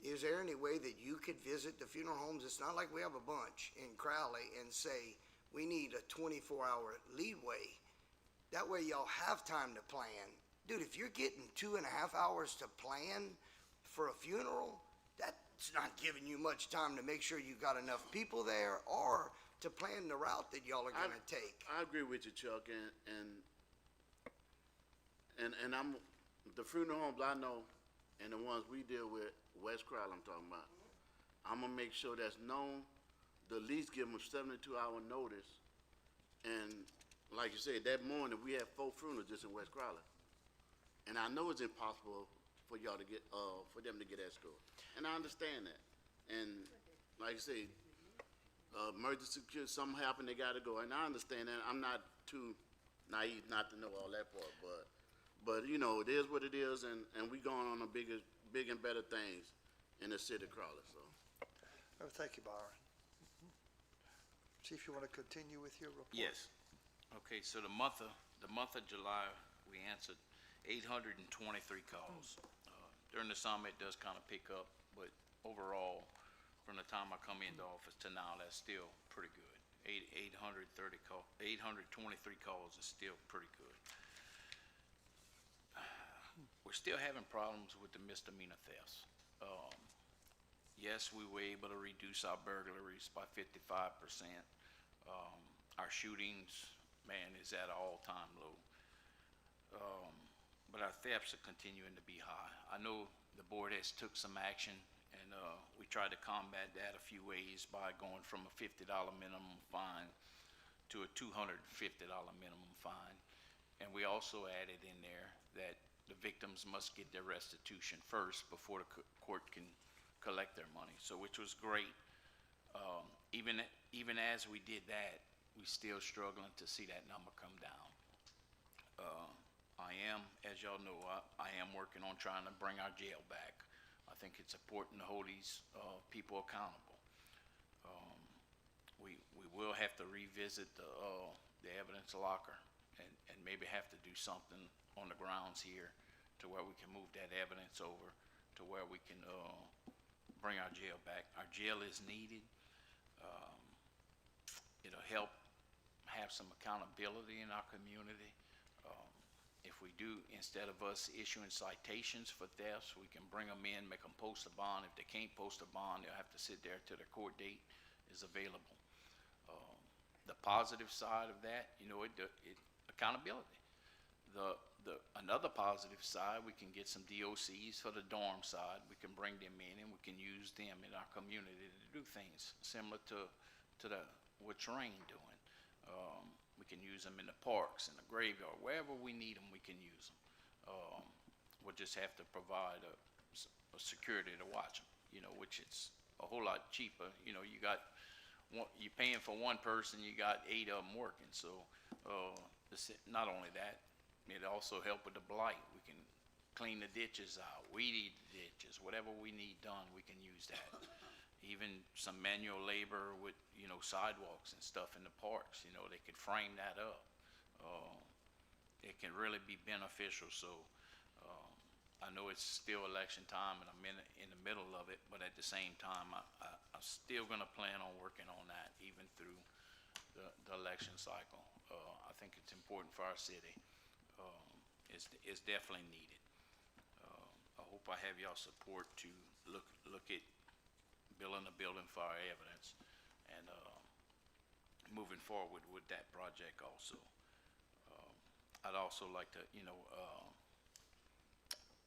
Is there any way that you could visit the funeral homes? It's not like we have a bunch in Crowley, and say, we need a 24-hour leeway. That way y'all have time to plan. Dude, if you're getting 2.5 hours to plan for a funeral, that's not giving you much time to make sure you got enough people there or to plan the route that y'all are gonna take. I agree with you, Chuck, and I'm, the funeral homes I know, and the ones we deal with, West Crowley I'm talking about, I'm gonna make sure that's known, to at least give them a 72-hour notice. And like you said, that morning, we had 4 funerals just in West Crowley. And I know it's impossible for y'all to get, for them to get escort. And I understand that. And like I say, emergency, something happened, they gotta go. And I understand that. I'm not too naive not to know all that part, but you know, it is what it is, and we going on a big and better things in the city of Crowley, so. Thank you, Byron. Chief, you want to continue with your report? Yes. Okay, so the month of July, we answered 823 calls. During the summer, it does kind of pick up, but overall, from the time I come into office to now, that's still pretty good. 823 calls is still pretty good. We're still having problems with the misdemeanor thefts. Yes, we were able to reduce our burglaries by 55%. Our shootings, man, is at an all-time low. But our thefts are continuing to be high. I know the board has took some action, and we tried to combat that a few ways by going from a $50 minimum fine to a $250 minimum fine. And we also added in there that the victims must get their restitution first before the court can collect their money, so which was great. Even as we did that, we still struggling to see that number come down. I am, as y'all know, I am working on trying to bring our jail back. I think it's important to hold these people accountable. We will have to revisit the evidence locker and maybe have to do something on the grounds here to where we can move that evidence over to where we can bring our jail back. Our jail is needed. It'll help have some accountability in our community. If we do, instead of us issuing citations for thefts, we can bring them in, make them post a bond. If they can't post a bond, they'll have to sit there till their court date is available. The positive side of that, you know, accountability. Another positive side, we can get some DOCs for the dorm side. We can bring them in and we can use them in our community to do things similar to what Terrain doing. We can use them in the parks, in the graveyard, wherever we need them, we can use them. We'll just have to provide a security to watch them, you know, which is a whole lot cheaper. You know, you're paying for one person, you got 8 of them working. So not only that, it also help with the blight. We can clean the ditches out, weed eat the ditches, whatever we need done, we can use that. Even some manual labor with, you know, sidewalks and stuff in the parks, you know, they could frame that up. It can really be beneficial. So I know it's still election time and I'm in the middle of it, but at the same time, I'm still gonna plan on working on that even through the election cycle. I think it's important for our city. is definitely needed. I hope I have y'all support to look at building a building for our evidence and, moving forward with that project also. I'd also like to,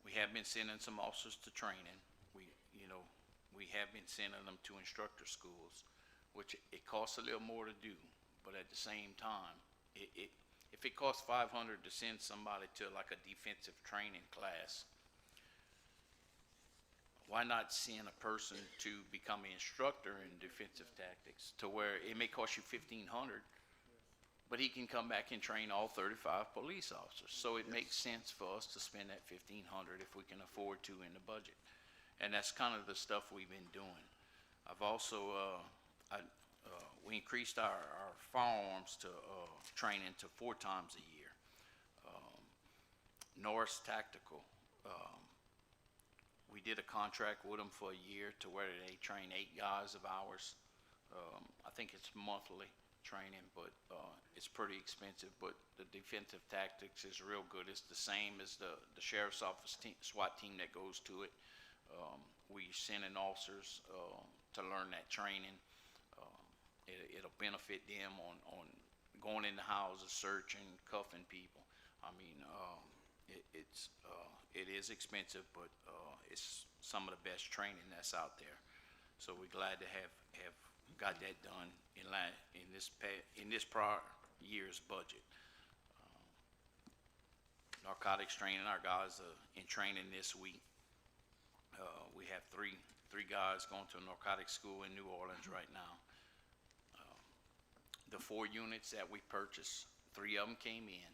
we have been sending some officers to training. We have been sending them to instructor schools, which it costs a little more to do, but at the same time, if it costs $500 to send somebody to like a defensive training class, why not send a person to become an instructor in defensive tactics to where it may cost you $1,500, but he can come back and train all 35 police officers. So it makes sense for us to spend that $1,500 if we can afford to in the budget. And that's kind of the stuff we've been doing. I've also, we increased our firearms to training to 4 times a year. Norris Tactical, we did a contract with them for a year to where they train 8 guys of ours. I think it's monthly training, but it's pretty expensive. But the defensive tactics is real good. It's the same as the sheriff's office SWAT team that goes to it. We send in officers to learn that training. It'll benefit them on going into houses, searching, cuffing people. I mean, it is expensive, but it's some of the best training that's out there. So we're glad to have got that done in this prior year's budget. Narcotics training, our guys are in training this week. We have three guys going to a narcotics school in New Orleans right now. The 4 units that we purchased, 3 of them came in.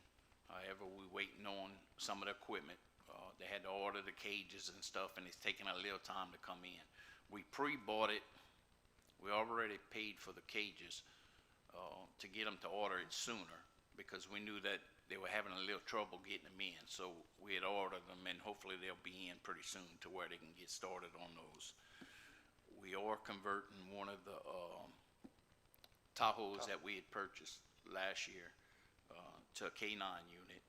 However, we're waiting on some of the equipment. They had to order the cages and stuff, and it's taking a little time to come in. We pre-bought it. We already paid for the cages to get them to order it sooner because we knew that they were having a little trouble getting them in. So we had ordered them, and hopefully they'll be in pretty soon to where they can get started on those. We are converting one of the Tahoes that we had purchased last year to a K9 unit.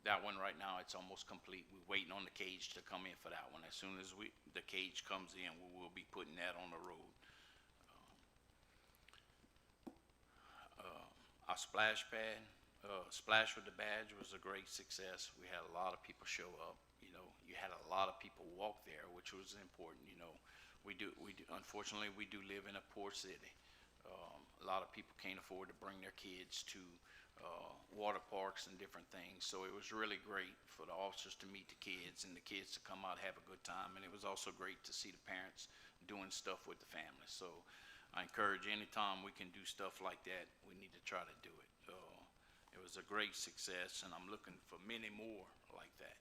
That one right now, it's almost complete. We're waiting on the cage to come in for that one. As soon as the cage comes in, we will be putting that on the road. Our splash pad, Splash with the Badge was a great success. We had a lot of people show up. You had a lot of people walk there, which was important. Unfortunately, we do live in a poor city. A lot of people can't afford to bring their kids to water parks and different things. So it was really great for the officers to meet the kids and the kids to come out and have a good time. And it was also great to see the parents doing stuff with the family. So I encourage anytime we can do stuff like that, we need to try to do it. It was a great success, and I'm looking for many more like that.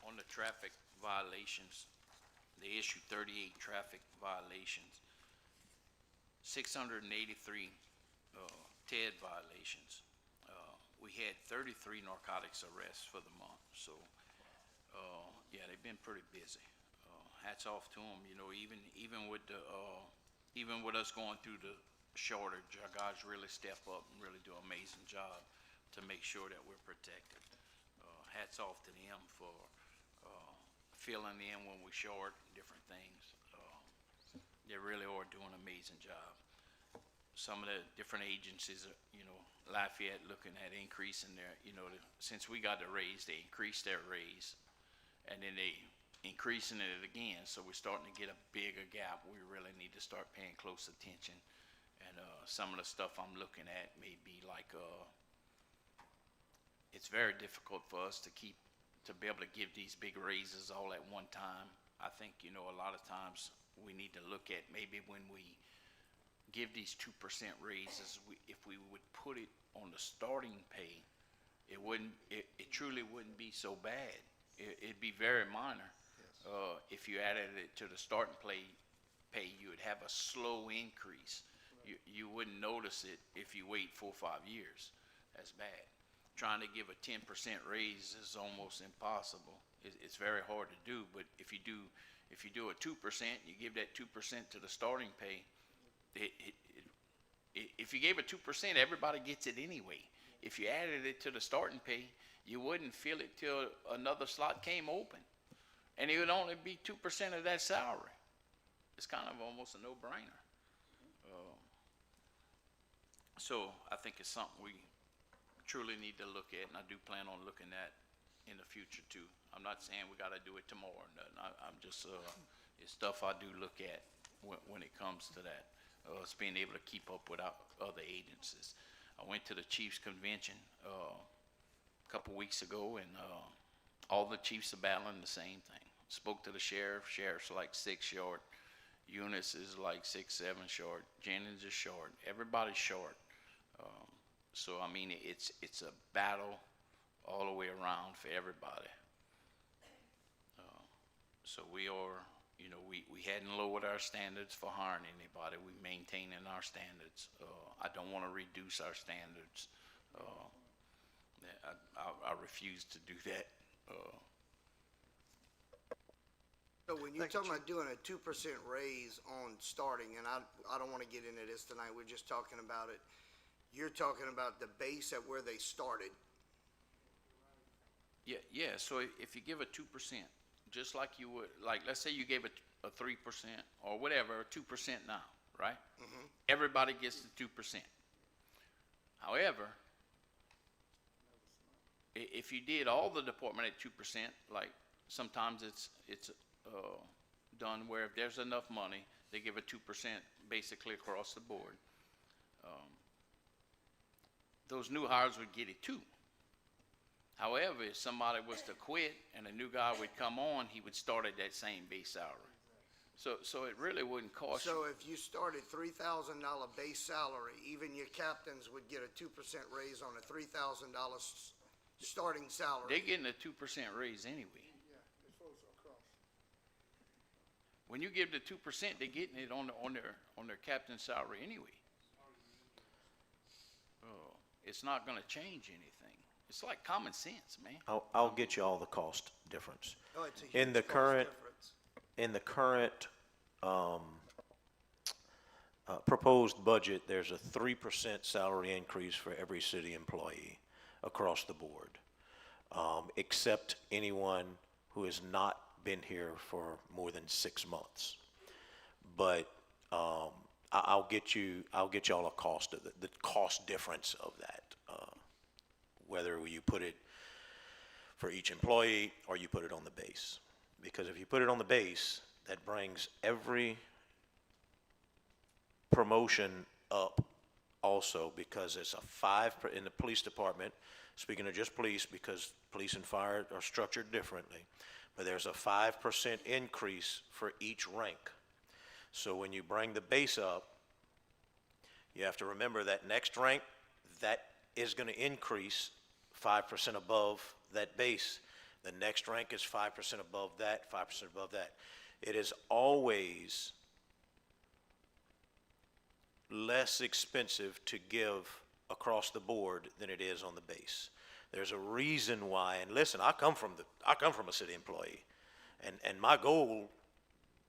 On the traffic violations, they issued 38 traffic violations, 683 TED violations. We had 33 narcotics arrests for the month. So, yeah, they've been pretty busy. Hats off to them. Even with us going through the shortage, our guys really step up and really do an amazing job to make sure that we're protected. Hats off to them for filling in when we're short and different things. They really are doing an amazing job. Some of the different agencies, Lafayette looking at increasing their, since we got the raise, they increased their raise, and then they increasing it again. So we're starting to get a bigger gap. We really need to start paying close attention. And some of the stuff I'm looking at may be like, it's very difficult for us to be able to give these big raises all at one time. I think, a lot of times we need to look at maybe when we give these 2% raises, if we would put it on the starting pay, it truly wouldn't be so bad. It'd be very minor. If you added it to the starting pay, you would have a slow increase. You wouldn't notice it if you wait 4 or 5 years. That's bad. Trying to give a 10% raise is almost impossible. It's very hard to do, but if you do a 2%, you give that 2% to the starting pay, it if you gave it 2%, everybody gets it anyway. If you added it to the starting pay, you wouldn't feel it till another slot came open. And it would only be 2% of that salary. It's kind of almost a no-brainer. So I think it's something we truly need to look at, and I do plan on looking at in the future too. I'm not saying we gotta do it tomorrow or nothing. I'm just, it's stuff I do look at when it comes to that. It's being able to keep up with our other agencies. I went to the Chiefs Convention, a couple weeks ago, and, all the chiefs are battling the same thing. Spoke to the sheriff's like 6 short. Eunice is like 6, 7 short. Jennings is short. Everybody's short. So I mean, it's a battle all the way around for everybody. So we are, you know, we hadn't lowered our standards for hiring anybody. We maintaining our standards. I don't want to reduce our standards. I refuse to do that. So when you're talking about doing a 2% raise on starting, and I don't want to get into this tonight, we're just talking about it. You're talking about the base at where they started. Yeah, so if you give a 2%, just like you would, like, let's say you gave it a 3% or whatever, or 2% now, right? Everybody gets the 2%. However, if you did all the department at 2%, like sometimes it's done where if there's enough money, they give a 2% basically across the board. Those new hires would get it too. However, if somebody was to quit and a new guy would come on, he would start at that same base salary. So it really wouldn't cost you. So if you started $3,000 base salary, even your captains would get a 2% raise on a $3,000 starting salary. They're getting a 2% raise anyway. When you give the 2%, they're getting it on their captain's salary anyway. It's not going to change anything. It's like common sense, man. I'll get you all the cost difference. Oh, it's a In huge the cost current, difference. in the current proposed budget, there's a 3% salary increase for every city employee across the board, except anyone who has not been here for more than 6 months. But I'll get you all a cost of the cost difference of that, whether you put it for each employee or you put it on the base. Because if you put it on the base, that brings every promotion up also, because it's a 5 in the police department. Speaking of just police, because police and fire are structured differently, but there's a 5% increase for each rank. So when you bring the base up, you have to remember that next rank, that is going to increase 5% above that base. The next rank is 5% above that, 5% above that. It is always less expensive to give across the board than it is on the base. There's a reason why, and listen, I come from a city employee, and my goal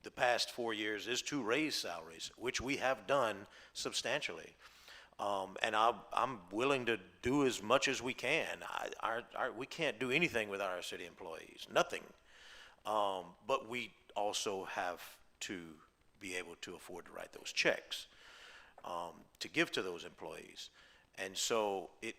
the past 4 years is to raise salaries, which we have done substantially. And I'm willing to do as much as we can. We can't do anything without our city employees, nothing. But we also have to be able to afford to write those checks to give to those employees. And so it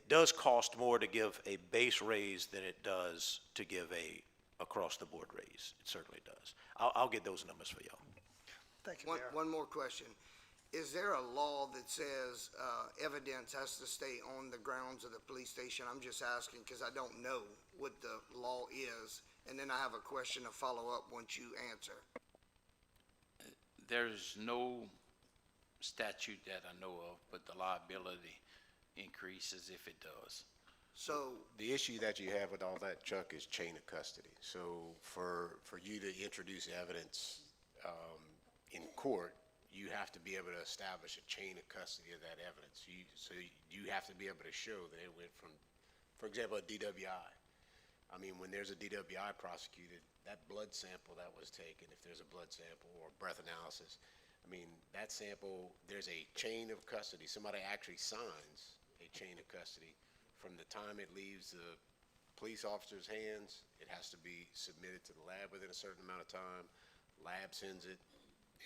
does cost more to give a base raise than it does to give a across-the-board raise. It certainly does. I'll get those numbers for y'all. Thank you, Mayor. One more question. Is there a law that says evidence has to stay on the grounds of the police station? I'm just asking because I don't know what the law is. And then I have a question to follow up once you answer. There's no statute that I know of, but the liability increases if it does. So the issue that you have with all that, Chuck, is chain of custody. So for you to introduce evidence in court, you have to be able to establish a chain of custody of that evidence. So you have to be able to show that it went from, for example, a DWI. I mean, when there's a DWI prosecuted, that blood sample that was taken, if there's a blood sample or breath analysis, I mean, that sample, there's a chain of custody. Somebody actually signs a chain of custody. From the time it leaves the police officer's hands, it has to be submitted to the lab within a certain amount of time. Lab sends it,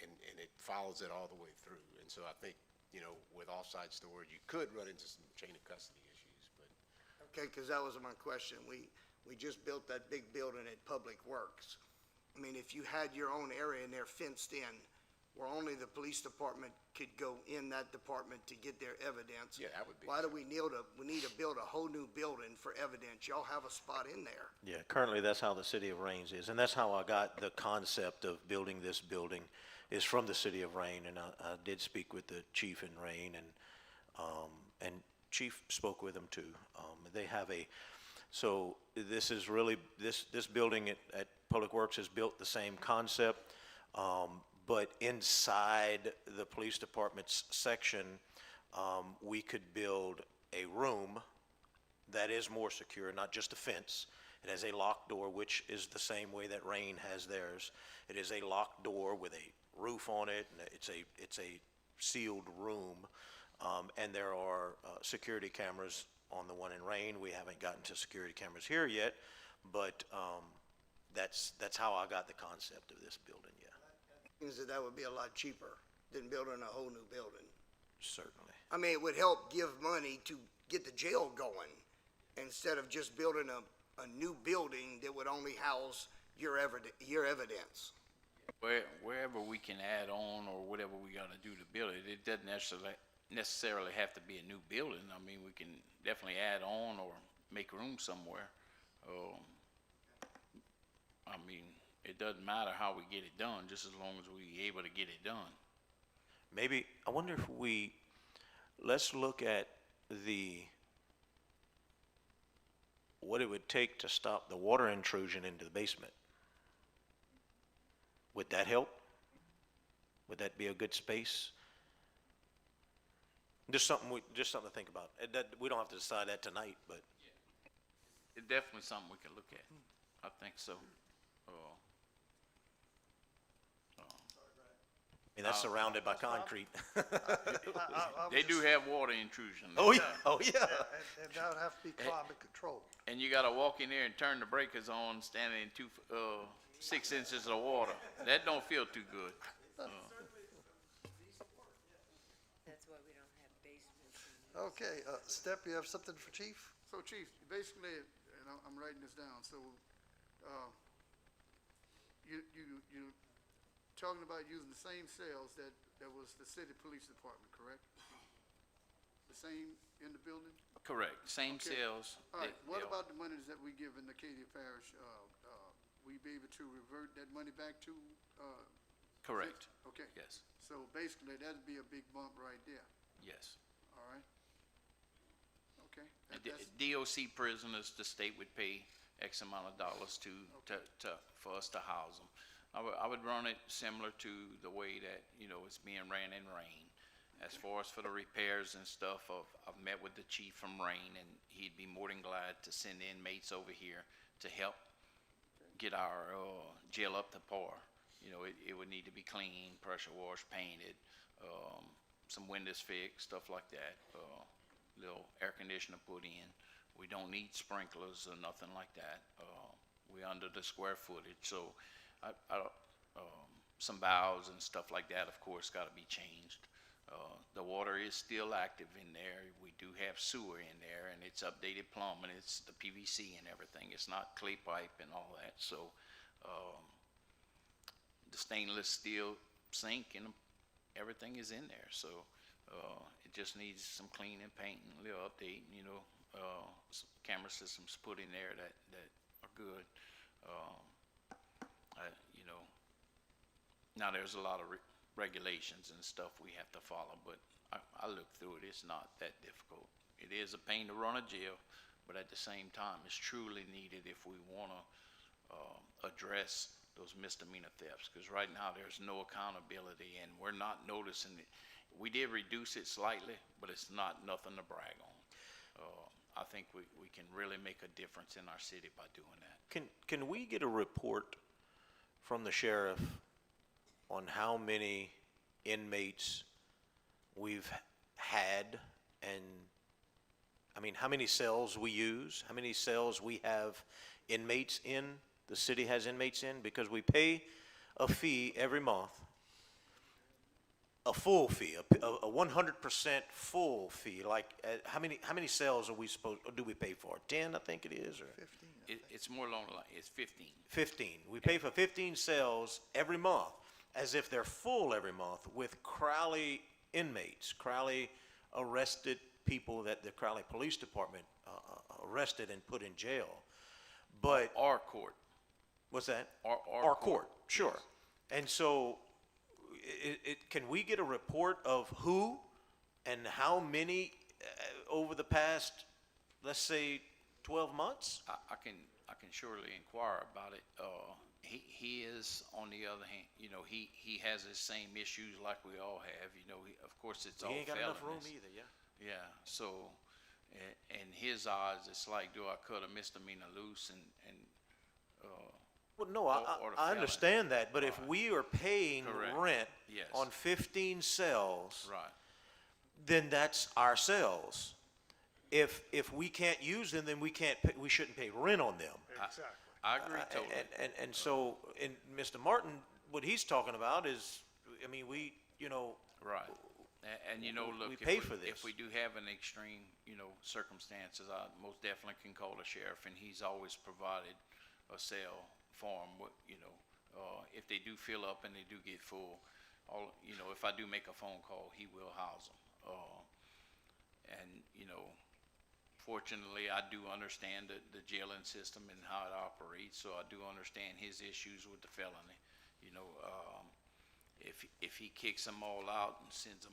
and it follows it all the way through. And so I think, you know, with offsite storage, you could run into some chain of custody issues, but. Okay, because that was my question. We just built that big building at Public Works. I mean, if you had your own area and they're fenced in, where only the police department could go in that department to get their evidence. Yeah, that would be. Why do we need to build a whole new building for evidence? Y'all have a spot in there. Yeah, currently that's how the city of Rains is, and that's how I got the concept of building this building, is from the city of Rain, and I did speak with the chief in Rain, and chief spoke with them too. They have so this is really, this building at Public Works is built the same concept, but inside the police department's section, we could build a room that is more secure, not just a fence. It has a locked door, which is the same way that Rain has theirs. It is a locked door with a roof on it, and it's a sealed room. And there are security cameras on the one in Rain. We haven't gotten to security cameras here yet, but that's how I got the concept of this building, yeah. Means that would be a lot cheaper than building a whole new building. Certainly. I mean, it would help give money to get the jail going instead of just building a new building that would only house your evidence. Wherever we can add on or whatever we gotta do to build it, it doesn't necessarily have to be a new building. I mean, we can definitely add on or make room somewhere. I mean, it doesn't matter how we get it done, just as long as we're able to get it done. Maybe, I wonder if let's look at what it would take to stop the water intrusion into the basement. Would that help? Would that be a good space? Just something to think about. We don't have to decide that tonight, but. It's definitely something we can look at. I think so. I mean, that's surrounded by concrete. They do have water intrusion. Oh, yeah, oh, yeah. And that would have to be climate controlled. And you gotta walk in there and turn the breakers on, standing in 6 inches of water. That don't feel too good. That's why we don't have basements. Okay, Step, you have something for Chief? So Chief, basically, and I'm writing this down, so, you talking about using the same cells that was the city police department, correct? The same in the building? Correct, same Okay. cells. All right, what about the monies that we give in Acadia Parish? Will you be able to revert that money back to, Correct, okay? yes, So basically, that'd be a big bump right there, yes. all right? Okay. And that's- DOC prisoners, the state would pay X amount of dollars for us to house them. I would run it similar to the way that, it's being ran in Rain. As far as for the repairs and stuff, I've met with the chief from Rain, and he'd be more than glad to send inmates over here to help get our jail up to par. It would need to be clean, pressure washed, painted, some windows fixed, stuff like that. Little air conditioner put in. We don't need sprinklers or nothing like that. We're under the square footage, so some valves and stuff like that, of course, got to be changed. The water is still active in there. We do have sewer in there, and it's updated plumbing. It's the PVC and everything. It's not clay pipe and all that. So the stainless steel sink and everything is in there. So it just needs some cleaning, painting, a little update. Some camera systems put in there that are good. Now there's a lot of regulations and stuff we have to follow, but I look through it. It's not that difficult. It is a pain to run a jail, but at the same time, it's truly needed if we want to address those misdemeanor thefts. Because right now there's no accountability, and we're not noticing it. We did reduce it slightly, but it's not nothing to brag on. I think we can really make a difference in our city by doing that. Can we get a report from the sheriff on how many inmates we've had, and, I mean, how many cells we use, how many cells we have inmates in, the city has inmates in, because we pay a fee every month, a full fee, a 100% full fee, like, how many cells are we supposed, or do we pay for? 10, I think it is, or? It's more along the line, it's 15. 15. We pay for 15 cells every month, as if they're full every month, with Crowley inmates, Crowley arrested people that the Crowley Police Department arrested and put in jail. But Our court. what's that? Our court, sure. And so, can we get a report of who and how many over the past, let's say, 12 months? I can surely inquire about it. He is, on the other hand, you know, he has the same issues like we all have, you know, of course, it's all He ain't got enough room felonies. either, yeah. Yeah, so, in his eyes, it's like, do I cut a misdemeanor loose and Well, no, or the I felon. understand that, but if we are paying Correct. rent Yes. on 15 cells, right. then that's our cells. If we can't use them, then we shouldn't pay rent on them. I agree totally. And so, and Mr. Martin, what he's talking about is, I mean, we, you know, Right. And you know, look, we pay for this. if we do have an extreme, you know, circumstances, I most definitely can call the sheriff, and he's always provided a cell for 'em, you know, if they do fill up and they do get full, you know, if I do make a phone call, he will house them. And, you know, fortunately, I do understand the jailing system and how it operates, so I do understand his issues with the felony. You know, if he kicks them all out and sends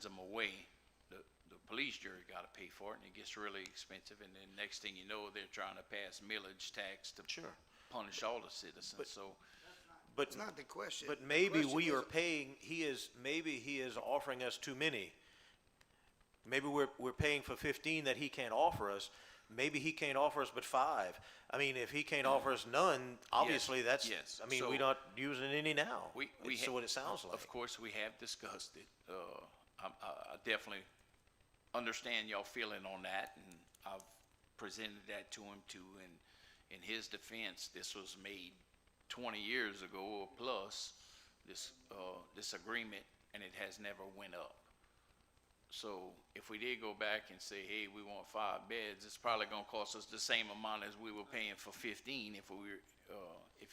them away, the police jury gotta pay for it, and it gets really expensive, and then next thing you know, they're trying to pass millage tax to punish all the citizens, so. But, It's not the question. but maybe Question we is- are paying, maybe he is offering us too many. Maybe we're paying for 15 that he can't offer us. Maybe he can't offer us but 5. I mean, if he can't offer us none, obviously that's, yes. I mean, So- we're not using any now. We It's what it sounds like. Of course, we have discussed it. I definitely understand y'all feeling on that, and I've presented that to him too. And in his defense, this was made 20 years ago or plus, this agreement, and it has never went up. So if we did go back and say, hey, we want 5 beds, it's probably gonna cost us the same amount as we were paying for 15 if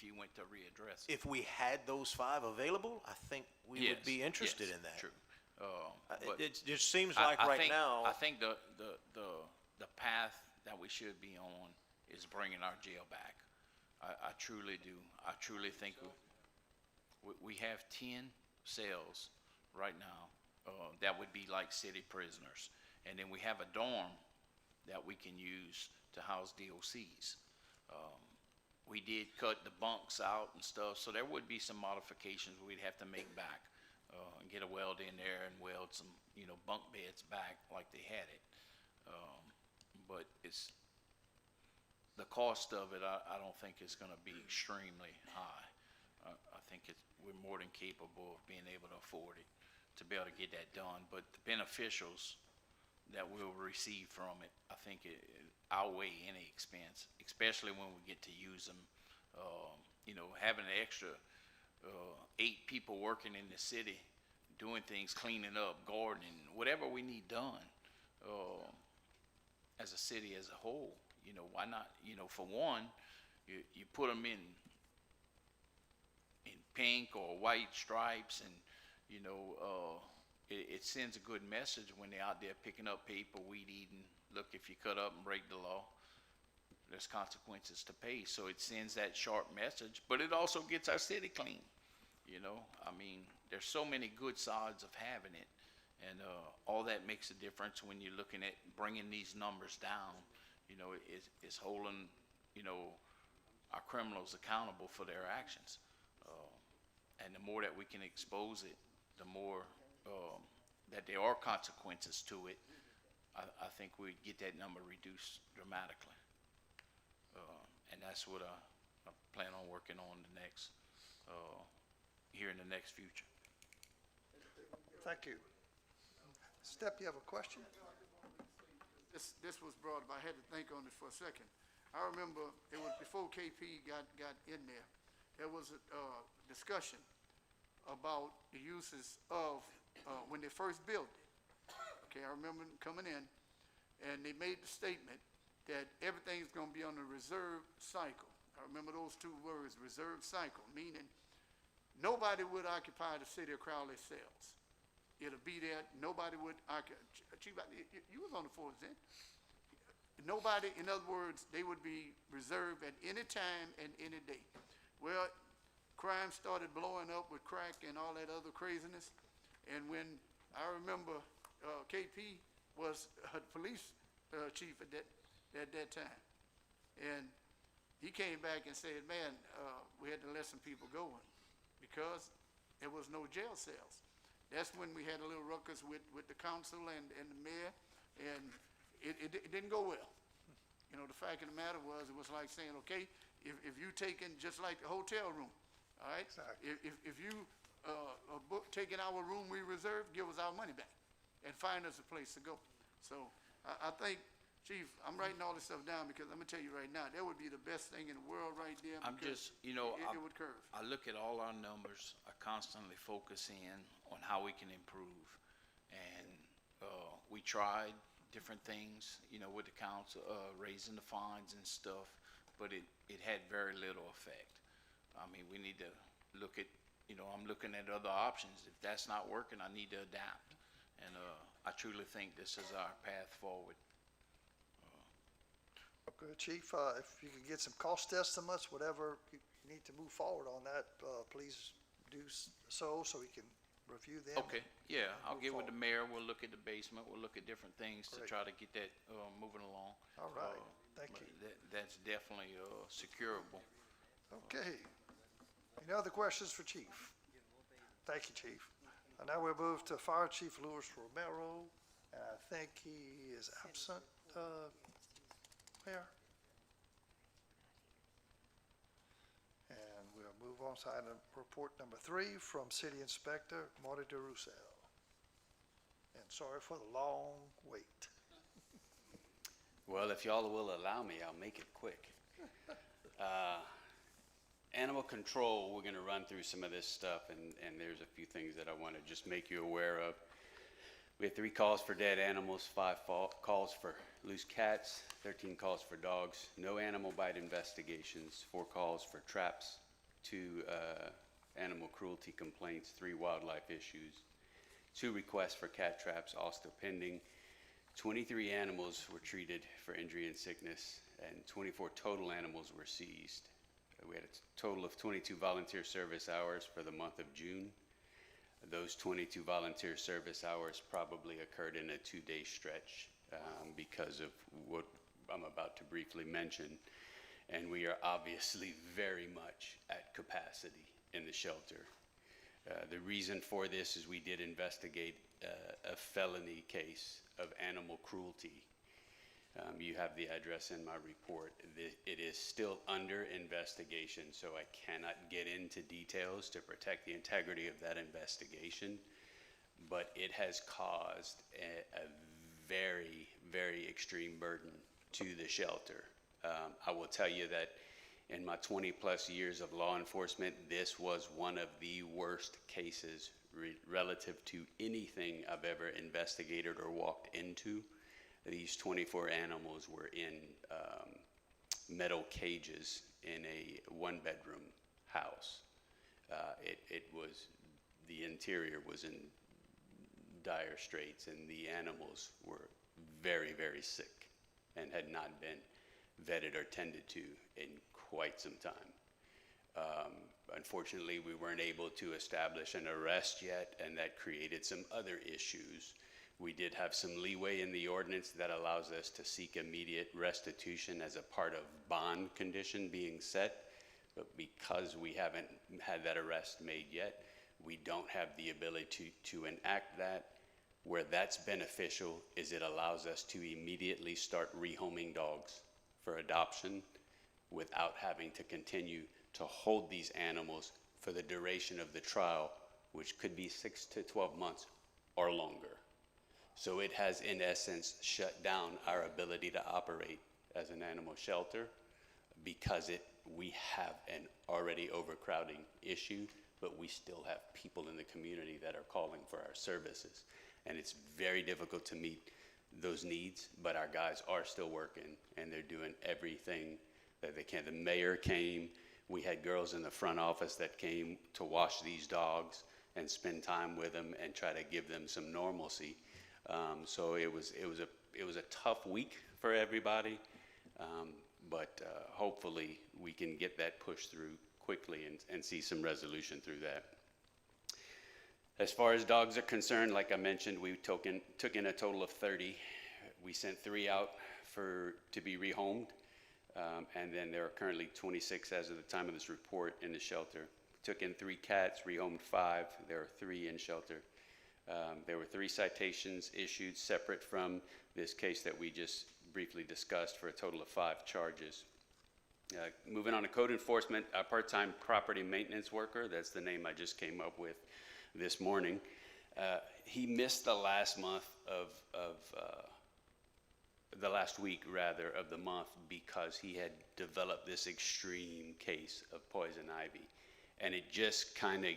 you went to readdress it. If we had those 5 available, I think we would be Yes, interested yes, in that. True. But It just seems I- like I right think- now. I think the path that we should be on is bringing our jail back. I truly do. I truly think we have 10 cells right now, that would be like city prisoners. And then we have a dorm that we can use to house DOCs. We did cut the bunks out and stuff, so there would be some modifications we'd have to make back. And get a weld in there and weld some, you know, bunk beds back like they had it. But the cost of it, I don't think is gonna be extremely high. I think we're more than capable of being able to afford it, to be able to get that done. But the beneficials that we'll receive from it, I think it outweigh any expense, especially when we get to use them. You know, having an extra 8 people working in the city, doing things, cleaning up, gardening, whatever we need done, as a city as a whole, you know, why not? You know, for one, you put them in pink or white stripes, and, you know, it sends a good message when they're out there picking up paper, weed eating. Look, if you cut up and break the law, there's consequences to pay. So it sends that sharp message, but it also gets our city clean. You know, I mean, there's so many good sides of having it, and all that makes a difference when you're looking at bringing these numbers down. You know, it's holding, you know, our criminals accountable for their actions. And the more that we can expose it, the more that there are consequences to it, I think we'd get that number reduced dramatically. And that's what I plan on working on the next here in the next future. Thank you. Step, you have a question? This was brought up, I had to think on it for a second. I remember it was before KP got in there. There was a discussion about the uses of, when they first built it. Okay, I remember coming in, and they made the statement that everything's gonna be on a reserve cycle. I remember those two words, reserve cycle, meaning nobody would occupy the city of Crowley cells. It'll be there, nobody would occupy. Chief, you was on the force then. Nobody, in other words, they would be reserved at any time and any day. Well, crime started blowing up with crack and all that other craziness. And when I remember KP was police chief at that time. And he came back and said, man, we had to let some people go because there was no jail cells. That's when we had a little ruckus with the council and the mayor, and it didn't go well. You know, the fact of the matter was, it was like saying, okay, if you taking just like the hotel room, all right? Exactly. If you taking our room we reserved, give us our money back and find us a place to go. So I think, Chief, I'm writing all this stuff down because I'm gonna tell you right now, that would be the best thing in the world right there. I'm because just, you know, it would curve. I look at all our numbers, I constantly focus in on how we can improve. And we tried different things, you know, with the council, raising the fines and stuff, but it had very little effect. I mean, we need to look at, you know, I'm looking at other options. If that's not working, I need to adapt. And I truly think this is our path forward. Good, Chief. If you could get some cost estimates, whatever you need to move forward on that, please do so we can review them. Okay, yeah, I'll move get with the forward. mayor, we'll look at the basement, we'll look at different things to Great. try to get that moving along. All right, thank But you. That's definitely securable. Okay. Any other questions for Chief? Thank you, Chief. And now we'll move to Fire Chief Louis Romero, and I think he is absent, Mayor. And we'll move on to item report number 3 from City Inspector Marty DeRussell. And sorry for the long wait. Well, if y'all will allow me, I'll make it quick. Animal control, we're gonna run through some of this stuff, and there's a few things that I want to just make you aware of. We have 3 calls for dead animals, 5 calls for loose cats, 13 calls for dogs, no animal bite investigations, 4 calls for traps, 2 animal cruelty complaints, 3 wildlife issues, 2 requests for cat traps, all still pending. 23 animals were treated for injury and sickness, and 24 total animals were seized. We had a total of 22 volunteer service hours for the month of June. Those 22 volunteer service hours probably occurred in a 2-day stretch because of what I'm about to briefly mention. And we are obviously very much at capacity in the shelter. The reason for this is we did investigate a felony case of animal cruelty. You have the address in my report. It is still under investigation, so I cannot get into details to protect the integrity of that investigation, but it has caused a very, very extreme burden to the shelter. I will tell you that in my 20-plus years of law enforcement, this was one of the worst cases relative to anything I've ever investigated or walked into. These 24 animals were in metal cages in a 1-bedroom house. The interior was in dire straits, and the animals were very, very sick and had not been vetted or tended to in quite some time. Unfortunately, we weren't able to establish an arrest yet, and that created some other issues. We did have some leeway in the ordinance that allows us to seek immediate restitution as a part of bond condition being set, but because we haven't had that arrest made yet, we don't have the ability to enact that. Where that's beneficial is it allows us to immediately start rehoming dogs for adoption without having to continue to hold these animals for the duration of the trial, which could be 6 to 12 months or longer. So it has, in essence, shut down our ability to operate as an animal shelter because we have an already overcrowding issue, but we still have people in the community that are calling for our services. And it's very difficult to meet those needs, but our guys are still working and they're doing everything that they can. The mayor came, we had girls in the front office that came to wash these dogs and spend time with them and try to give them some normalcy. So it was a tough week for everybody, but hopefully we can get that pushed through quickly and see some resolution through that. As far as dogs are concerned, like I mentioned, we took in a total of 30. We sent 3 out to be rehomed, and then there are currently 26 as of the time of this report in the shelter. Took in 3 cats, rehomed 5. There are 3 in shelter. There were 3 citations issued separate from this case that we just briefly discussed for a total of 5 charges. Moving on to code enforcement, a part-time property maintenance worker, that's the name I just came up with this morning. He missed the last month the last week rather of the month because he had developed this extreme case of poison ivy. And it just kind of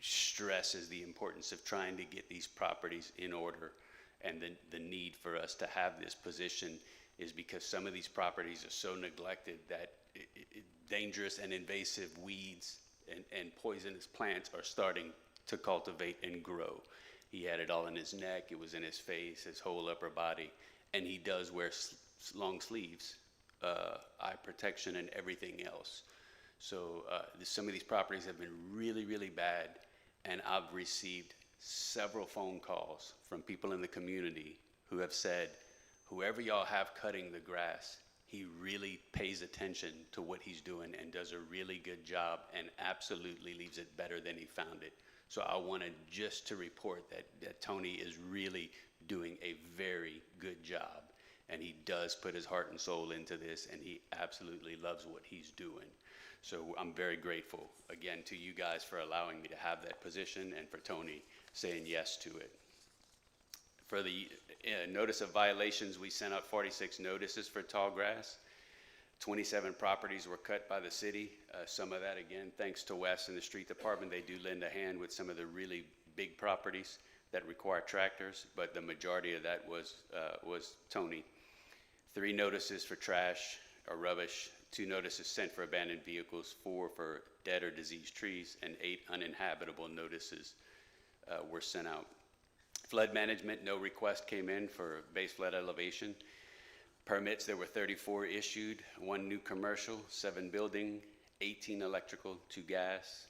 stresses the importance of trying to get these properties in order, and the need for us to have this position is because some of these properties are so neglected that dangerous and invasive weeds and poisonous plants are starting to cultivate and grow. He had it all in his neck, it was in his face, his whole upper body, and he does wear long sleeves, eye protection and everything else. So some of these properties have been really, really bad, and I've received several phone calls from people in the community who have said, whoever y'all have cutting the grass, he really pays attention to what he's doing and does a really good job and absolutely leaves it better than he found it. So I wanted just to report that Tony is really doing a very good job, and he does put his heart and soul into this, and he absolutely loves what he's doing. So I'm very grateful, again, to you guys for allowing me to have that position and for Tony saying yes to it. For the notice of violations, we sent out 46 notices for tall grass. 27 properties were cut by the city. Some of that, again, thanks to Wes and the street department. They do lend a hand with some of the really big properties that require tractors, but the majority of that was Tony. 3 notices for trash or rubbish, 2 notices sent for abandoned vehicles, 4 for dead or diseased trees, and 8 uninhabitable notices were sent out. Flood management, no request came in for base flood elevation. Permits, there were 34 issued, 1 new commercial, 7 building, 18 electrical, 2 gas,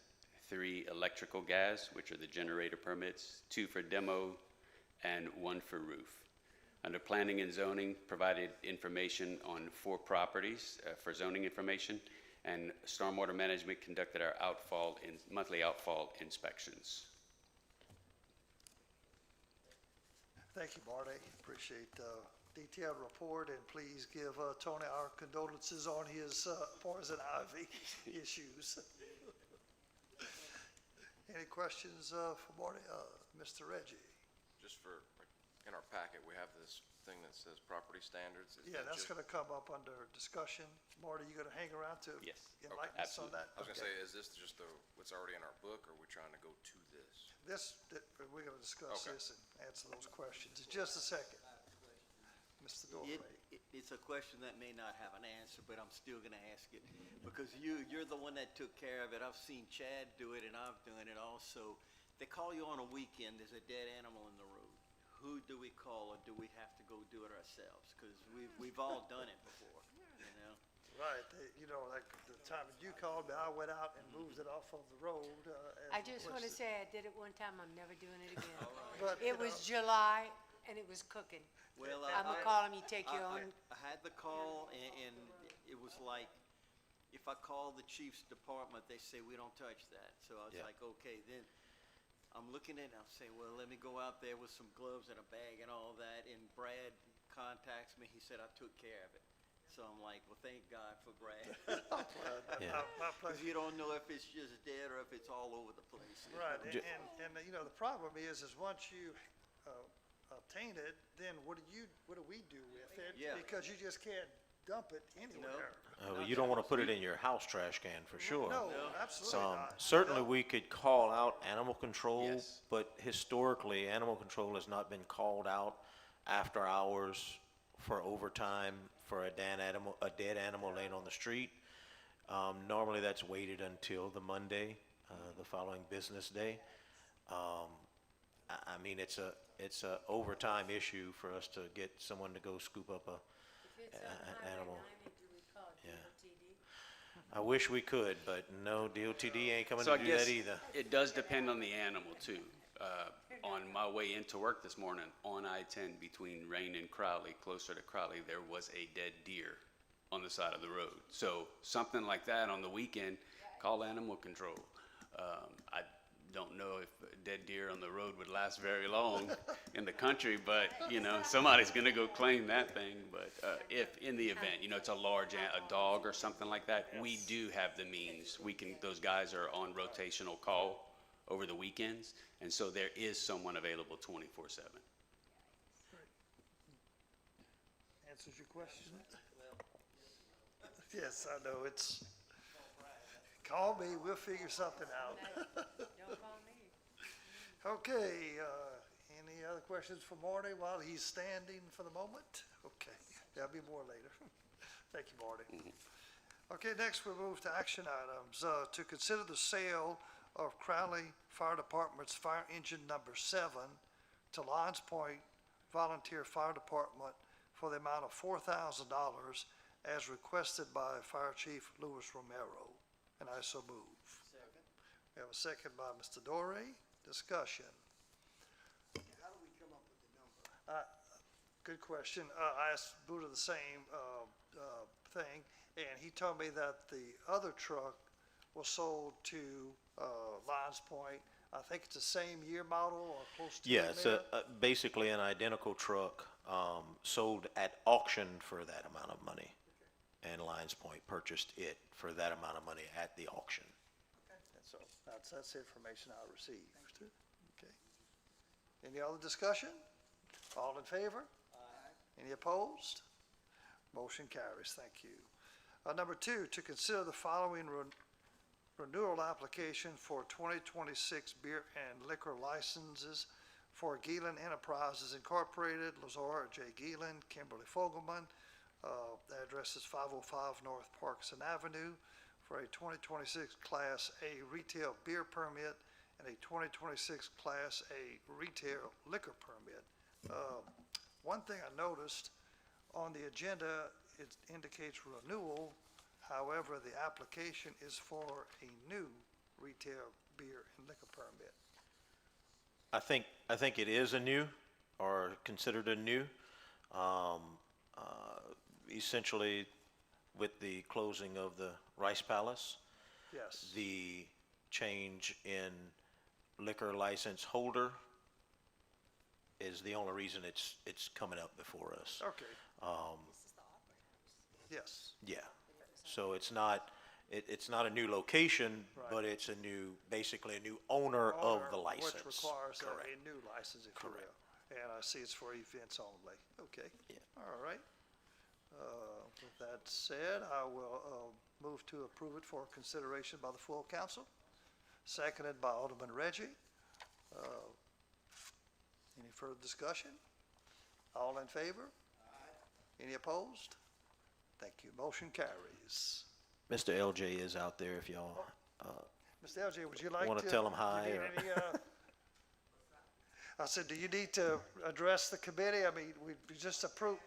3 electrical gas, which are the generator permits, 2 for demo, and 1 for roof. Under planning and zoning, provided information on 4 properties for zoning information, and stormwater management conducted our monthly outfall inspections. Thank you, Marty. Appreciate the detailed report, and please give Tony our condolences on his poison ivy issues. Any questions for Marty? Mr. Reggie? Just in our packet, we have this thing that says property standards. Yeah, that's going to come up under discussion. Marty, you going to hang around to Yes. enlighten us on that? I was gonna say, is this just what's already in our book, or are we trying to go to this? We're going to discuss Okay. this and answer those questions in just a second. Mr. Dorfrey. It's a question that may not have an answer, but I'm still gonna ask it, because you're the one that took care of it. I've seen Chad do it, and I've done it also. They call you on a weekend, there's a dead animal in the road. Who do we call, or do we have to go do it ourselves? Because we've all done it before, you know? Right, like the time you called me, I went out and moved it off of the road. I just want to say I did it one time, I'm never doing it again. But, It was July, and it was cooking. Well, I'm gonna call him, you take your own. I had the call, and it was like, if I call the chief's department, they say, we don't touch that. So I was like, okay, then I'm looking at it, and I'm saying, well, let me go out there with some gloves and a bag and all that. And Brad contacts me, he said, I took care of it. So I'm like, well, thank God for Brad. My Because pleasure. you don't know if it's just dead or if it's all over the place. Right, and, you know, the problem is once you obtain it, then what do we do with it? Yeah. Because you just can't dump it anywhere. You don't want to put it in your house trash can, for sure. No, absolutely not. Certainly, we could call out animal control, Yes. but historically, animal control has not been called out after hours for overtime for a dead animal laying on the street. Normally, that's waited until the Monday, the following business day. I mean, it's a overtime issue for us to get someone to go scoop up an animal. Yeah. I wish we could, but no, DOTD ain't coming So I to do that guess either. it does depend on the animal too. On my way into work this morning, on I-10 between Rain and Crowley, closer to Crowley, there was a dead deer on the side of the road. So something like that on the weekend, call animal control. I don't know if a dead deer on the road would last very long in the country, but, you know, somebody's gonna go claim that thing. But if, in the event, you know, it's a large, a dog or something like that, we do have the means. Those guys are on rotational call over the weekends, and so there is someone available 24/7. Answers your question? Yes, I know, call me, we'll figure something out. Don't call me. Okay, any other questions for Marty while he's standing for the moment? Okay, there'll be more later. Thank you, Marty. Okay, next we move to action items. To consider the sale of Crowley Fire Department's fire engine number 7 to Lions Point Volunteer Fire Department for the amount of $4,000 as requested by Fire Chief Louis Romero. And I so move. Second. We have a second by Mr. Doré. Discussion. How do we come up with the number? Good question. I asked Buddha the same thing, and he told me that the other truck was sold to Lions Point. I think it's the same year model or close to it. Yeah, it's basically an identical truck, sold at auction for that amount of money. And Lions Point purchased it for that amount of money at the auction. So that's the information I received. Okay. Any other discussion? All in favor? Aye. Any opposed? Motion carries. Thank you. Number 2, to consider the following renewal application for 2026 beer and liquor licenses for Geelan Enterprises Incorporated, Lazar J. Geelan, Kimberly Fogelman. The address is 505 North Parkinson Avenue for a 2026 Class A retail beer permit and a 2026 Class A retail liquor permit. One thing I noticed on the agenda, it indicates renewal. However, the application is for a new retail beer and liquor permit. I think it is a new, or considered a new. Essentially, with the closing of the Rice Palace, Yes. the change in liquor license holder is the only reason it's coming up before us. Okay. Yes. Yeah. So it's not a new location, Right. but it's basically a new owner of the license. Which requires Correct. a new license, if you Correct. will. And I see it's for events only. Okay. Yeah. All right. With that said, I will move to approve it for consideration by the full council, seconded by Alderman Reggie. Any further discussion? All in favor? Aye. Any opposed? Thank you. Motion carries. Mr. LJ is out there if y'all, Mr. LJ, would you like to? wanna tell him you hi, need or- any, I said, do you need to address the committee? I mean, we just approved.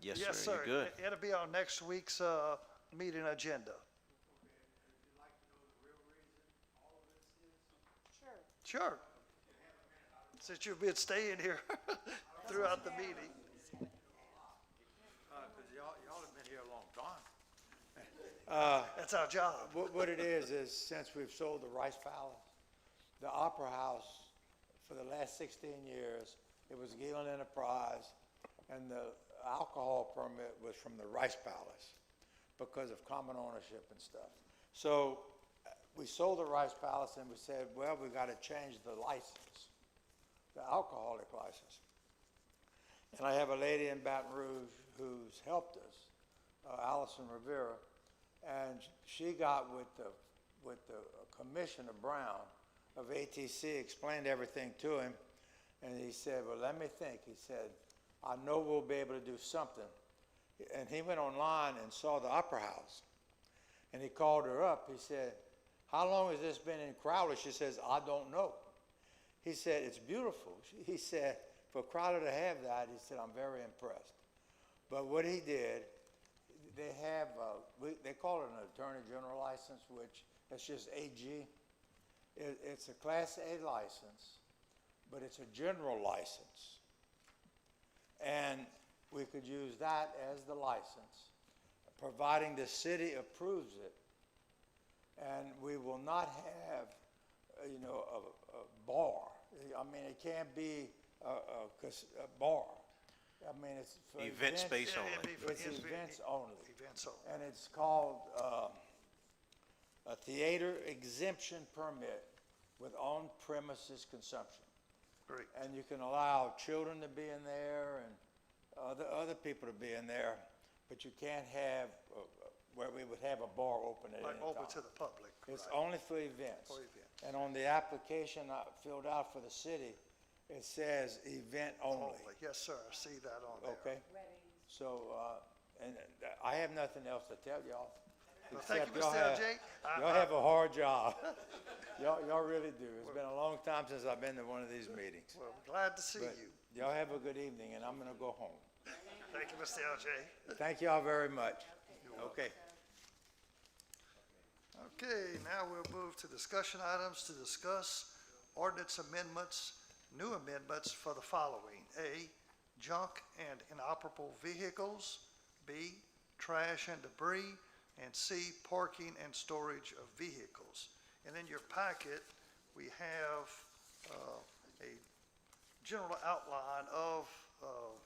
yes, Yes, sir, sir. you're good. It'll be on next week's meeting agenda. Sure. Since you've been staying here throughout the meeting. Because y'all have been here a long time. That's our job. What it is since we've sold the Rice Palace, the Opera House, for the last 16 years, it was Geelan Enterprise, and the alcohol permit was from the Rice Palace. because of common ownership and stuff. So we sold the Rice Palace and we said, well, we got to change the license, the alcoholic license. And I have a lady in Baton Rouge who's helped us, Allison Rivera, and she got with the Commissioner Brown of ATC, explained everything to him, and he said, well, let me think. He said, I know we'll be able to do something. And he went online and saw the Opera House, and he called her up. He said, how long has this been in Crowley? She says, I don't know. He said, it's beautiful. He said, for Crowley to have that, he said, I'm very impressed. But what he did, they have, they call it an Attorney General license, which it's just AG. It's a Class A license, but it's a general license. And we could use that as the license, providing the city approves it. And we will not have, a bar. I mean, it can't be a bar. I mean, it's for Event space Yeah, only. it'd be for It's events only. Events only. And it's called a theater exemption permit with on-premises consumption. Great. And you can allow children to be in there and other people to be in there, but you can't have where we would have a bar open at Like any open time. to the public. It's right. only for events. For events. And on the application I filled out for the city, it says event only. Yes, sir, I see that on there. Okay? So, and I have nothing else to tell y'all. Well, thank you, except Mr. LJ. Y'all have a hard job. Y'all really do. It's been a long time since I've been to one of these meetings. Well, glad to see But you. y'all have a good evening, and I'm gonna go home. Thank you, Mr. LJ. Thank y'all very much. Okay. Okay, now we'll move to discussion items to discuss ordinance amendments, new amendments for the following. A, junk and inoperable vehicles. B, trash and debris. And C, parking and storage of vehicles. And in your packet, we have a general outline of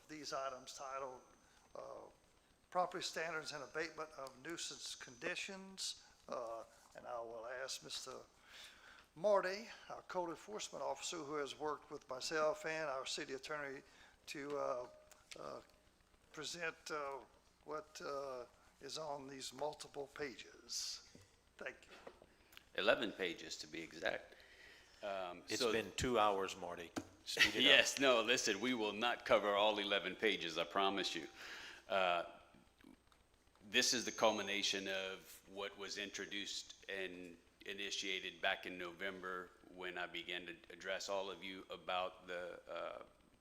these items titled Property Standards and Abatement of Nuisance Conditions. And I will ask Mr. Marty, our code enforcement officer, who has worked with myself and our city attorney to present what is on these multiple pages. Thank you. 11 pages to be exact. It's So- been 2 hours, Marty. Speed it up. Yes, no, listen, we will not cover all 11 pages, I promise you. This is the culmination of what was introduced and initiated back in November when I began to address all of you about the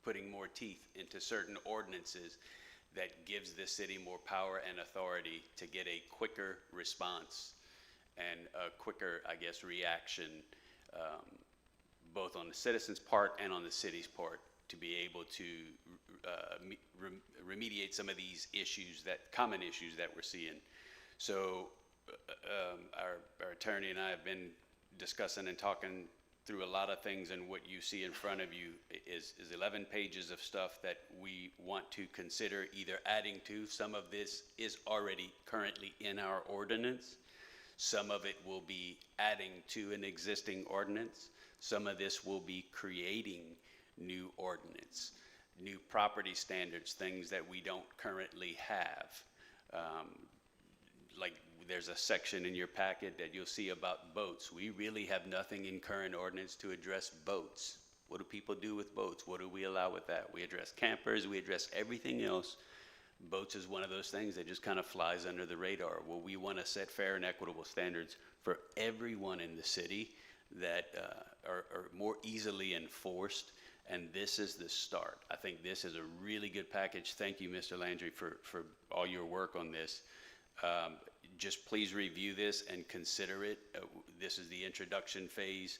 putting more teeth into certain ordinances that gives the city more power and authority to get a quicker response and a quicker, I guess, reaction, both on the citizens' part and on the city's part, to be able to remediate some of these issues, common issues that we're seeing. So our attorney and I have been discussing and talking through a lot of things, and what you see in front of you is 11 pages of stuff that we want to consider either adding to. Some of this is already currently in our ordinance. Some of it will be adding to an existing ordinance. Some of this will be creating new ordinance, new property standards, things that we don't currently have. Like there's a section in your packet that you'll see about boats. We really have nothing in current ordinance to address boats. What do people do with boats? What do we allow with that? We address campers, we address everything else. Boats is one of those things that just kind of flies under the radar. Well, we want to set fair and equitable standards for everyone in the city that are more easily enforced, and this is the start. I think this is a really good package. Thank you, Mr. Landry, for all your work on this. Just please review this and consider it. This is the introduction phase.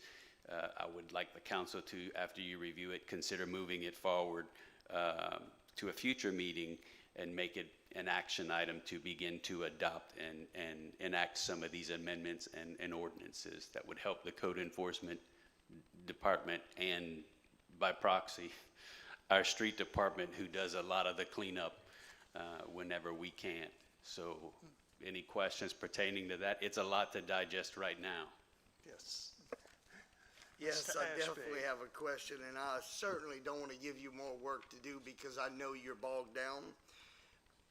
I would like the council to, after you review it, consider moving it forward to a future meeting and make it an action item to begin to adopt and enact some of these amendments and ordinances that would help the code enforcement department and by proxy, our street department, who does a lot of the cleanup whenever we can. So any questions pertaining to that. It's a lot to digest right now. Yes. Yes, Mr. I Ashby. definitely have a question, and I certainly don't want to give you more work to do because I know you're bogged down.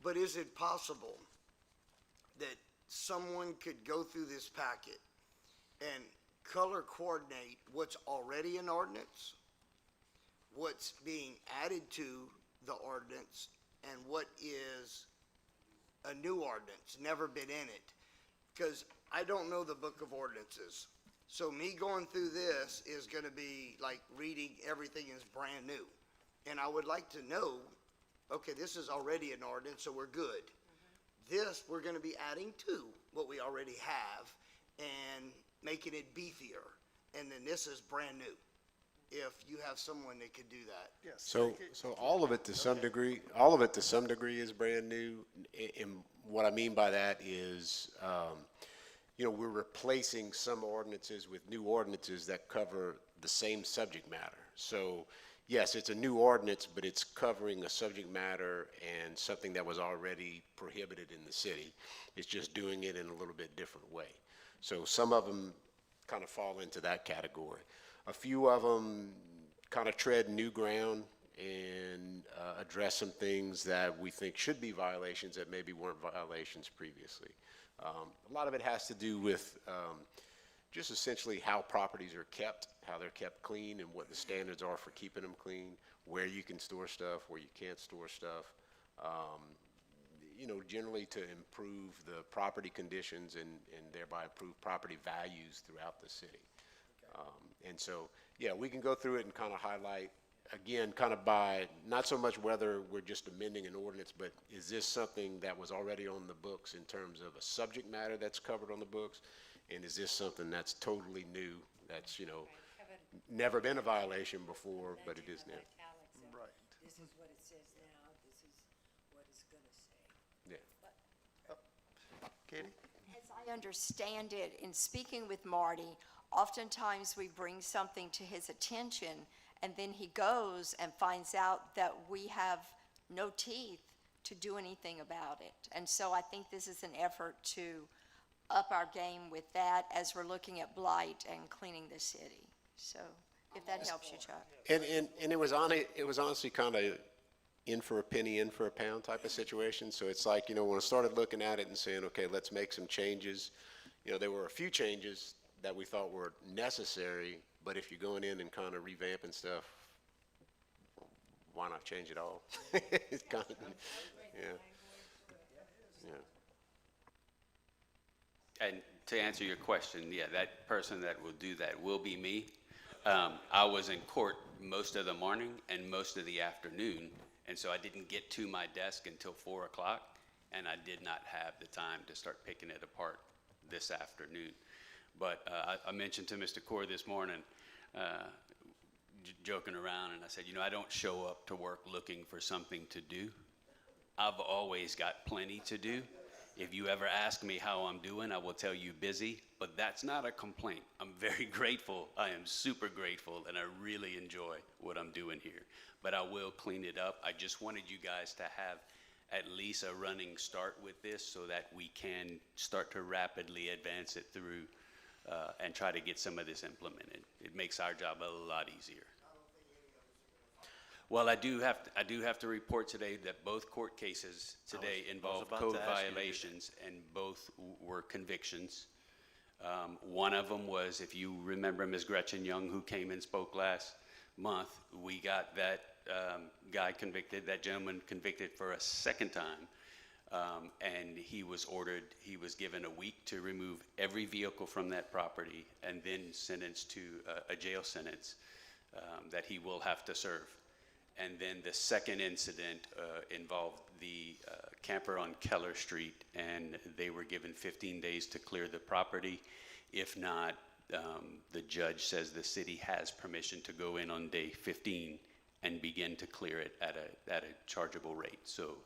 But is it possible that someone could go through this packet and color coordinate what's already an ordinance, what's being added to the ordinance, and what is a new ordinance, never been in it? Because I don't know the book of ordinances. So me going through this is going to be like reading everything is brand new. And I would like to know, okay, this is already an ordinance, so we're good. This, we're going to be adding to what we already have and making it beefier. And then this is brand new. If you have someone that could do that. Yes. So all of it to some degree is brand new. And what I mean by that is, we're replacing some ordinances with new ordinances that cover the same subject matter. So yes, it's a new ordinance, but it's covering a subject matter and something that was already prohibited in the city. It's just doing it in a little bit different way. So some of them kind of fall into that category. A few of them kind of tread new ground and address some things that we think should be violations that maybe weren't violations previously. A lot of it has to do with just essentially how properties are kept, how they're kept clean, and what the standards are for keeping them clean, where you can store stuff, where you can't store stuff, generally to improve the property conditions and thereby improve property values throughout the city. And so, yeah, we can go through it and kind of highlight, again, kind of by, not so much whether we're just amending an ordinance, but is this something that was already on the books in terms of a subject matter that's covered on the books? And is this something that's totally new, that's, never been a violation before, but it is now? Right. This is what it says now, this is what it's going to say. Yeah. Katie? As I understand it, in speaking with Marty, oftentimes we bring something to his attention, and then he goes and finds out that we have no teeth to do anything about it. And so I think this is an effort to up our game with that as we're looking at blight and cleaning the city. So if that helps you, Chuck. And it was honestly kind of in for a penny, in for a pound type of situation. So it's like, when I started looking at it and saying, okay, let's make some changes, there were a few changes that we thought were necessary, but if you're going in and kind of revamping stuff, why not change it all? It's kind of, yeah. And to answer your question, yeah, that person that will do that will be me. I was in court most of the morning and most of the afternoon, and so I didn't get to my desk until 4 o'clock, and I did not have the time to start picking it apart this afternoon. But I mentioned to Mr. Core this morning, joking around, and I said, I don't show up to work looking for something to do. I've always got plenty to do. If you ever ask me how I'm doing, I will tell you busy, but that's not a complaint. I'm very grateful. I am super grateful, and I really enjoy what I'm doing here. But I will clean it up. I just wanted you guys to have at least a running start with this so that we can start to rapidly advance it through and try to get some of this implemented. It makes our job a lot easier. Well, I do have to report today that both court cases today involved code violations, and both were convictions. One of them was, if you remember Ms. Gretchen Young, who came and spoke last month, we got that guy convicted, that gentleman convicted for a second time. And he was given a week to remove every vehicle from that property and then sentenced to a jail sentence that he will have to serve. And then the second incident involved the camper on Keller Street, and they were given 15 days to clear the property. If not, the judge says the city has permission to go in on day 15 and begin to clear it at a chargeable rate. So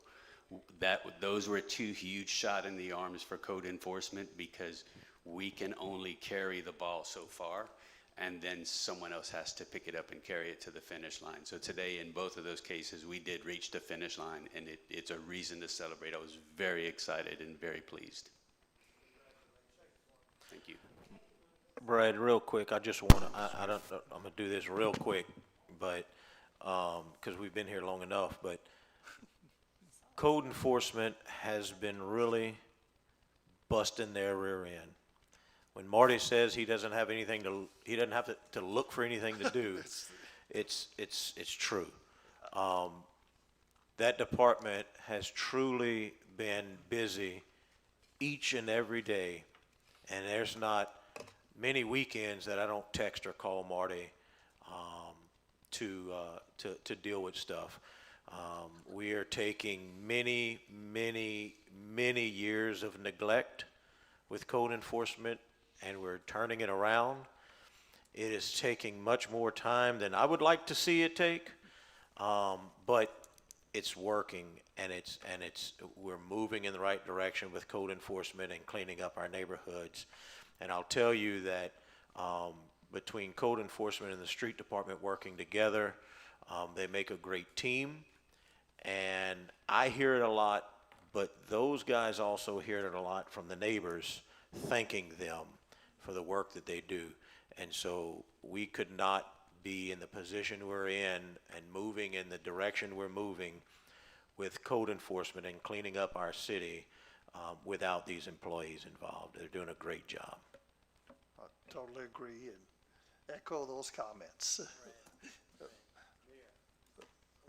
those were two huge shot in the arms for code enforcement, because we can only carry the ball so far. and then someone else has to pick it up and carry it to the finish line. So today, in both of those cases, we did reach the finish line, and it's a reason to celebrate. I was very excited and very pleased. Thank you. Brad, real quick, I just want to, I don't, I'm going to do this real quick, but, because we've been here long enough, but code enforcement has been really busting their rear end. When Marty says he doesn't have anything to, he doesn't have to look for anything to do, it's true. That department has truly been busy each and every day, and there's not many weekends that I don't text or call Marty to deal with stuff. We are taking many years of neglect with code enforcement, and we're turning it around. It is taking much more time than I would like to see it take, but it's working, and we're moving in the right direction with code enforcement and cleaning up our neighborhoods. And I'll tell you that between code enforcement and the street department working together, they make a great team. And I hear it a lot, but those guys also hear it a lot from the neighbors, thanking them for the work that they do. And so we could not be in the position we're in and moving in the direction we're moving with code enforcement and cleaning up our city without these employees involved. They're doing a great job. I totally agree and echo those comments.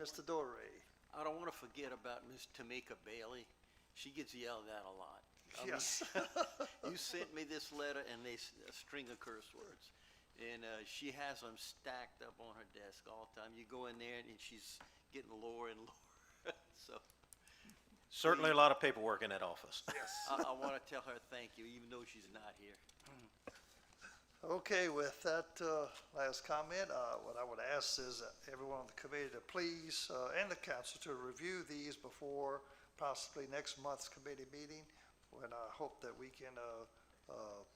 Mr. Dorey. I don't want to forget about Miss Tamika Bailey. She gets yelled at a lot. I mean, Yes. you sent me this letter and a string of curse words. And she has them stacked up on her desk all the time. You go in there and she's getting lower and lower. So Certainly a lot of paperwork in that office. Yes. I want to tell her thank you, even though she's not here. Okay, with that last comment, what I would ask is everyone on the committee to please, and the council, to review these before possibly next month's committee meeting, when I hope that we can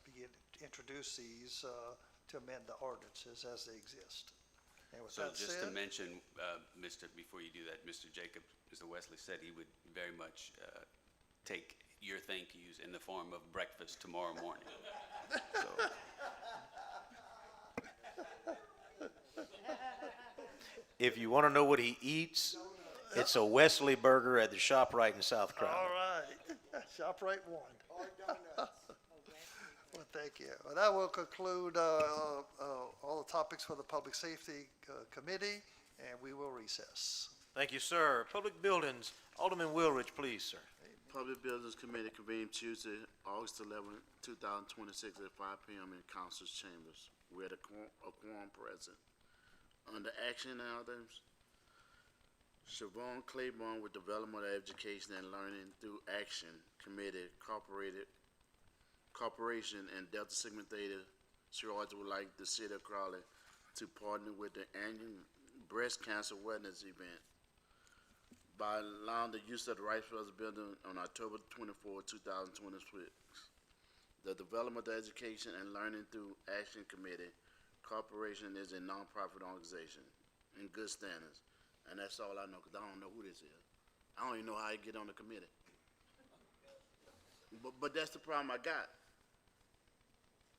begin to introduce these to amend the ordinances as they exist. And with So that just to said, mention, before you do that, Mr. Jacob, Mr. Wesley said he would very much take your thank yous in the form of breakfast tomorrow morning. So, If you want to know what he eats, it's a Wesley burger at the ShopRite in South Crowley. all right, ShopRite one. Well, thank you. Well, that will conclude all the topics for the Public Safety Committee, and we will recess. Thank you, sir. Public Buildings, Alderman Wilrich, please, sir. Public Buildings Committee convened Tuesday, August 11, 2026 at 5 p.m. in Council's Chambers. We had a quorum present. Under action items, Siobhan Claiborne with Development of Education and Learning Through Action Committee Corporation and Delta Sigma Theta Sorority would like the city of Crowley to partner with the annual breast cancer awareness event by allowing the use of the Rice Brothers Building on October 24, 2026. The Development of Education and Learning Through Action Committee Corporation is a nonprofit organization in good standards, and that's all I know, because I don't know who this is. I don't even know how I get on the committee. But that's the problem I got.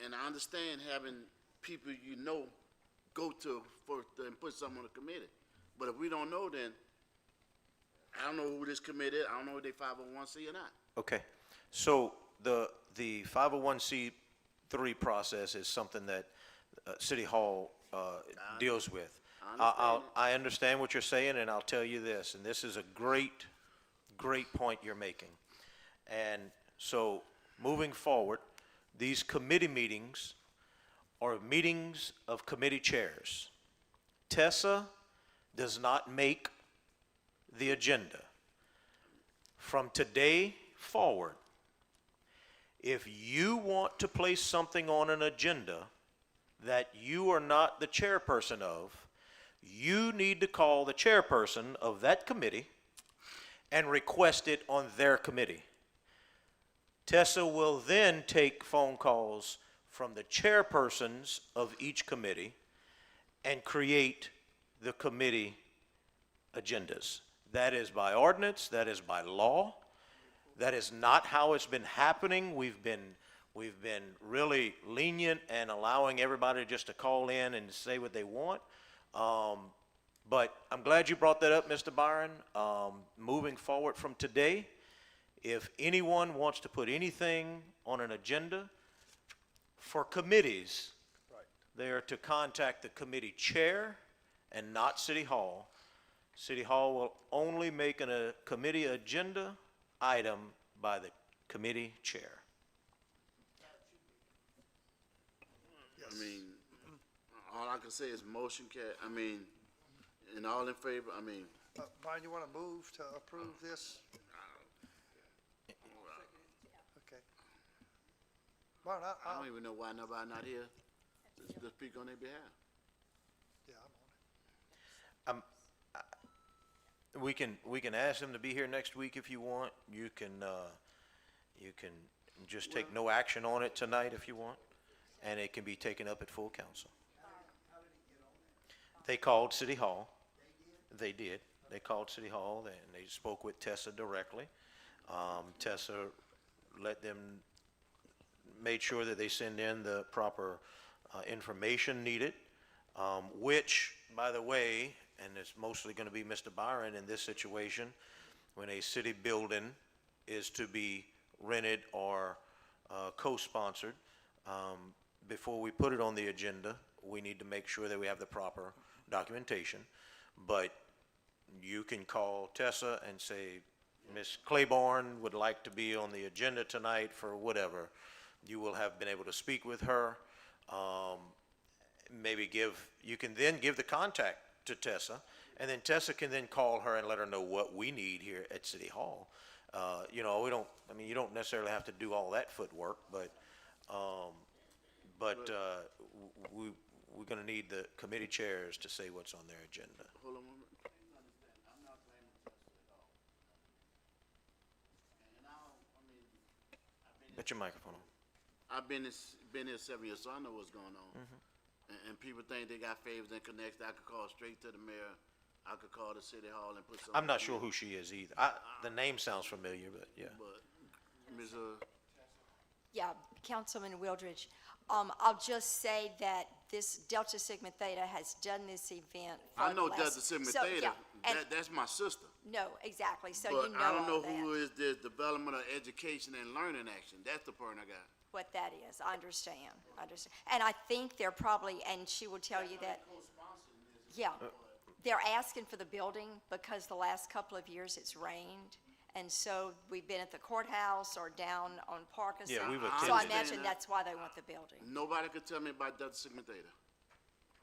And I understand having people you know go to and put something on the committee. But if we don't know, then I don't know who this committee is. I don't know if they 501c or not. Okay, so the 501c3 process is something that City Hall deals with. I understand what you're saying, and I'll tell you this, and this is a great point you're making. And so, moving forward, these committee meetings are meetings of committee chairs. Tessa does not make the agenda. From today forward, if you want to place something on an agenda that you are not the chairperson of, you need to call the chairperson of that committee and request it on their committee. Tessa will then take phone calls from the chairpersons of each committee and create the committee agendas. That is by ordinance, that is by law. That is not how it's been happening. We've been really lenient and allowing everybody just to call in and say what they want. But I'm glad you brought that up, Mr. Byron. Moving forward from today, if anyone wants to put anything on an agenda for committees, they are to contact the committee chair and not City Hall. City Hall will only make a committee agenda item by the committee chair. I mean, all I can say is motion and all in favor, Brian, you want to move to approve this? Okay. Brian, I don't even know why nobody not here to speak on their behalf. Yeah, I'm on it. We can ask them to be here next week if you want. You can just take no action on it tonight if you want, and it can be taken up at full council. They called City Hall. They did. They called City Hall and they spoke with Tessa directly. Tessa let them, made sure that they send in the proper information needed, which, by the way, and it's mostly going to be Mr. Byron in this situation, when a city building is to be rented or co-sponsored, before we put it on the agenda, we need to make sure that we have the proper documentation. But you can call Tessa and say, Ms. Claiborne would like to be on the agenda tonight for whatever. You will have been able to speak with her. You can then give the contact to Tessa, and then Tessa can then call her and let her know what we need here at City Hall. You don't necessarily have to do all that footwork, but we're gonna need the committee chairs to say what's on their agenda. Hold on a moment. Put your microphone on. I've been here 7 years, so I know what's going on. And people think they got favors and connections. I could call straight to the mayor. I could call the City Hall and put something. I'm not sure who she is either. The name sounds familiar, but yeah. But, Ms. Yeah, Councilman Wildridge, I'll just say that this Delta Sigma Theta has done this event for I know the Delta last- Sigma so, Theta. yeah, and- That's my sister. No, exactly, so But you know I don't know all that. who is the Development of Education and Learning Action. That's the part I got. What that is, I understand. And I think they're probably, and she will tell you that, yeah, they're asking for the building because the last couple of years it's rained. And so we've been at the courthouse or down on Parkinson. Yeah, we've So I attended. imagine that's why they want the building. Nobody could tell me about Delta Sigma Theta.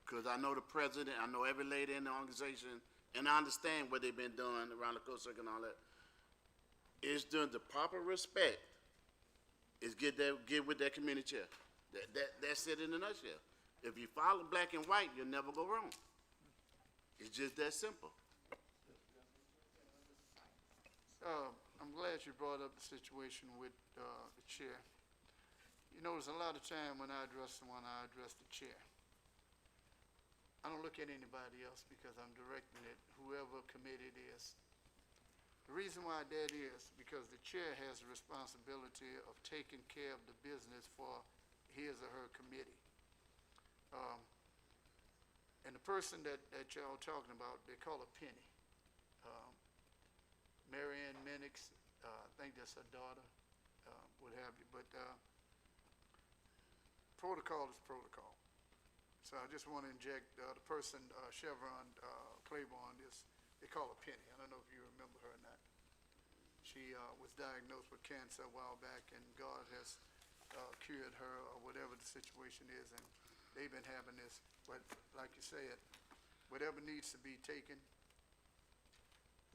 Because I know the president, I know every lady in the organization, and I understand what they've been doing around the coast circuit and all that. It's doing the proper respect. Is get with that community chair. That's it in a nutshell. If you follow black and white, you'll never go wrong. It's just that simple. I'm glad you brought up the situation with the chair. You know, there's a lot of time when I address someone, I address the chair. I don't look at anybody else because I'm directing it, whoever committee it is. The reason why that is because the chair has the responsibility of taking care of the business for his or her committee. And the person that y'all talking about, they call her Penny. Marianne Minix, I think that's her daughter, what have you. But protocol is protocol. So I just want to inject the person, Chevron Claiborne, they call her Penny. I don't know if you remember her or not. She was diagnosed with cancer a while back, and God has cured her or whatever the situation is, and they've been having this. But like you said, whatever needs to be taken,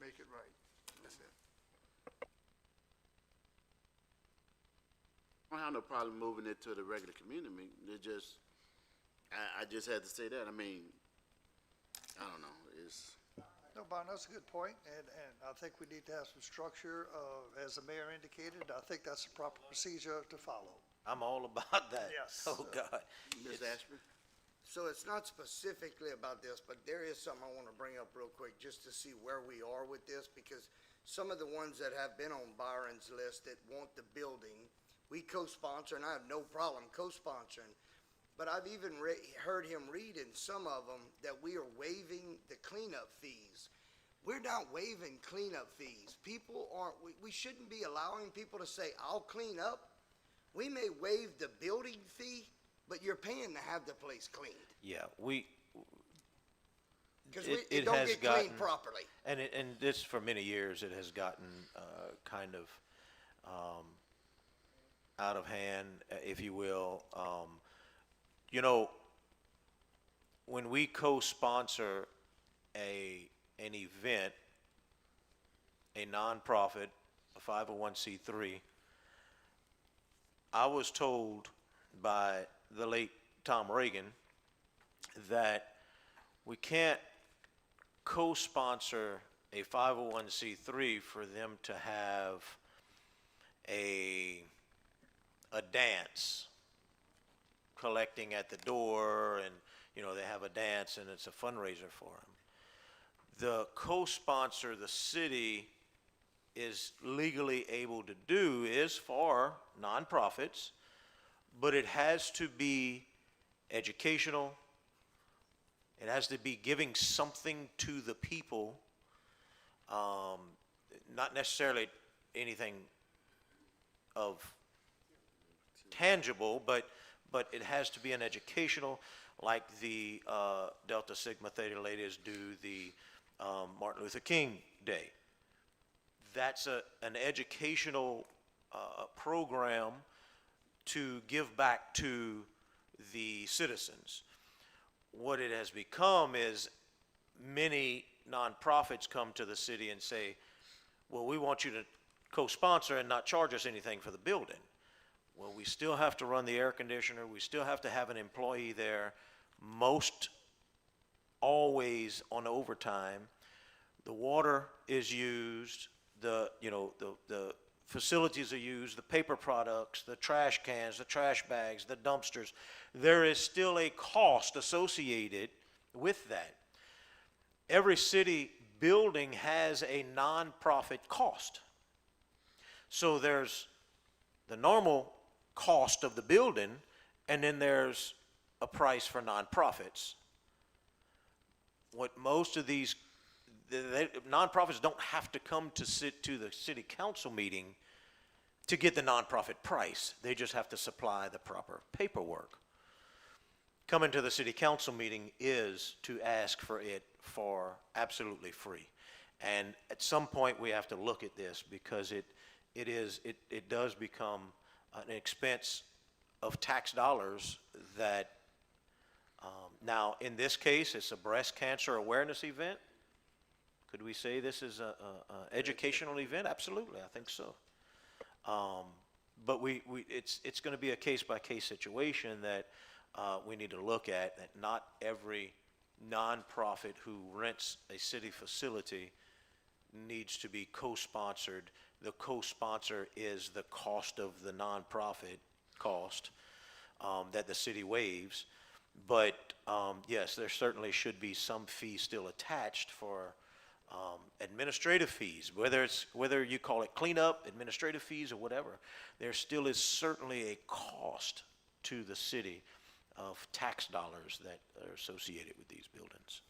make it right. That's it. I don't have no problem moving it to the regular community meeting. It just, I just had to say that. I mean, I don't know. No, Byron, that's a good point, and I think we need to have some structure, as the mayor indicated. I think that's the proper procedure to follow. I'm all about that. Yes. Oh, God. Ms. Ashby? So it's not specifically about this, but there is something I want to bring up real quick, just to see where we are with this, because some of the ones that have been on Byron's list that want the building, we co-sponsor, and I have no problem co-sponsoring. But I've even heard him read in some of them that we are waiving the cleanup fees. We're not waiving cleanup fees. People aren't, we shouldn't be allowing people to say, I'll clean up. We may waive the building fee, but you're paying to have the place cleaned. Yeah, Because it it don't has get gotten, cleaned properly. and this, for many years, it has gotten kind of out of hand, if you will. You know, when we co-sponsor an event, a nonprofit, a 501c3, I was told by the late Tom Reagan that we can't co-sponsor a 501c3 for them to have a dance collecting at the door, and they have a dance and it's a fundraiser for them. The co-sponsor the city is legally able to do is for nonprofits, but it has to be educational. It has to be giving something to the people, not necessarily anything of tangible, but it has to be an educational, like the Delta Sigma Theta ladies do the Martin Luther King Day. That's an educational program to give back to the citizens. What it has become is many nonprofits come to the city and say, well, we want you to co-sponsor and not charge us anything for the building. Well, we still have to run the air conditioner. We still have to have an employee there, most always on overtime. The water is used, the facilities are used, the paper products, the trash cans, the trash bags, the dumpsters. There is still a cost associated with that. Every city building has a nonprofit cost. So there's the normal cost of the building, and then there's a price for nonprofits. What most of these nonprofits don't have to come to the city council meeting to get the nonprofit price. They just have to supply the proper paperwork. Coming to the city council meeting is to ask for it for absolutely free. And at some point we have to look at this, because it does become an expense of tax dollars that, now in this case, it's a breast cancer awareness event. Could we say this is a educational event? Absolutely, I think so. But it's going to be a case-by-case situation that we need to look at, that not every nonprofit who rents a city facility needs to be co-sponsored. The co-sponsor is the cost of the nonprofit cost that the city waives. But yes, there certainly should be some fee still attached for administrative fees, whether you call it cleanup, administrative fees, or whatever. There still is certainly a cost to the city of tax dollars that are associated with these buildings.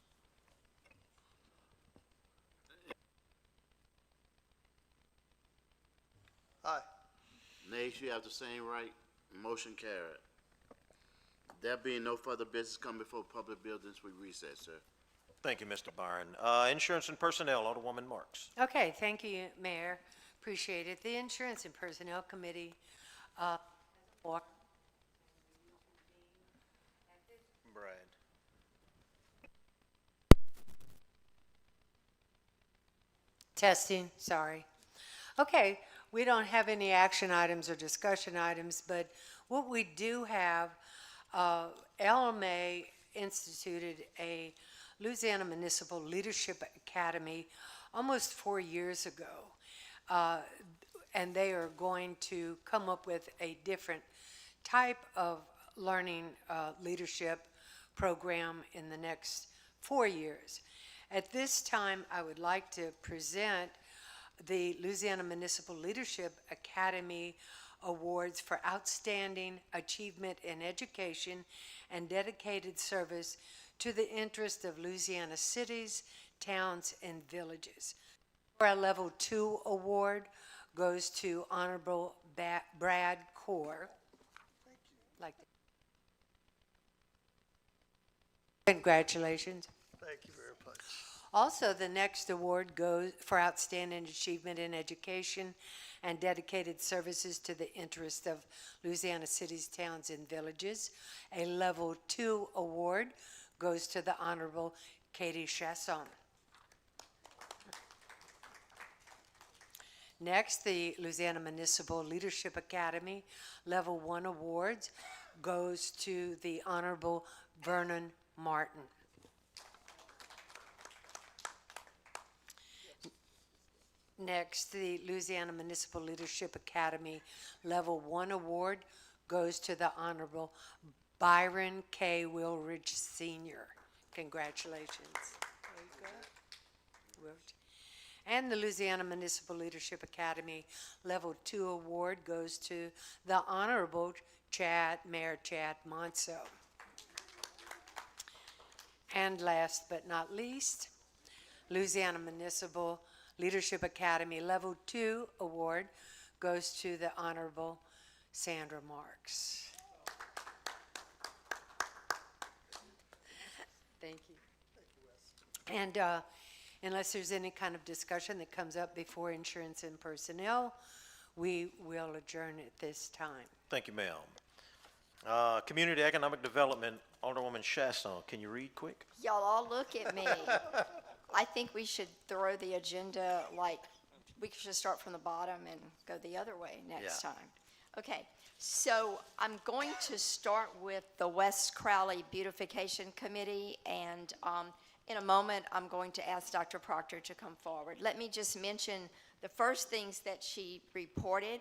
Aye. Nays, you have the same right. Motion carried. There being no further business come before public buildings, we recess, sir. Thank you, Mr. Byron. Insurance and Personnel, Alderwoman Marks. Okay, thank you, Mayor. Appreciate it. The Insurance and Personnel Committee, Brad. Testing, sorry. Okay, we don't have any action items or discussion items, but what we do have, LMA instituted a Louisiana Municipal Leadership Academy almost 4 years ago. And they are going to come up with a different type of learning leadership program in the next 4 years. At this time, I would like to present the Louisiana Municipal Leadership Academy Awards for Outstanding Achievement in Education and Dedicated Service to the interest of Louisiana cities, towns, and villages. Our Level 2 award goes to Honorable Brad Core. Like that. Congratulations. Thank you very much. Also, the next award goes for Outstanding Achievement in Education and Dedicated Services to the interest of Louisiana cities, towns, and villages. A Level 2 award goes to the Honorable Katie Chasson. Next, the Louisiana Municipal Leadership Academy Level 1 awards goes to the Honorable Vernon Martin. Next, the Louisiana Municipal Leadership Academy Level 1 award goes to the Honorable Byron K. Wilridge Sr. Congratulations. There you go. And the Louisiana Municipal Leadership Academy Level 2 award goes to the Honorable Mayor Chad Monso. And last but not least, Louisiana Municipal Leadership Academy Level 2 award goes to the Honorable Sandra Marks. Thank you. And unless there's any kind of discussion that comes up before Insurance and Personnel, we will adjourn at this time. Thank you, ma'am. Community Economic Development, Alderwoman Chasson, can you read quick? Y'all all look at me. I think we should throw the agenda, like, we should start from the bottom and go the other way next time. Okay, so I'm going to start with the West Crowley Beautification Committee, and in a moment, I'm going to ask Dr. Proctor to come forward. Let me just mention the first things that she reported.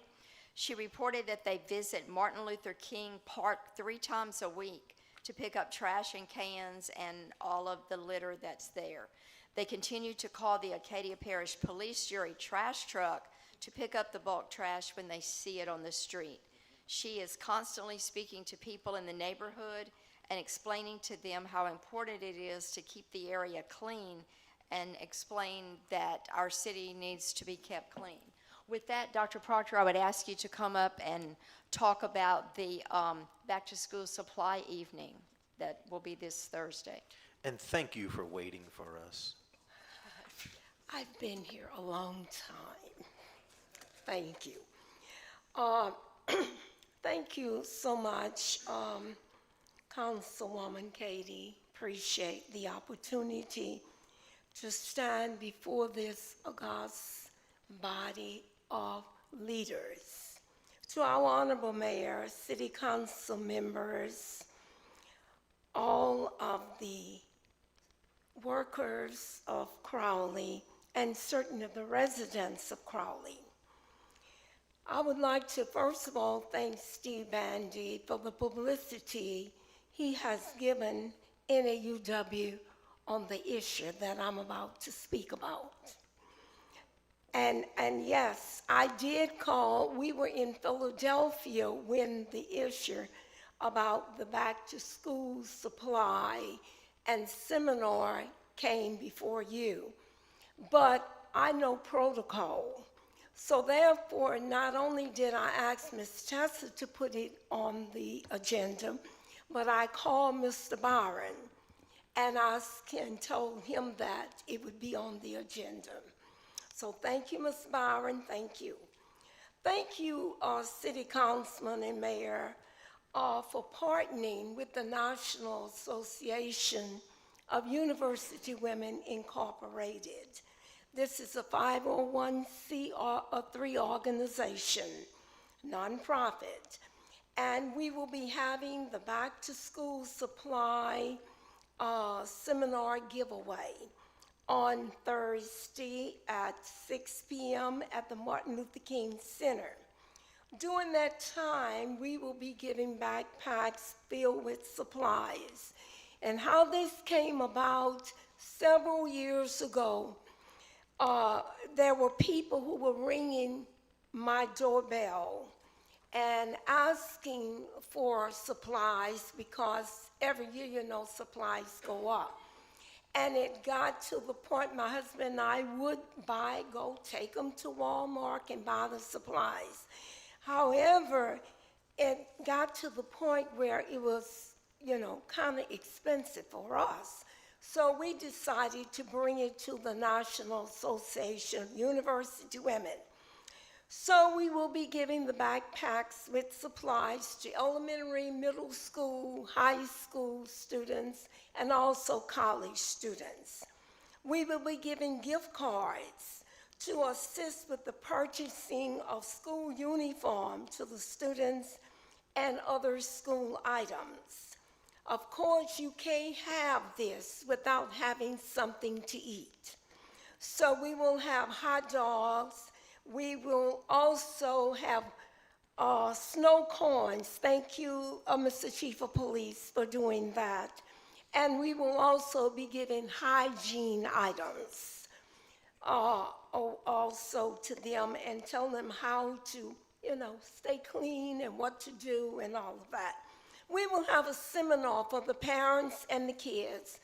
She reported that they visit Martin Luther King Park 3 times a week to pick up trash and cans and all of the litter that's there. They continue to call the Acadia Parish Police Jury trash truck to pick up the bulk trash when they see it on the street. She is constantly speaking to people in the neighborhood and explaining to them how important it is to keep the area clean and explain that our city needs to be kept clean. With that, Dr. Proctor, I would ask you to come up and talk about the back to school supply evening that will be this Thursday. And thank you for waiting for us. I've been here a long time. Thank you. Thank you so much, Councilwoman Katie. Appreciate the opportunity to stand before this august body of leaders. To our Honorable Mayor, City Council members, all of the workers of Crowley, and certain of the residents of Crowley. I would like to first of all thank Steve Bandy for the publicity he has given NAUW on the issue that I'm about to speak about. And yes, I did call. We were in Philadelphia when the issue about the back to school supply and seminar came before you. But I know protocol. So therefore, not only did I ask Ms. Tessa to put it on the agenda, but I called Mr. Byron and asked and told him that it would be on the agenda. So thank you, Ms. Byron, thank you. Thank you, City Councilman and Mayor, for partnering with the National Association of University Women Incorporated. This is a 501c3 organization, nonprofit, and we will be having the back to school supply seminar giveaway on Thursday at 6 p.m. at the Martin Luther King Center. During that time, we will be giving backpacks filled with supplies. And how this came about several years ago, there were people who were ringing my doorbell and asking for supplies because every year, you know, supplies go up. And it got to the point my husband and I would go take them to Walmart and buy the supplies. However, it got to the point where it was, you know, kind of expensive for us. So we decided to bring it to the National Association of University Women. So we will be giving the backpacks with supplies to elementary, middle school, high school students, and also college students. We will be giving gift cards to assist with the purchasing of school uniform to the students and other school items. Of course, you can't have this without having something to eat. So we will have hot dogs. We will also have snow cones. Thank you, Mr. Chief of Police, for doing that. And we will also be giving hygiene items also to them and tell them how to, you know, stay clean and what to do and all of that. We will have a seminar for the parents and the kids,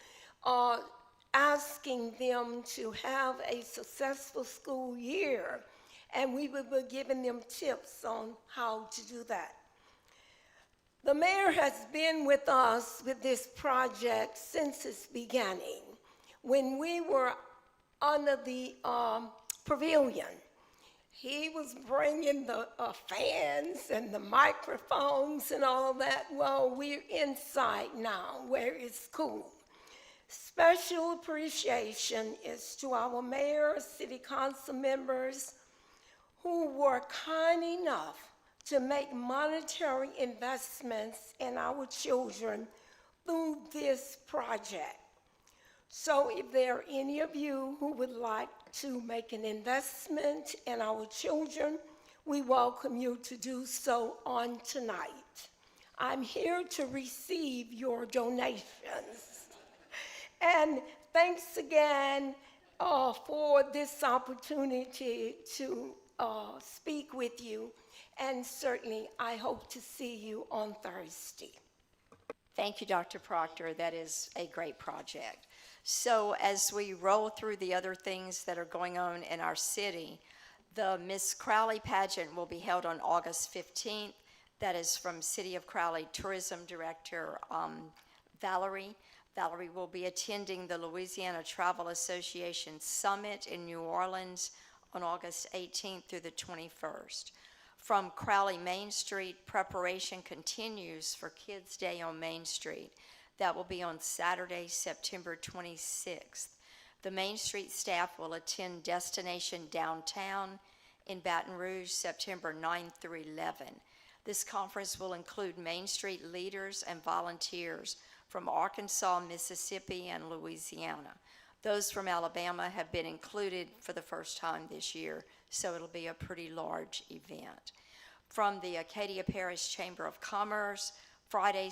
asking them to have a successful school year, and we will be giving them tips on how to do that. The mayor has been with us with this project since its beginning. When we were under the pavilion, he was bringing the fans and the microphones and all that. Well, we're inside now where it's cool. Special appreciation is to our mayor, city council members who were kind enough to make monetary investments in our children through this project. So if there are any of you who would like to make an investment in our children, we welcome you to do so on tonight. I'm here to receive your donations. And thanks again for this opportunity to speak with you. And certainly, I hope to see you on Thursday. Thank you, Dr. Proctor. That is a great project. So as we roll through the other things that are going on in our city, the Miss Crowley pageant will be held on August 15th. That is from City of Crowley Tourism Director Valerie. Valerie will be attending the Louisiana Travel Association Summit in New Orleans on August 18th through the 21st. From Crowley Main Street, preparation continues for Kids Day on Main Street. That will be on Saturday, September 26th. The Main Street staff will attend Destination Downtown in Baton Rouge, September 9th through 11th. This conference will include Main Street leaders and volunteers from Arkansas, Mississippi, and Louisiana. Those from Alabama have been included for the first time this year, so it'll be a pretty large event. From the Acadia Parish Chamber of Commerce, Friday,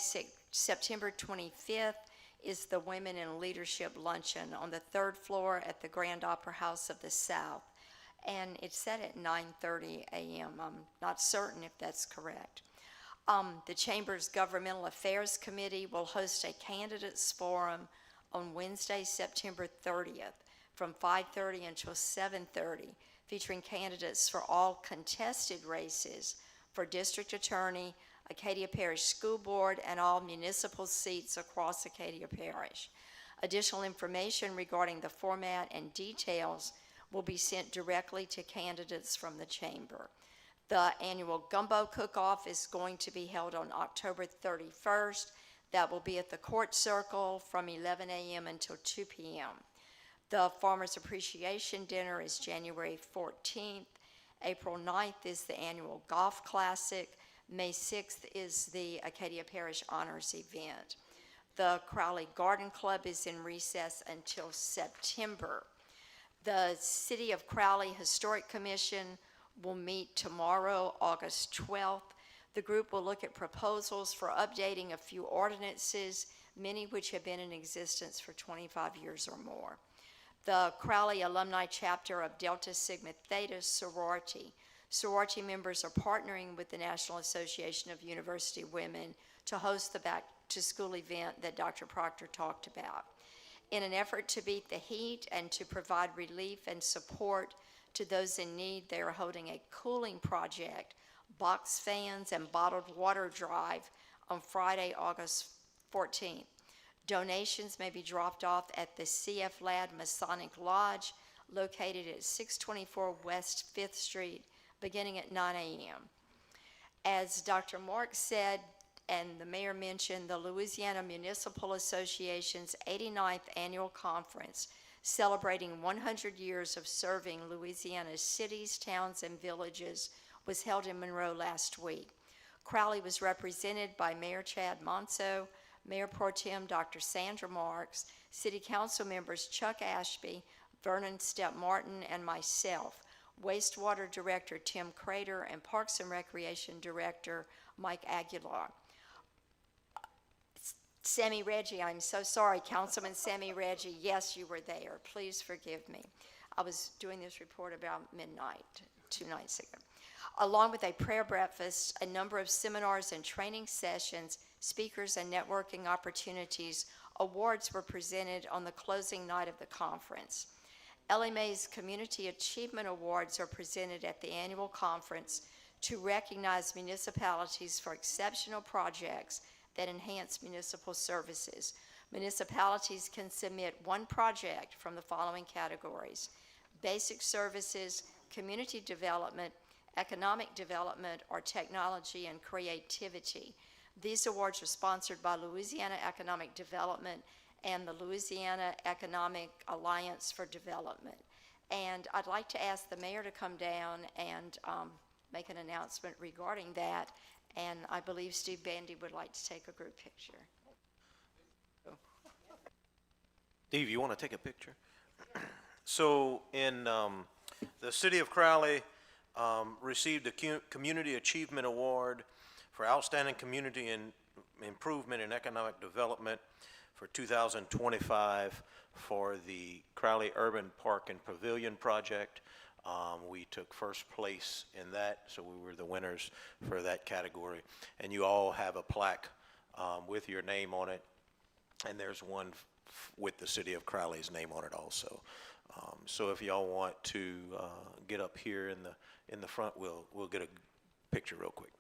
September 25th is the Women in Leadership Luncheon on the 3rd floor at the Grand Opera House of the South. And it's set at 9:30 a.m. I'm not certain if that's correct. The Chamber's Governmental Affairs Committee will host a candidates forum on Wednesday, September 30th from 5:30 until 7:30, featuring candidates for all contested races for District Attorney, Acadia Parish School Board, and all municipal seats across Acadia Parish. Additional information regarding the format and details will be sent directly to candidates from the Chamber. The annual Gumbo Cook-Off is going to be held on October 31st. That will be at the Court Circle from 11 a.m. until 2 p.m. The Farmers Appreciation Dinner is January 14th. April 9th is the annual Golf Classic. May 6th is the Acadia Parish Honors event. The Crowley Garden Club is in recess until September. The City of Crowley Historic Commission will meet tomorrow, August 12th. The group will look at proposals for updating a few ordinances, many which have been in existence for 25 years or more. The Crowley Alumni Chapter of Delta Sigma Theta sorority. Sorority members are partnering with the National Association of University Women to host the Back to School event that Dr. Proctor talked about. In an effort to beat the heat and to provide relief and support to those in need, they are holding a cooling project, box fans and bottled water drive on Friday, August 14th. Donations may be dropped off at the CF Ladd Masonic Lodge, located at 624 West 5th Street, beginning at 9 a.m. As Dr. Marks said, and the mayor mentioned, the Louisiana Municipal Association's 89th annual conference, celebrating 100 years of serving Louisiana's cities, towns, and villages, was held in Monroe last week. Crowley was represented by Mayor Chad Monso, Mayor Pro Tem Dr. Sandra Marks, City Council members Chuck Ashby, Vernon Step Martin, and myself, Wastewater Director Tim Crater, and Parks and Recreation Director Mike Aguilar. Sammy Reggie, I'm so sorry, Councilman Sammy Reggie, yes, you were there. Please forgive me. I was doing this report about midnight, 2 nights ago. Along with a prayer breakfast, a number of seminars and training sessions, speakers, and networking opportunities, awards were presented on the closing night of the conference. Ellie Mae's Community Achievement Awards are presented at the annual conference to recognize municipalities for exceptional projects that enhance municipal services. Municipalities can submit one project from the following categories: basic services, community development, economic development, or technology and creativity. These awards are sponsored by Louisiana Economic Development and the Louisiana Economic Alliance for Development. And I'd like to ask the mayor to come down and make an announcement regarding that. And I believe Steve Bandy would like to take a group picture. Steve, you want to take a picture? So in the city of Crowley received a Community Achievement Award for Outstanding Community Improvement and Economic Development for 2025 for the Crowley Urban Park and Pavilion Project. We took first place in that, so we were the winners for that category. And you all have a plaque with your name on it, and there's one with the city of Crowley's name on it also. So if y'all want to get up here in the front, we'll get a picture real quick.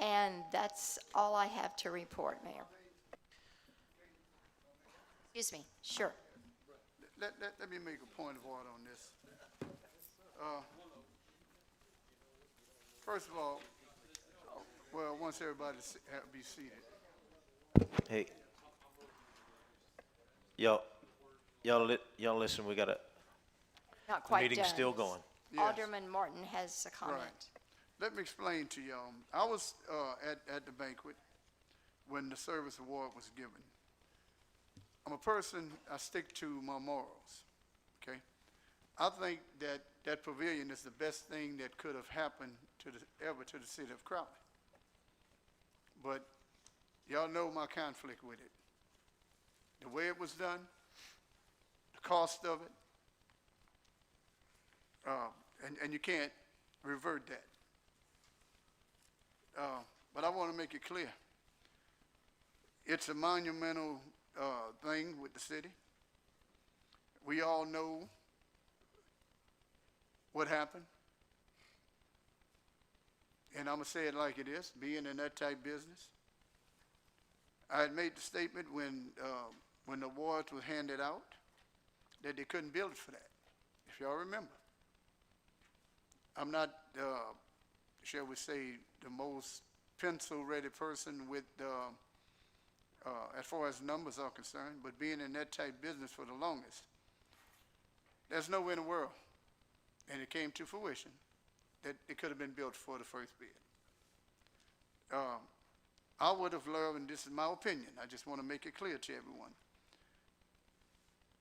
And that's all I have to report, Mayor. Excuse me, sure. Let me make a point of order on this. First of all, well, once everybody be seated. Hey, y'all listen, we gotta, Not the quite done. meeting's still going. Yes. Alderman Morton has a comment. Let me explain to y'all. I was at the banquet when the service award was given. I'm a person, I stick to my morals, okay? I think that that pavilion is the best thing that could have happened ever to the city of Crowley. But y'all know my conflict with it. The way it was done, the cost of it, and you can't revert that. But I want to make it clear. It's a monumental thing with the city. We all know what happened. And I'm going to say it like it is, being in that type business. I had made the statement when the awards were handed out that they couldn't build it for that, if y'all remember. I'm not, shall we say, the most pencil-ready person with, as far as numbers are concerned, but being in that type business for the longest, there's nowhere in the world, and it came to fruition, that it could have been built for the first bid. I would have loved, and this is my opinion, I just want to make it clear to everyone,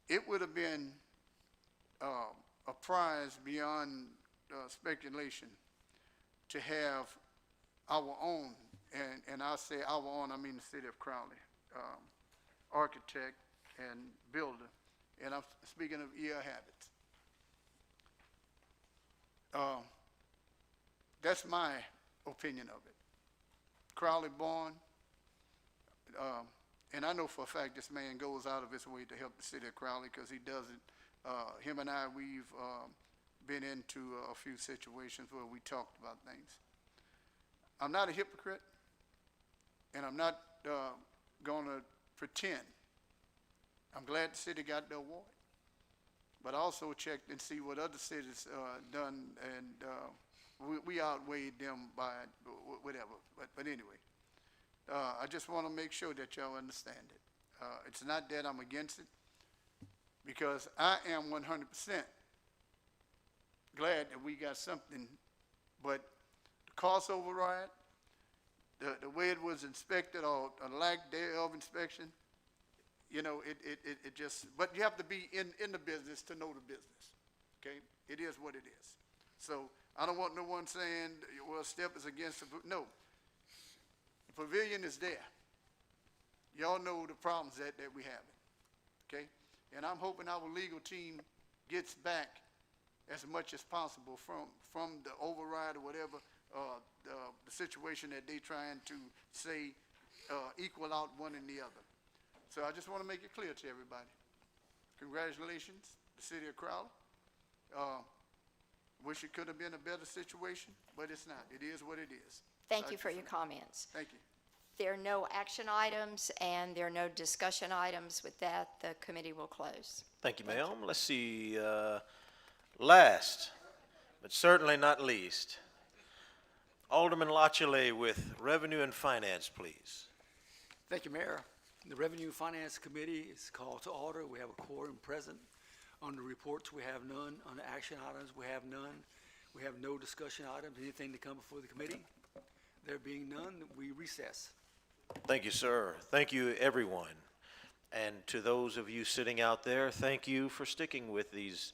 it would have been a prize beyond speculation to have our own, and I say our own, I mean the city of Crowley, architect and builder, and I'm speaking of E.L. Habits. That's my opinion of it. Crowley born, and I know for a fact this man goes out of his way to help the city of Crowley because he does it. Him and I, we've been into a few situations where we talked about things. I'm not a hypocrite, and I'm not going to pretend. I'm glad the city got the award, but I also checked and see what other cities done, and we outweighed them by whatever. But anyway, I just want to make sure that y'all understand it. It's not that I'm against it, because I am 100% glad that we got something, but the cost override, the way it was inspected or lack thereof inspection, you know, it just, but you have to be in the business to know the business, okay? It is what it is. So I don't want no one saying, well, STEP is against the, no. The pavilion is there. Y'all know the problems that we have, okay? And I'm hoping our legal team gets back as much as possible from the override or whatever, the situation that they trying to say equal out one and the other. So I just want to make it clear to everybody. Congratulations, the city of Crowley. Wish it could have been a better situation, but it's not. It is what it is. Thank you for your comments. Thank you. There are no action items and there are no discussion items. With that, the committee will close. Thank you, ma'am. Let's see, last, but certainly not least, Alderman Lachele with Revenue and Finance, please. Thank you, Mayor. The Revenue and Finance Committee is called to order. We have a quorum present. On the reports, we have none. On the action items, we have none. We have no discussion items. Anything to come before the committee? There being none, we recess. Thank you, sir. Thank you, everyone. And to those of you sitting out there, thank you for sticking with these